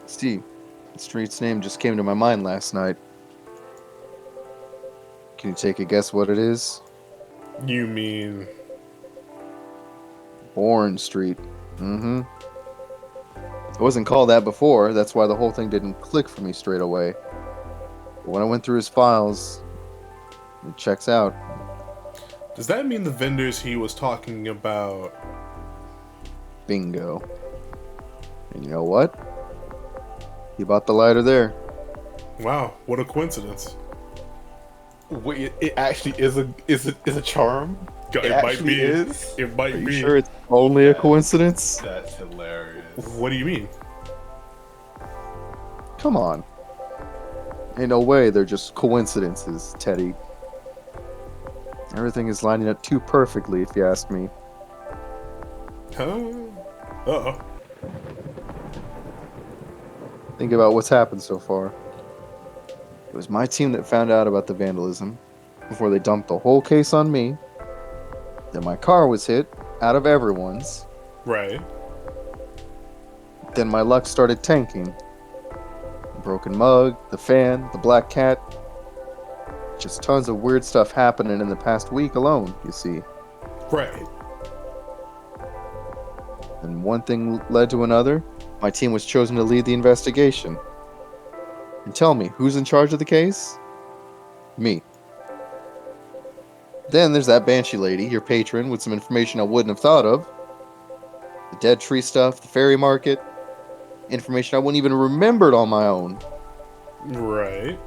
Steve, the street's name just came to my mind last night. Can you take a guess what it is? You mean... Bourne Street. Mm-hmm. It wasn't called that before, that's why the whole thing didn't click for me straight away. But when I went through his files, it checks out. Does that mean the vendors he was talking about... Bingo. And you know what? He bought the lighter there. Wow, what a coincidence. Wait, it actually is a charm? It It might actually be. is? It might Are you be. sure it's only a coincidence? That's hilarious. What do you mean? Come on. Ain't no way they're just coincidences, Teddy. Everything is lining up too perfectly, if you ask me. Huh? Uh-oh. Think about what's happened so far. It was my team that found out about the vandalism before they dumped the whole case on me. Then my car was hit, out of everyone's. Right. Then my luck started tanking. The broken mug, the fan, the black cat. Just tons of weird stuff happening in the past week alone, you see. Right. And one thing led to another. My team was chosen to lead the investigation. And tell me, who's in charge of the case? Me. Then there's that Banshee lady, your patron, with some information I wouldn't have thought of. The dead tree stuff, the fairy market. Information I wouldn't even remembered on my own. Right.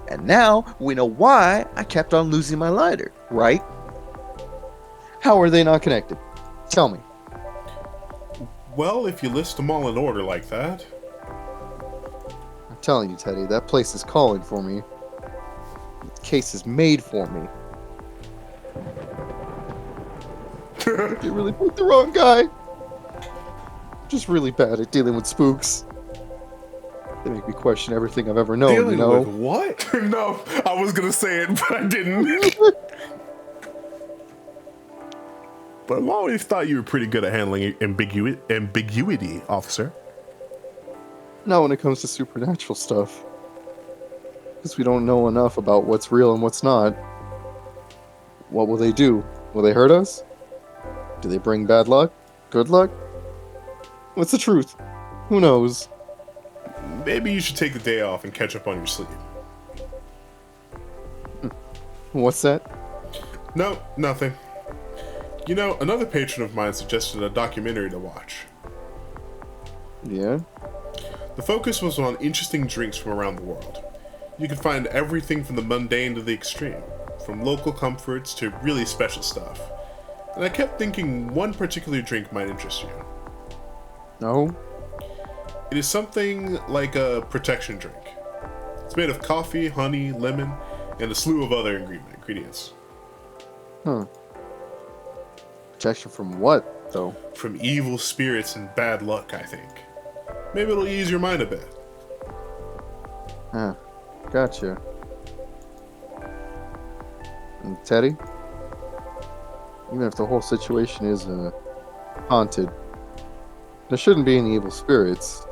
And now we know why I kept on losing my lighter, right? How are they not connected? Tell me. Well, if you list them all in order like that... I'm telling you, Teddy, that place is calling for me. The case is made for me. They really picked the wrong guy. Just really bad at dealing with spooks. They make me question everything I've ever known, Dealing you know? with what? No, I was gonna say it, but I didn't. But I've always thought you were pretty good at handling ambiguity, officer. Not when it comes to supernatural stuff. Because we don't know enough about what's real and what's not. What will they do? Will they hurt us? Do they bring bad luck? Good luck? What's the truth? Who knows? maybe you should take the day off and catch up on your sleep. What's that? No, nothing. You know, another patron of mine suggested a documentary to watch. Yeah? The focus was on interesting drinks from around the world. You could find everything from the mundane to the extreme, from local comforts to really special stuff. And I kept thinking one particular drink might interest you. No? It is something like a protection drink. It's made of coffee, honey, lemon, and a slew of other ingredients. Huh. Protection from what, though? From evil spirits and bad luck, I think. Maybe it'll ease your mind a bit. Huh. Gotcha. And Teddy? Even if the whole situation is haunted, there shouldn't be any evil spirits.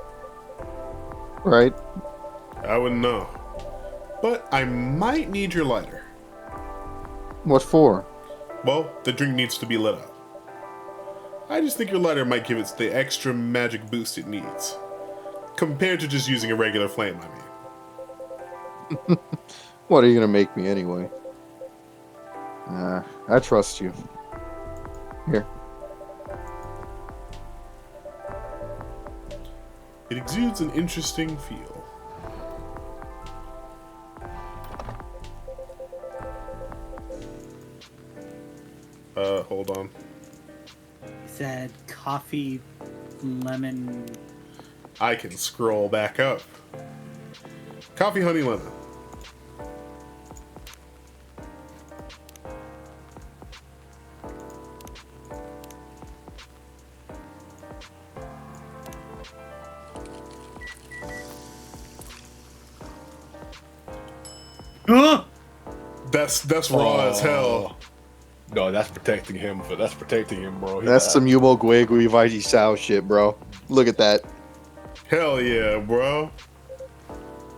Right? I wouldn't know. But I might need your lighter. What for? Well, the drink needs to be lit up. I just think your lighter might give it the extra magic boost it needs. Compared to just using a regular flame, I mean. What are you gonna make me anyway? I trust you. Here. It exudes an interesting feel. Hold on. He said coffee, lemon. I can scroll back up. Coffee, honey, lemon. That's raw as hell. No, that's protecting him, bro. That's some Yubo Guegui Vaiji Sao shit, bro. Look at that. Hell yeah, bro.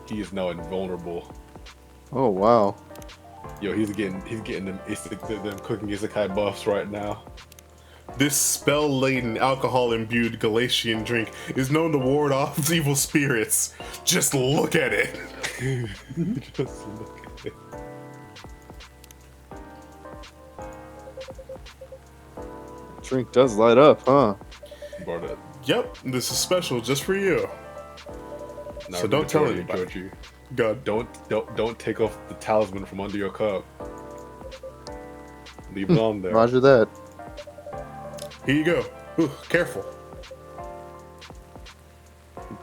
He is now invulnerable. Oh wow. Yo, he's getting them cooking isekai buffs right now. This spell-laden, alcohol-imbued Galatian drink is known to ward off evil spirits. Just look at it. Just look at it. Drink does light up, huh? Bro, Yep, this is special just for you. So don't tell anybody. Georgie. God. Don't take off the talisman from under your cup. Leave it on there. Roger that. Here you go. Ooh, careful.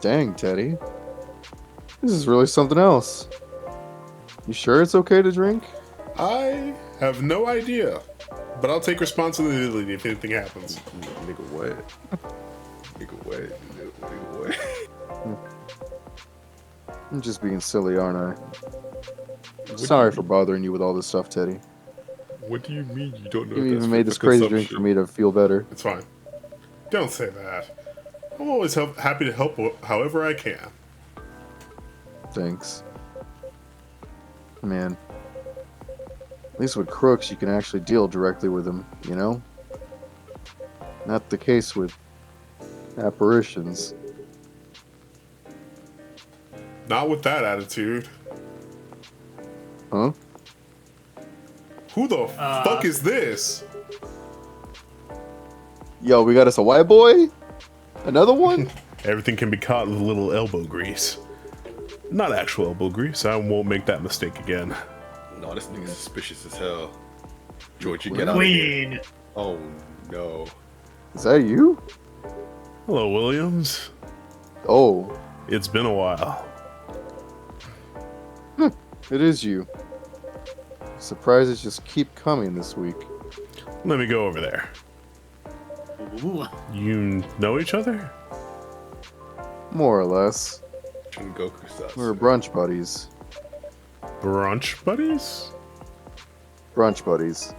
Dang, Teddy. This is really something else. You sure it's okay to drink? I have no idea, but I'll take responsibility if anything happens. Nigga, what? Nigga, what? I'm just being silly, aren't I? Sorry for bothering you with all this stuff, Teddy. What do you mean you don't know? You if that's even made for this crazy drink consumption? for me to feel better. It's fine. Don't say that. I'm always happy to help however I can. Thanks. Man. At least with crooks, you can actually deal directly with them, you know? Not the case with apparitions. Not with that attitude. Huh? Who the fuck is this? Yo, we got us a white boy? Another one? Everything can be caught with a little elbow grease. Not actual elbow grease. I won't make that mistake again. No, this nigga's suspicious as hell. Georgie, get out of here. Queen. Oh no. Is that you? Hello, Williams. Oh, It's been a while. it is you. Surprises just keep coming this week. Let me go over there. Ooh. You know each other? More or less. Goku stuff. We're brunch buddies. Brunch buddies? Brunch buddies.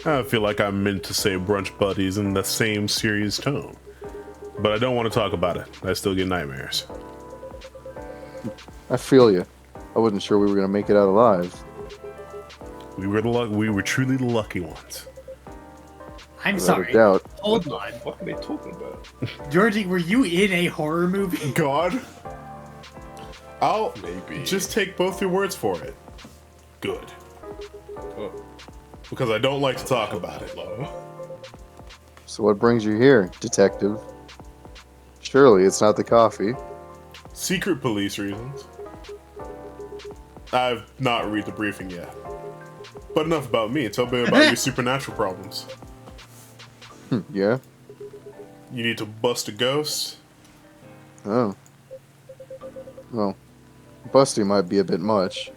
I feel like I meant to say brunch buddies in the same serious tone. But I don't want to talk about it. I still get nightmares. I feel you. I wasn't sure we were gonna make it out alive. We were truly the lucky ones. I'm Without sorry. a doubt. Hold on. What are they talking about? Georgie, were you in a horror movie? God? I'll Maybe. just take both your words for it. Good. Oh, Because I don't like to talk about it. hello. So what brings you here, detective? Surely it's not the coffee. Secret police reasons. I've not read the briefing yet. But enough about me. Tell me about your supernatural problems. Yeah? You need to bust a ghost. Oh. Well, busting might be a bit much.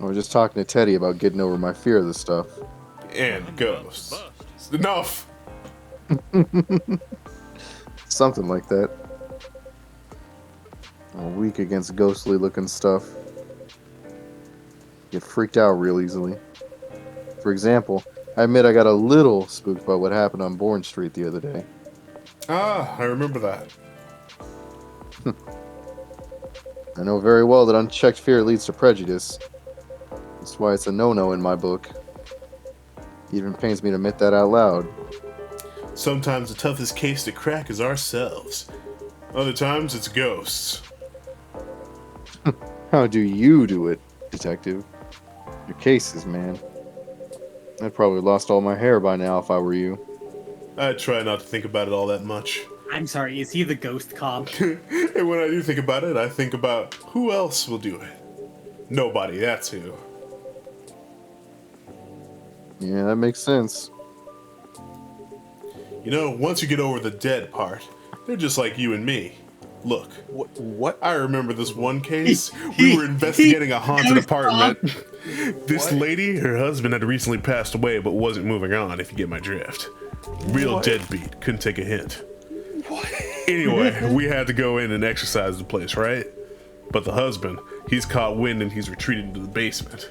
I was just talking to Teddy about getting over my fear of this stuff. And ghosts. Enough! Something like that. I'm weak against ghostly looking stuff. Get freaked out real easily. For example, I admit I got a little spooked by what happened on Bourne Street the other day. Ah, I remember that. I know very well that unchecked fear leads to prejudice. That's why it's a no-no in my book. It even pains me to admit that out loud. Sometimes the toughest case to crack is ourselves. Other times it's ghosts. How do you do it, detective? Your cases, man. I'd probably lost all my hair by now if I were you. I try not to think about it all that much. I'm sorry, is he the ghost cop? And when I do think about it, I think about who else will do it. Nobody, that's who. Yeah, that makes sense. You know, once you get over the dead part, they're just like you and me. Look, What? I remember this one case. We were investigating a haunted apartment. This What? lady, her husband had recently passed away but wasn't moving on, if you get my drift. Real What? deadbeat, couldn't take a hint. What? Anyway, we had to go in and exercise the place, right? But the husband, he's caught wind and he's retreated into the basement.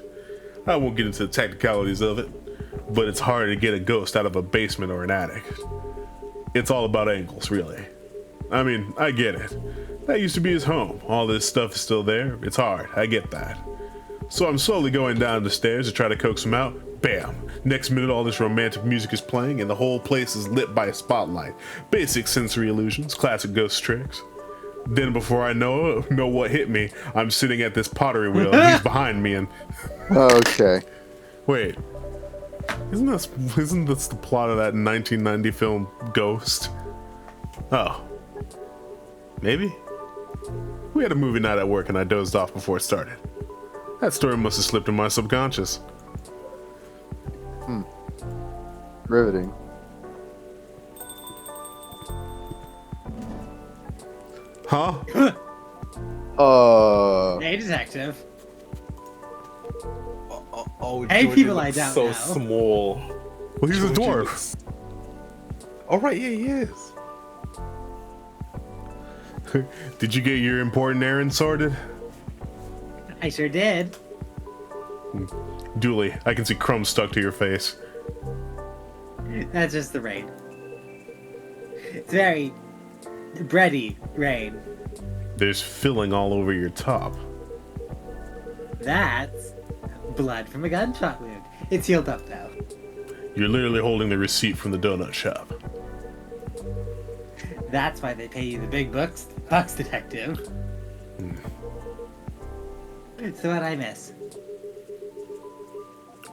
I won't get into the technicalities of it, but it's hard to get a ghost out of a basement or an attic. It's all about angles, really. I mean, I get it. That used to be his home. All this stuff is still there. It's hard. I get that. So I'm slowly going down the stairs to try to coax him out. Bam! Next minute, all this romantic music is playing and the whole place is lit by a spotlight. Basic sensory illusions, classic ghost tricks. Then before I know what hit me, I'm sitting at this pottery wheel and he's behind me and... Okay. Wait. Isn't this the plot of that 1990 film Ghost? Oh. Maybe? We had a movie night at work and I dozed off before it started. That story must have slipped in my subconscious. Riveting. Huh? Hey, detective. Oh, Hey, Georgie people I looks don't so know. small. Well, he's a Georgie dwarf. looks- Oh, right, yeah, he is. Did you get your important errand sorted? I sure did. Dooley, I can see crumbs stuck to your face. That's just the rain. It's very bready rain. There's filling all over your top. That's blood from a gunshot wound. It's healed up now. You're literally holding the receipt from the donut shop. That's why they pay you the big bucks, detective. So what I miss?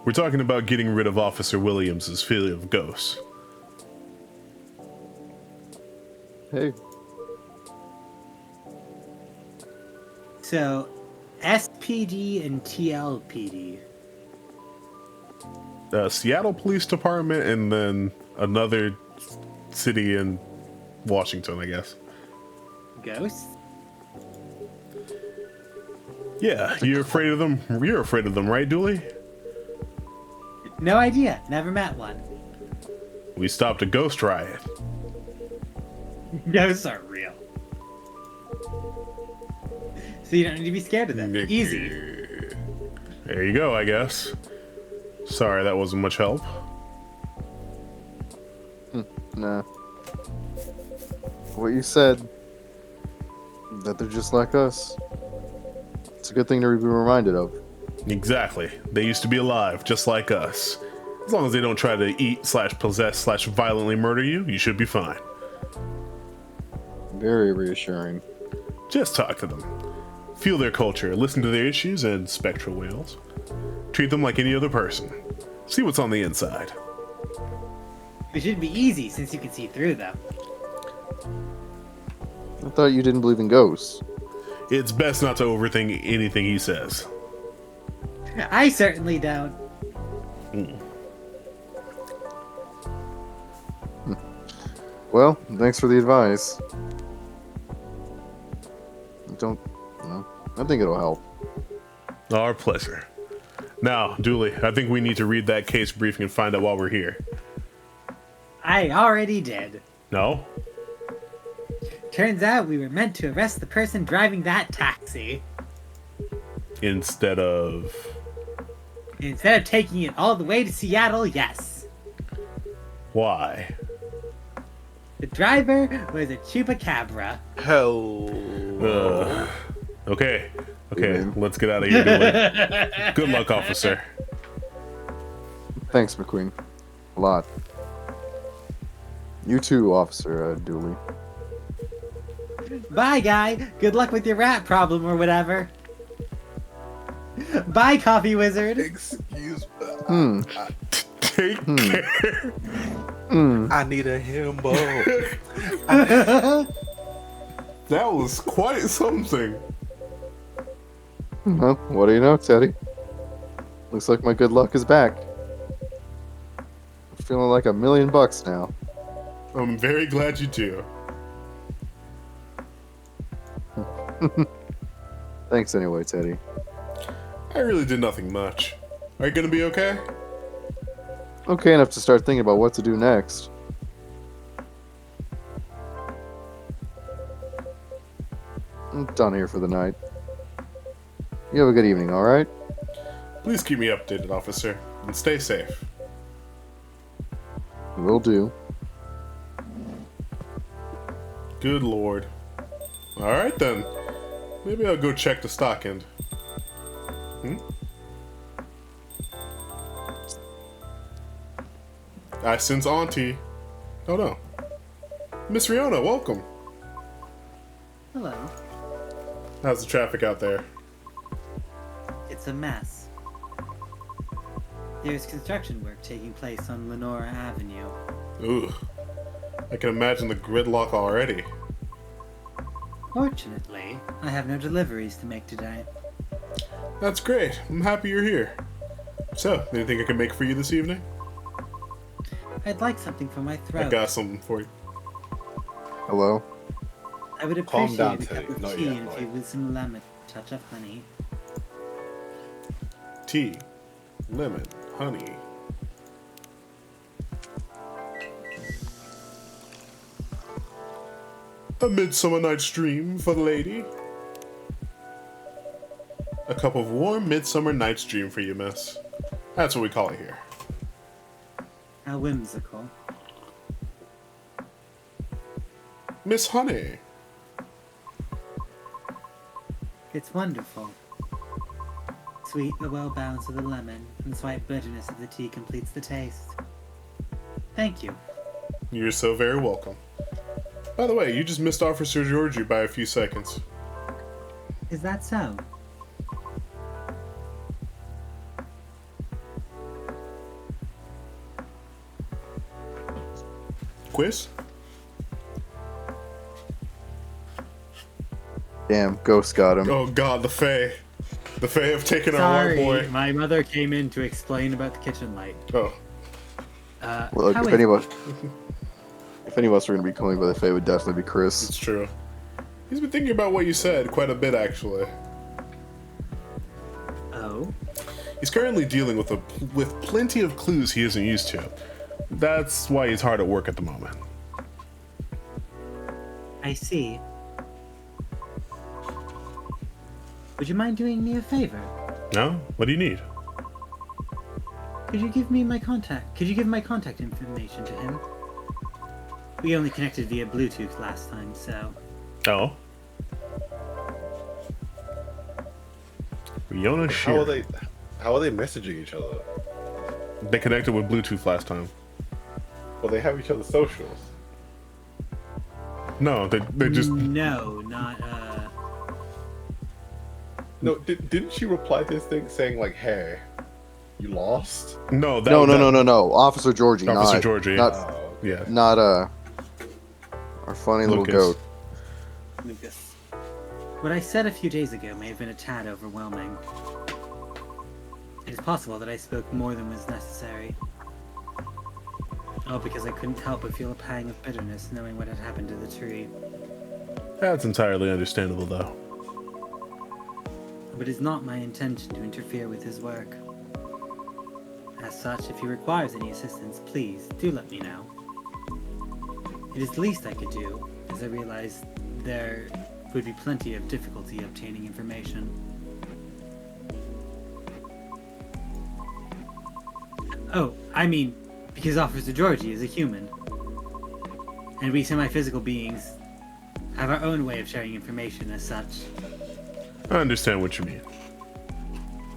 We're talking about getting rid of Officer Williams' feeling of ghosts. Hey. So, SPD and TLPD. Seattle Police Department and then another city in Washington, I guess. Ghosts? Yeah, you're afraid of them? You're afraid of them, right, Dooley? No idea. Never met one. We stopped a ghost riot. Ghosts are real. So you don't need to be scared of them. Easy. There you go, I guess. Sorry, that wasn't much help. Nah. What you said, that they're just like us. It's a good thing to be reminded of. Exactly. They used to be alive, just like us. As long as they don't try to eat / possess / violently murder you, you should be fine. Very reassuring. Just talk to them. Feel their culture, listen to their issues and spectral whales. Treat them like any other person. See what's on the inside. It should be easy since you can see through them. I thought you didn't believe in ghosts. It's best not to overthink anything he says. I certainly don't. Well, thanks for the advice. Don't, no, I think it'll help. Our pleasure. Now, Dooley, I think we need to read that case briefing and find out why we're here. I already did. No? Turns out we were meant to arrest the person driving that taxi. Instead of... Instead of taking it all the way to Seattle, yes. Why? The driver was a chupacabra. Hell. Okay. Amen. Let's get out of here, Dooley. Good luck, officer. Thanks, McQueen. A lot. You too, Officer Dooley. Bye, guy. Good luck with your rat problem or whatever. Bye, coffee wizard. Excuse me. Take care. I need a himbo. That was quite something. Well, what do you know, Teddy? Looks like my good luck is back. I'm feeling like $1,000,000 now. I'm very glad you do. Thanks anyway, Teddy. I really did nothing much. Are you gonna be okay? Okay enough to start thinking about what to do next. I'm done here for the night. You have a good evening, alright? Please keep me updated, officer, and stay safe. Will do. Good lord. Alright then. Maybe I'll go check the stock end. I sense Auntie. Oh no. Miss Riona, welcome. Hello. How's the traffic out there? It's a mess. There's construction work taking place on Lenora Avenue. Ooh. I can imagine the gridlock already. Fortunately, I have no deliveries to make today. That's great. I'm happy you're here. So, anything I can make for you this evening? I'd like something for my throat. I got something for you. Hello? I would Calm appreciate down, a cup Teddy. of Not tea yet, and boy. a few with some lemon, touch of honey. Tea, lemon, honey. A Midsummer Night's Dream for the lady. A cup of warm Midsummer Night's Dream for you, miss. That's what we call it here. How whimsical. Miss Honey. It's wonderful. Sweet but well balanced with the lemon, and the slight bitterness of the tea completes the taste. Thank you. You're so very welcome. By the way, you just missed Officer Georgiou by a few seconds. Is that so? Quiz? Damn, Ghost got him. Oh god, the Fae. The Fae have taken our Sorry, boy. my mother came in to explain about the kitchen light. Oh. Look, how if is- any of us were going to be calling by the Fae, it would definitely be Chris. It's true. He's been thinking about what you said quite a bit, actually. Oh? He's currently dealing with plenty of clues he isn't used to. That's why he's hard at work at the moment. I see. Would you mind doing me a favor? No? What do you need? Could you give me my contact? Could you give my contact information to him? We only connected via Bluetooth last time, so... Oh? Riona How are Shear. they messaging each other? They connected with Bluetooth last time. Well, they have each other's socials. No, they just... No, not, No, didn't she reply to this thing saying like, "Hey, you lost"? No, that, No. Officer Georgie, Officer not Georgie. not Oh, Yeah. not our funny little Lucas. goat. Lucas. What I said a few days ago may have been a tad overwhelming. It is possible that I spoke more than was necessary. All because I couldn't help but feel a pang of bitterness knowing what had happened to the tree. That's entirely understandable, though. But it is not my intention to interfere with his work. As such, if he requires any assistance, please do let me know. It is the least I could do, as I realize there would be plenty of difficulty obtaining information. Oh, I mean, because Officer Georgie is a human. And we semi-physical beings have our own way of sharing information as such. I understand what you mean.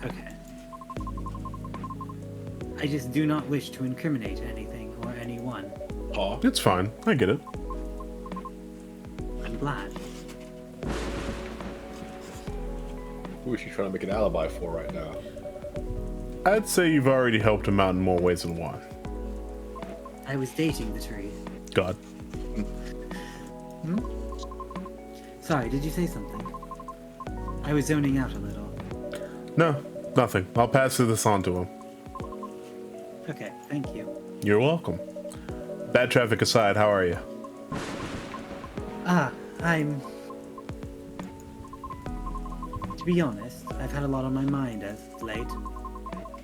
Okay. I just do not wish to incriminate anything or anyone. Huh? It's fine. I get it. I'm glad. Who is she trying to make an alibi for right now? I'd say you've already helped him out in more ways than one. I was dating the tree. God. Sorry, did you say something? I was zoning out a little. No, nothing. I'll pass this on to him. Okay, thank you. You're welcome. Bad traffic aside, how are you? I'm... To be honest, I've had a lot on my mind as of late.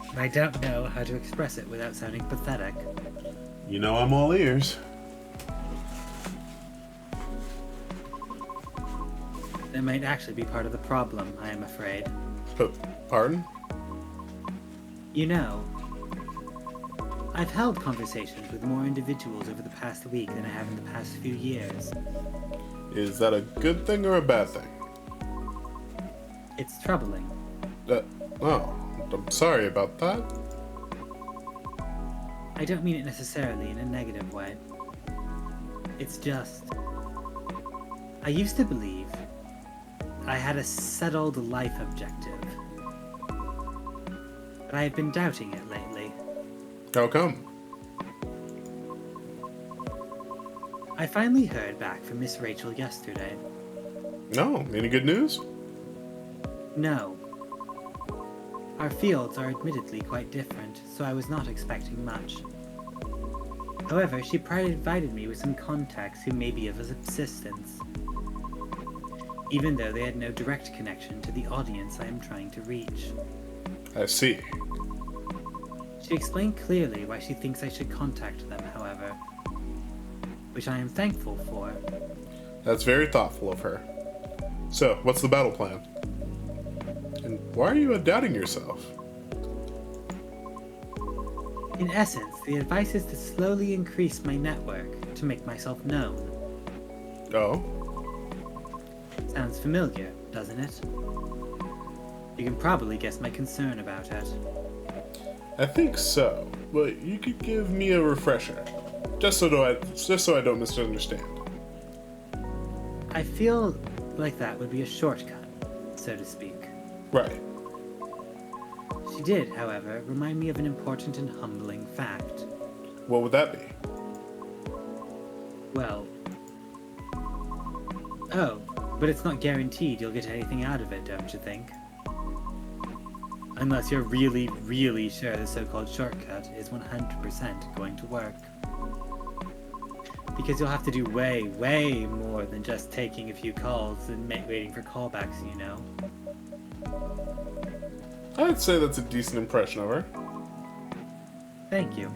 And I don't know how to express it without sounding pathetic. You know I'm all ears. That might actually be part of the problem, I am afraid. Pardon? You know, I've held conversations with more individuals over the past week than I have in the past few years. Is that a good thing or a bad thing? It's troubling. Oh, I'm sorry about that. I don't mean it necessarily in a negative way. It's just... I used to believe I had a settled life objective. But I have been doubting it lately. How come? I finally heard back from Miss Rachel yesterday. No, any good news? No. Our fields are admittedly quite different, so I was not expecting much. However, she provided me with some contacts who may be of assistance, even though they had no direct connection to the audience I am trying to reach. I see. She explained clearly why she thinks I should contact them, however, which I am thankful for. That's very thoughtful of her. So, what's the battle plan? And why are you doubting yourself? In essence, the advice is to slowly increase my network to make myself known. Oh? Sounds familiar, doesn't it? You can probably guess my concern about it. I think so, but you could give me a refresher, just so I don't misunderstand. I feel like that would be a shortcut, so to speak. Right. She did, however, remind me of an important and humbling fact. What would that be? Well... Oh, but it's not guaranteed you'll get anything out of it, don't you think? Unless you're really, really sure the so-called shortcut is 100% going to work. Because you'll have to do way, way more than just taking a few calls and waiting for callbacks, you know. I'd say that's a decent impression of her. Thank you.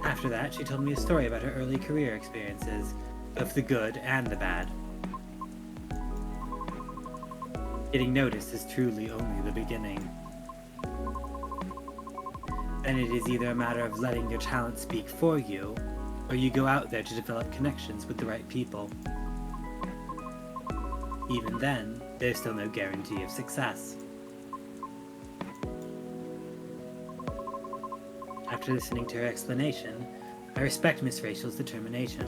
After that, she told me a story about her early career experiences, both the good and the bad. Getting noticed is truly only the beginning. And it is either a matter of letting your talent speak for you, or you go out there to develop connections with the right people. Even then, there's still no guarantee of success. After listening to her explanation, I respect Miss Rachel's determination.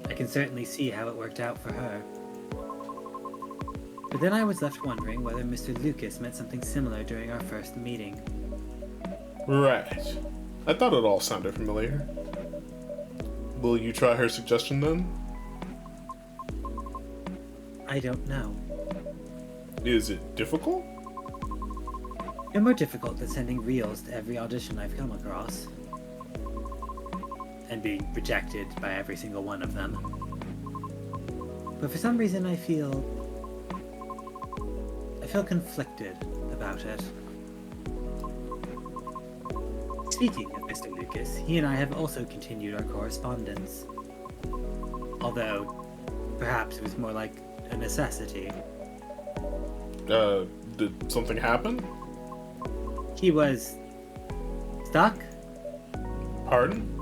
I can certainly see how it worked out for her. But then I was left wondering whether Mr. Lucas meant something similar during our first meeting. Right. I thought it all sounded familiar. Will you try her suggestion then? I don't know. Is it difficult? No more difficult than sending reels to every audition I've come across. And being rejected by every single one of them. But for some reason I feel conflicted about it. Speaking of Mr. Lucas, he and I have also continued our correspondence. Although, perhaps it was more like a necessity. Did something happen? He was stuck? Pardon?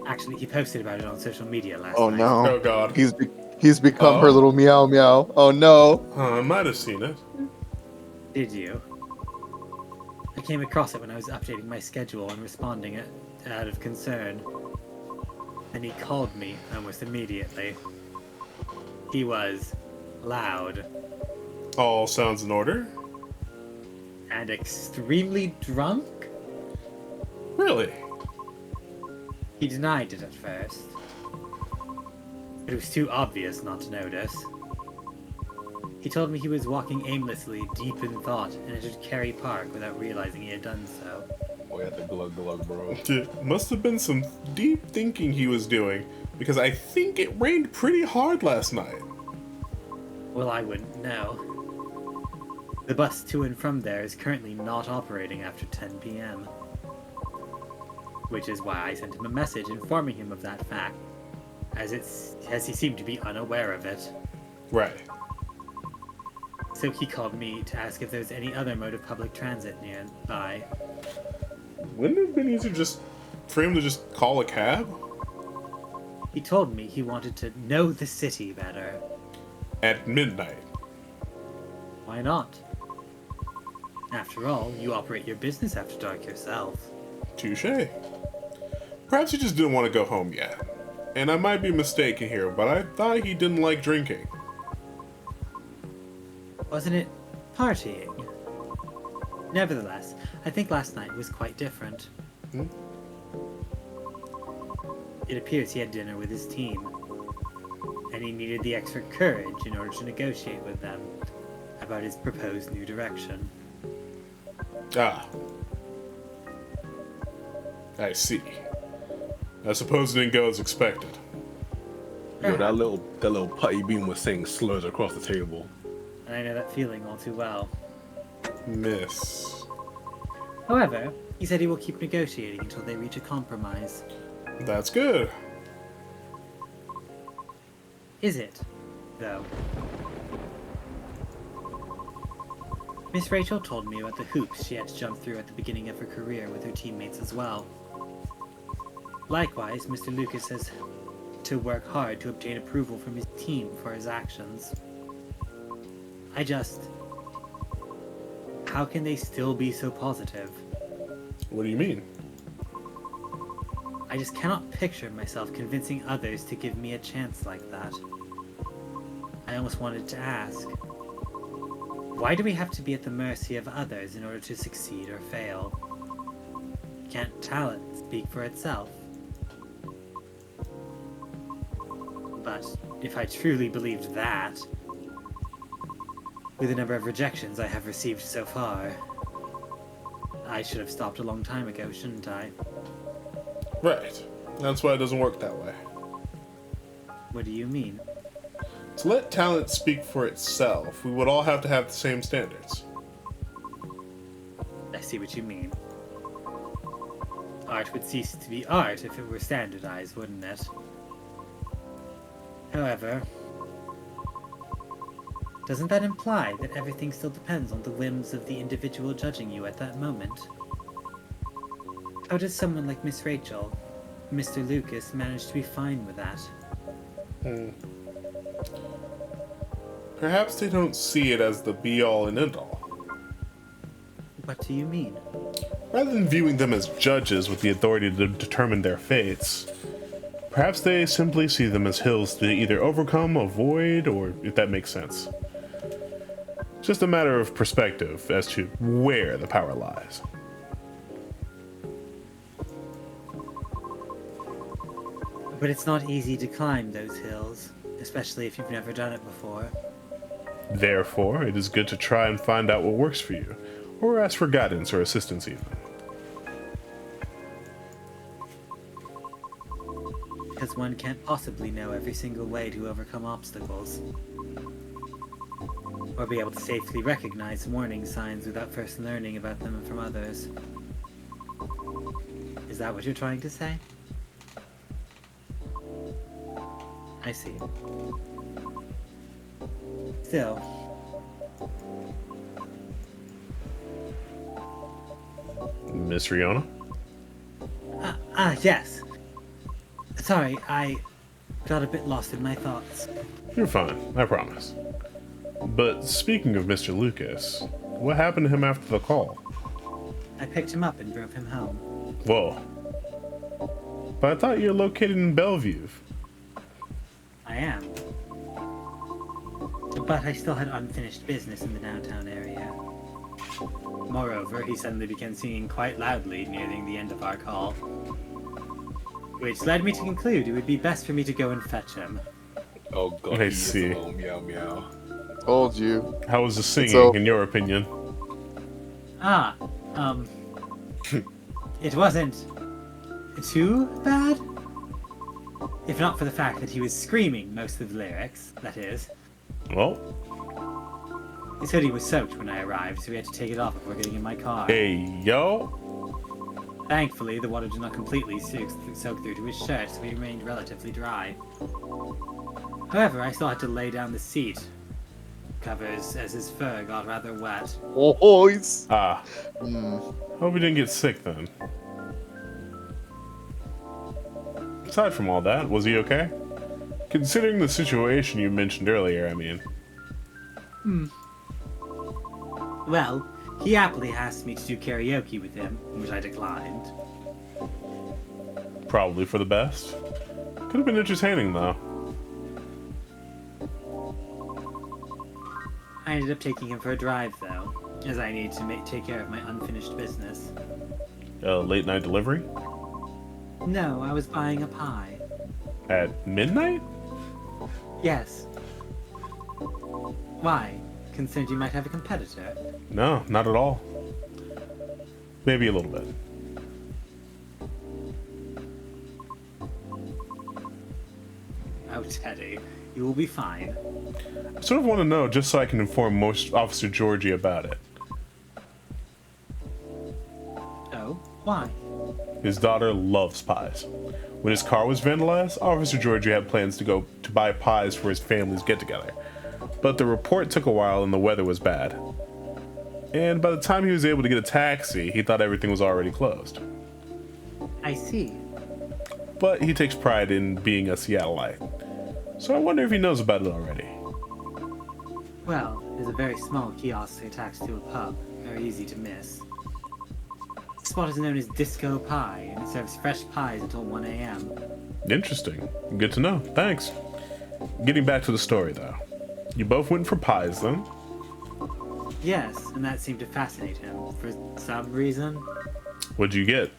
Actually, he posted about it on social media last Oh night. no. Oh god. He's become her Oh. little meow meow. Oh no. I might have seen it. Did you? I came across it when I was updating my schedule and responding it out of concern. Then he called me almost immediately. He was loud All sounds in order? and extremely drunk. Really? He denied it at first, but it was too obvious not to notice. He told me he was walking aimlessly, deep in thought, and entered Carey Park without realizing he had done so. Oh, yeah, the glug, bro. It must have been some deep thinking he was doing, because I think it rained pretty hard last night. Well, I wouldn't know. The bus to and from there is currently not operating after 10 p.m. Which is why I sent him a message informing him of that fact, as he seemed to be unaware of it. Right. So he called me to ask if there was any other mode of public transit nearby. Wouldn't it have been easier just for him to just call a cab? He told me he wanted to know the city better. At midnight. Why not? After all, you operate your business after dark yourself. Touche. Perhaps he just didn't want to go home yet. And I might be mistaken here, but I thought he didn't like drinking. Wasn't it partying? Nevertheless, I think last night was quite different. Hmm? It appears he had dinner with his team, and he needed the extra courage in order to negotiate with them about his proposed new direction. Ah. I see. I suppose it didn't go as expected. Yo, that little putty bean was saying slurs across the table. And I know that feeling all too well. Miss. However, he said he will keep negotiating until they reach a compromise. That's good. Is it, though? Miss Rachel told me about the hoops she had to jump through at the beginning of her career with her teammates as well. Likewise, Mr. Lucas has to work hard to obtain approval from his team for his actions. How can they still be so positive? What do you mean? I just cannot picture myself convincing others to give me a chance like that. I almost wanted to ask, why do we have to be at the mercy of others in order to succeed or fail? Can't talent speak for itself? But if I truly believed that, with the number of rejections I have received so far, I should have stopped a long time ago, shouldn't I? Right. That's why it doesn't work that way. What do you mean? To let talent speak for itself, we would all have to have the same standards. I see what you mean. Art would cease to be art if it were standardized, wouldn't it? However, doesn't that imply that everything still depends on the whims of the individual judging you at that moment? How does someone like Miss Rachel, Mr. Lucas, manage to be fine with that? Perhaps they don't see it as the be-all and end-all. What do you mean? Rather than viewing them as judges with the authority to determine their fates, perhaps they simply see them as hills to either overcome, avoid, or if that makes sense. It's just a matter of perspective as to where the power lies. But it's not easy to climb those hills, especially if you've never done it before. Therefore, it is good to try and find out what works for you, or ask for guidance or assistance even. Because one can't possibly know every single way to overcome obstacles. Or be able to safely recognize warning signs without first learning about them from others. Is that what you're trying to say? I see. Still. Miss Riona? Yes. Sorry, I got a bit lost in my thoughts. You're fine, I promise. But speaking of Mr. Lucas, what happened to him after the call? I picked him up and drove him home. Whoa. But I thought you're located in Bellevue. I am. But I still had unfinished business in the downtown area. Moreover, he suddenly began singing quite loudly nearing the end of our call. Which led me to conclude it would be best for me to go and fetch him. Oh god, I he is see. alone. Meow meow. Told you. How was the singing, So- in your opinion? It wasn't too bad. If not for the fact that he was screaming most of the lyrics, that is. Well, His hoodie was soaked when I arrived, so we had to take it off before getting in my car. hey, yo. Thankfully, the water did not completely soak through to his shirt, so he remained relatively dry. However, I still had to lay down the seat covers as his fur got rather wet. Oh, he's. Ah, Hmm. hope you didn't get sick then. Aside from all that, was he okay? Considering the situation you mentioned earlier, I mean. Well, he happily asked me to do karaoke with him, which I declined. Probably for the best. Could have been entertaining, though. I ended up taking him for a drive, though, as I needed to take care of my unfinished business. Late night delivery? No, I was buying a pie. At midnight? Yes. Why? Concerned you might have a competitor? No, not at all. Maybe a little bit. Oh, Teddy, you will be fine. I sort of want to know just so I can inform most Officer Georgie about it. Oh, why? His daughter loves pies. When his car was vandalized, Officer Georgie had plans to go to buy pies for his family's get-together. But the report took a while and the weather was bad. And by the time he was able to get a taxi, he thought everything was already closed. I see. But he takes pride in being a Seattleite. So I wonder if he knows about it already. Well, there's a very small kiosk attached to a pub. Very easy to miss. The spot is known as Disco Pie, and it serves fresh pies until 1 a.m. Interesting. Good to know. Thanks. Getting back to the story, though. You both went for pies, then? Yes, and that seemed to fascinate him for some reason. What'd you get?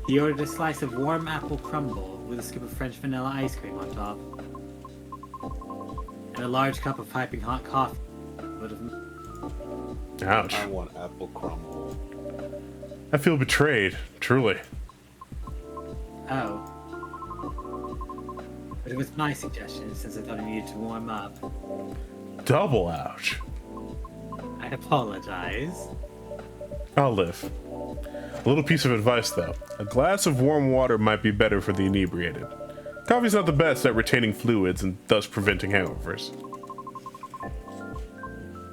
He ordered a slice of warm apple crumble with a scoop of French vanilla ice cream on top. And a large cup of piping hot coffee. Would have... Ouch. I want apple crumble. I feel betrayed, truly. Oh. But it was my suggestion since I thought he needed to warm up. Double ouch. I apologize. I'll live. A little piece of advice, though. A glass of warm water might be better for the inebriated. Coffee's not the best at retaining fluids and thus preventing hangovers.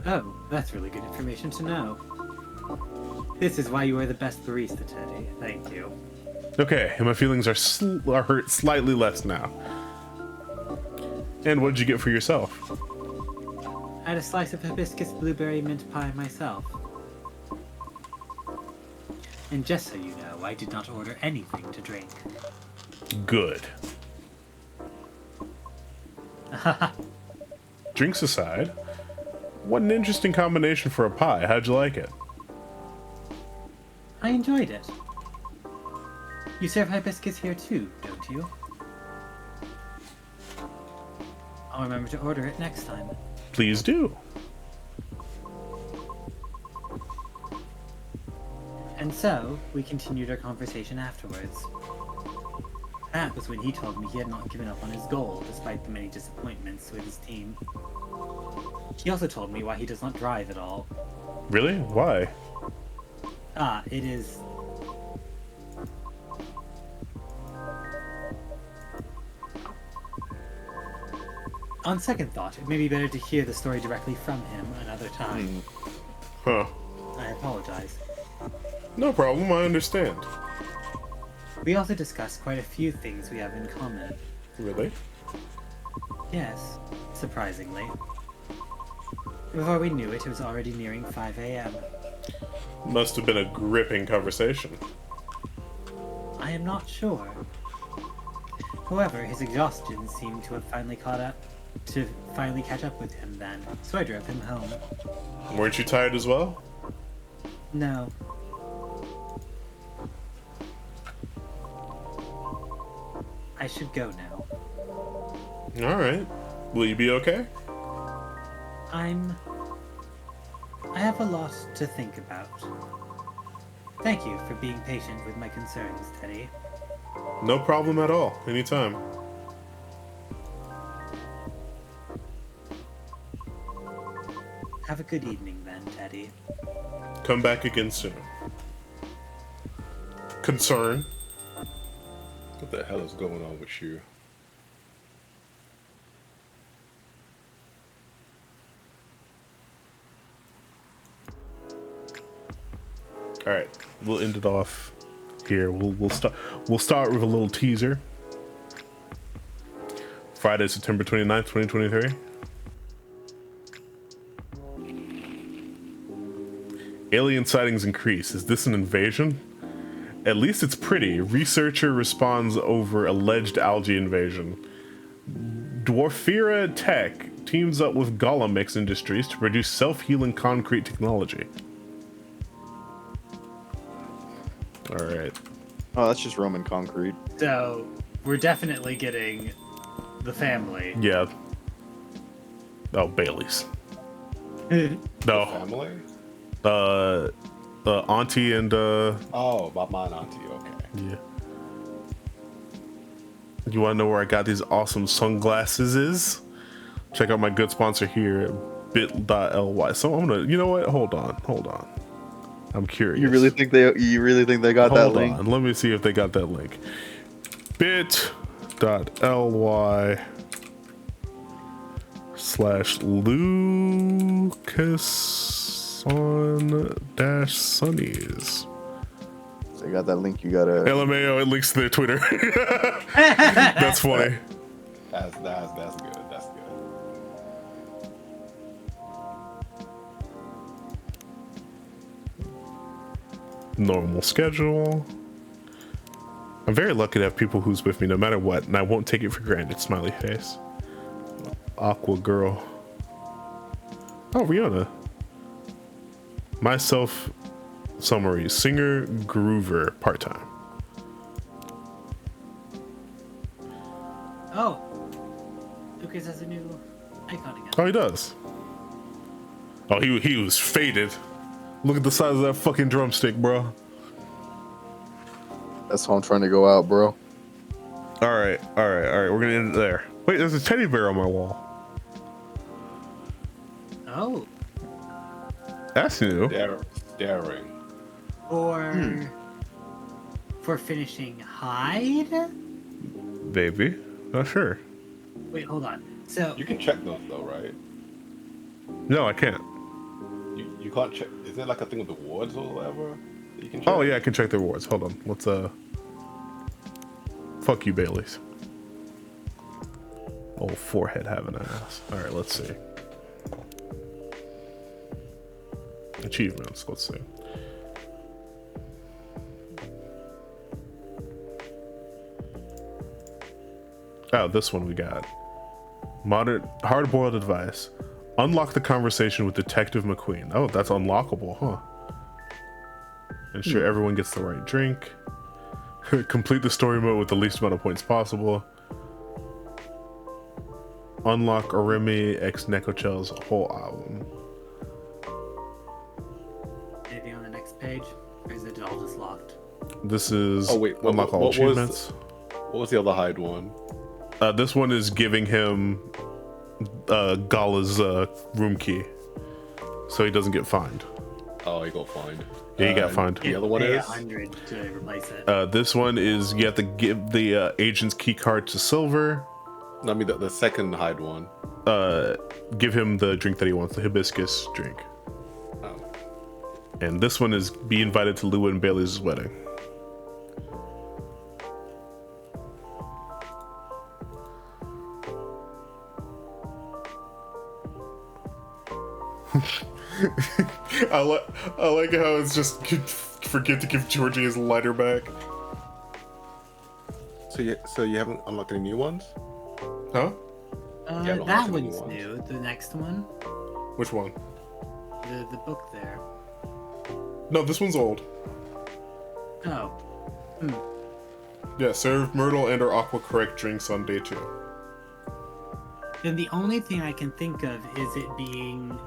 Oh, that's really good information to know. This is why you are the best barista, Teddy. Thank you. Okay, and my feelings are hurt slightly less now. And what did you get for yourself? I had a slice of hibiscus blueberry mint pie myself. And just so you know, I did not order anything to drink. Good. Drinks aside, What an interesting combination for a pie. How'd you like it? I enjoyed it. You serve hibiscus here too, don't you? I'll remember to order it next time. Please do. And so, we continued our conversation afterwards. That was when he told me he had not given up on his goal, despite the many disappointments with his team. He also told me why he does not drive at all. Really? Why? It is... On second thought, it may be better to hear the story directly from him another time. Huh. I apologize. No problem, I understand. We also discussed quite a few things we have in common. Really? Yes, surprisingly. Before we knew it, it was already nearing 5 a.m. Must have been a gripping conversation. I am not sure. However, his exhaustion seemed to have finally catch up with him then, so I drove him home. Weren't you tired as well? No. I should go now. Alright. Will you be okay? I have a lot to think about. Thank you for being patient with my concerns, Teddy. No problem at all. Anytime. Have a good evening then, Teddy. Come back again soon. Concern? What the hell is going on with you? All right, we'll end it off here. We'll start with a little teaser. Friday, September 29th, 2023. Alien sightings increase. Is this an invasion? At least it's pretty. Researcher responds over alleged algae invasion. Dwarfira Tech teams up with Golemix Industries to produce self-healing concrete technology. All right. Oh, that's just Roman concrete. So, we're definitely getting the family. Yeah. Oh, Bailey's. No. Family? Auntie and Oh, about mine auntie, okay. yeah. You want to know where I got these awesome sunglasses is? Check out my good sponsor here at bit.ly. So I'm gonna, you know what? Hold on. I'm curious. You really think they got that Hold link? on. Let me see if they got that link. bit.ly /LucasOn-Sunnies. They got that link. You gotta. LMAO, it links to their Twitter. That's funny. That's good. That's good. Normal schedule. I'm very lucky to have people who's with me no matter what, and I won't take it for granted. Smiley face. Aqua girl. Oh, Rihanna. Myself summary. Singer groover part-time. Oh! Lucas has a new icon again. Oh, he does. Oh, he was faded. Look at the size of that fucking drumstick, bro. That's how I'm trying to go out, bro. All right. We're gonna end it there. Wait, there's a teddy bear on my wall. Oh. That's new. Daring. For finishing Hyde? Baby. Not sure. Wait, hold on. So, You can check those though, right? No, I can't. You can't check. Is there like a thing with the wards or whatever that you can check? Oh yeah, I can check the rewards. Hold on. Let's fuck you, Bailey's. Old forehead having an ass. All right, let's see. Achievements. Let's see. Oh, this one we got. Modern hard-boiled advice. Unlock the conversation with Detective McQueen. Oh, that's unlockable, huh? Ensure everyone gets the right drink. Complete the story mode with the least amount of points possible. Unlock Oremi X Necochel's whole album. Anything on the next page? Or is it all just locked? This is what unlock all achievements. What was the other hide one? This one is giving him Gala's room key, so he doesn't get fined. Oh, he got fined. Yeah, he got fined. The other one Pay is? 100 to replace it. This one is you have to give the agent's key card to Silver. No, I mean the second hide one. Give him the drink that he wants, the hibiscus drink. Oh. And this one is be invited to Lou and Bailey's wedding. I like how it's just forget to give Georgie his lighter back. So you haven't unlocked any new ones? Huh? Yeah, I don't That like any one's ones. new. The next one, Which one? the book there. No, this one's old. Oh, Yeah, serve Myrtle and or Aqua correct drinks on day 2. then the only thing I can think of is it being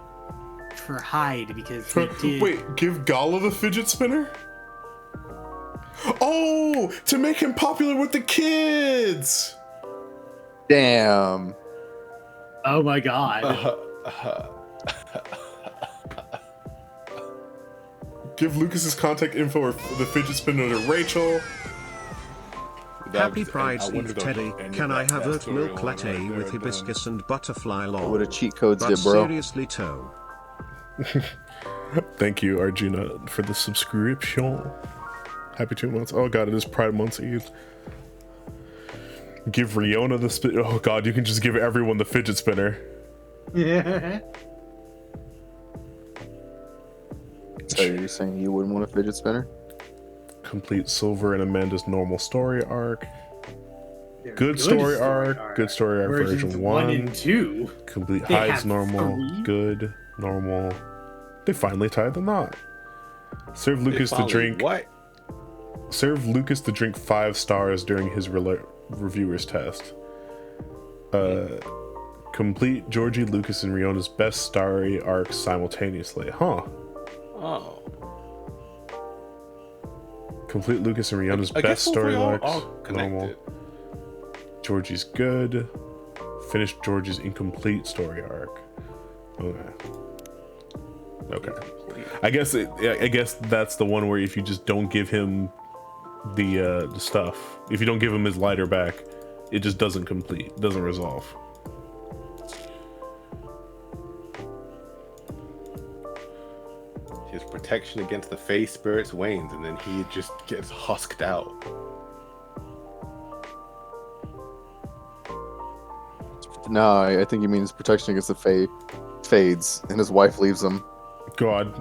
for Hyde because we did. Wait, give Gala the fidget spinner? Oh, to make him popular with the kids! Damn. Oh my god. Give Lucas's contact info or the fidget spinner to Rachel. Happy Pride Eve, Teddy. Can I have oat milk latte with hibiscus and butterfly lol? What a cheat codes But did, bro. seriously, Toe. Thank you, Arjuna, for the subscription. Happy 2 months. Oh god, it is Pride Month Eve. Give Riona the spin. Oh god, you can just give everyone the fidget spinner. Yeah. So you're saying you wouldn't want a fidget spinner? Complete Silver and Amanda's normal story arc. Good story arc. Good story arc Versions version 1 1. and 2. Complete They Hyde's have normal. 3? Good. Normal. They finally tied the knot. Serve Lucas the Finally, drink. What? Serve Lucas the drink 5 stars during his reviewer's test. Complete Georgie, Lucas, and Riona's best story arcs simultaneously. Huh. Oh. Complete Lucas and Riona's I best guess story all arcs. are Normal. connected. Georgie's good. Finish Georgie's incomplete story arc. Okay. Okay. I guess that's the one where if you just don't give him the stuff, if you don't give him his lighter back, it just doesn't complete, doesn't resolve. His protection against the Fey spirits wanes, and then he just gets husked out. No, I think he means protection against the fades, and his wife leaves him. God.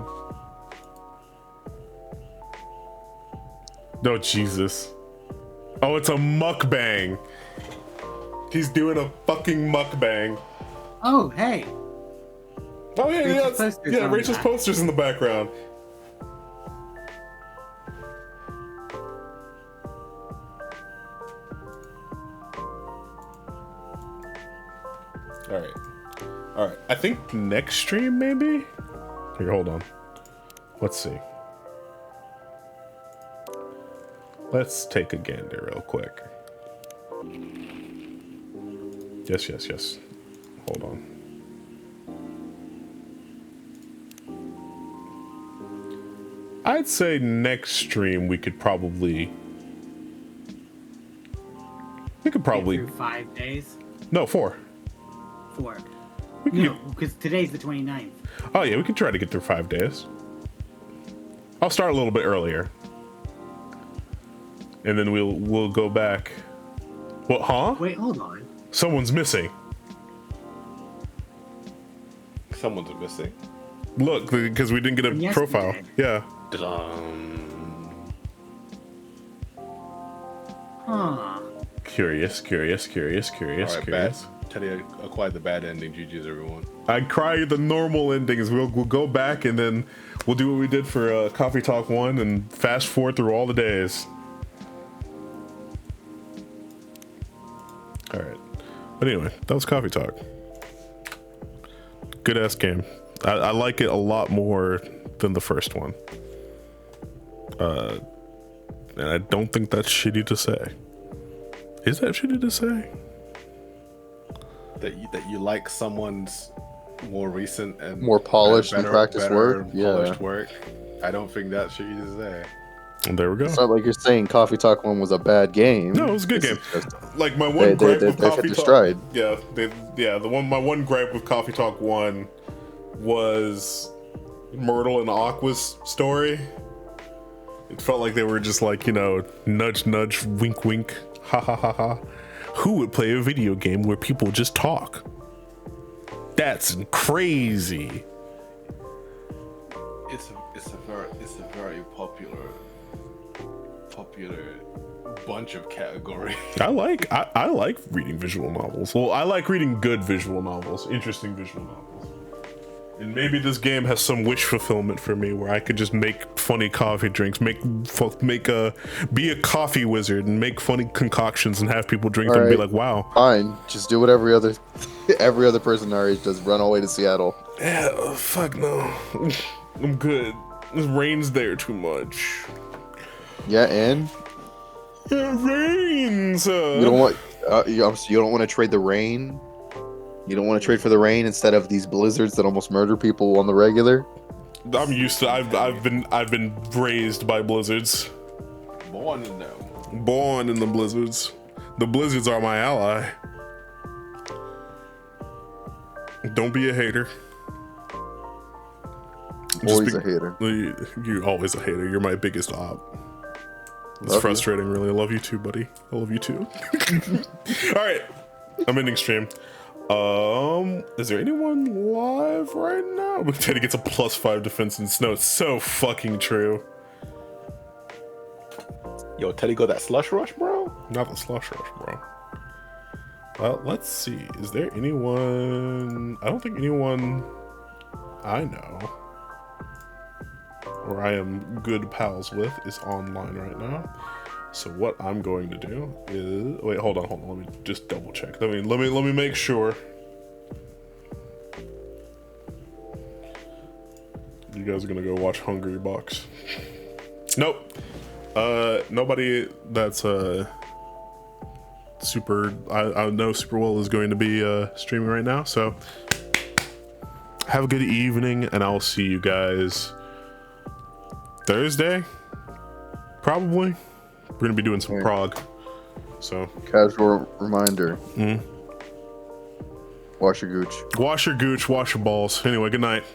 No, Jesus. Oh, it's a mukbang. He's doing a fucking mukbang. Oh, hey. Oh yeah, Rachel's poster's yeah. on Rachel's that. poster's in the background. All right. I think next stream maybe. Here, hold on. Let's see. Let's take a gander real quick. Yes. Hold on. I'd say next stream we could probably Get through 5 days. no 4. 4. We can No, because today's the 29th. Oh yeah, we can try to get through 5 days. I'll start a little bit earlier, and then we'll go back. What? Huh? Wait, hold on. Someone's missing. Someone's missing. Look, because we didn't get From a profile. yesterday. Yeah. Huh. Curious. Alright, bet. Teddy acquired the bad ending. GG's, everyone. I cry the normal endings. We'll go back and then we'll do what we did for Coffee Talk 1 and fast forward through all the days. All right. But anyway, that was Coffee Talk. Good ass game. I like it a lot more than the first one. And I don't think that's shitty to say. Is that shitty to say? That you like someone's more recent and more polished and practiced work. Polished work. I don't think that's shitty to say. And there we go. It's not like you're saying Coffee Talk 1 was a bad game. No, it was a good game. Like my one gripe with Coffee Talk. Stride. Yeah, my one gripe with Coffee Talk 1 was Myrtle and Aqua's story. It felt like they were just like, nudge, nudge, wink, wink, ha ha ha ha. Who would play a video game where people just talk? That's crazy. It's a very popular bunch of categories. I like reading visual novels. Well, I like reading good visual novels, interesting visual novels. And maybe this game has some wish fulfillment for me, where I could just make funny coffee drinks, be a coffee wizard, and make funny concoctions and have people drink them and be like, "Wow." Fine, just do what every other person our age does. Run away to Seattle. Yeah, fuck no. I'm good. This rain's there too much. Yeah, and it rains. You don't want. You don't want to trade the rain. You don't want to trade for the rain instead of these blizzards that almost murder people on the regular. I'm used to. I've been raised by blizzards. Born in them. Born in the blizzards. The blizzards are my ally. Don't be a hater. Always a hater. You're always a hater. You're my biggest op. It's Love frustrating, really. I love you too, buddy. I love you too. All right, I'm ending stream. Is there anyone live right now? Teddy gets a +5 defense in snow. It's so fucking true. Yo, Teddy got that slush rush, bro? Not the slush rush, bro. Let's see. Is there anyone? I don't think anyone I know or I am good pals with is online right now. So what I'm going to do is wait. Hold on. Let me just double check. Let me make sure. You guys are gonna go watch Hungry Box. Nope. Nobody that's super. I know super well is going to be streaming right now. So have a good evening, and I'll see you guys Thursday, probably. We're gonna be doing some prog, so casual reminder. Wash your gooch. Wash your gooch. Wash your balls. Anyway, good night.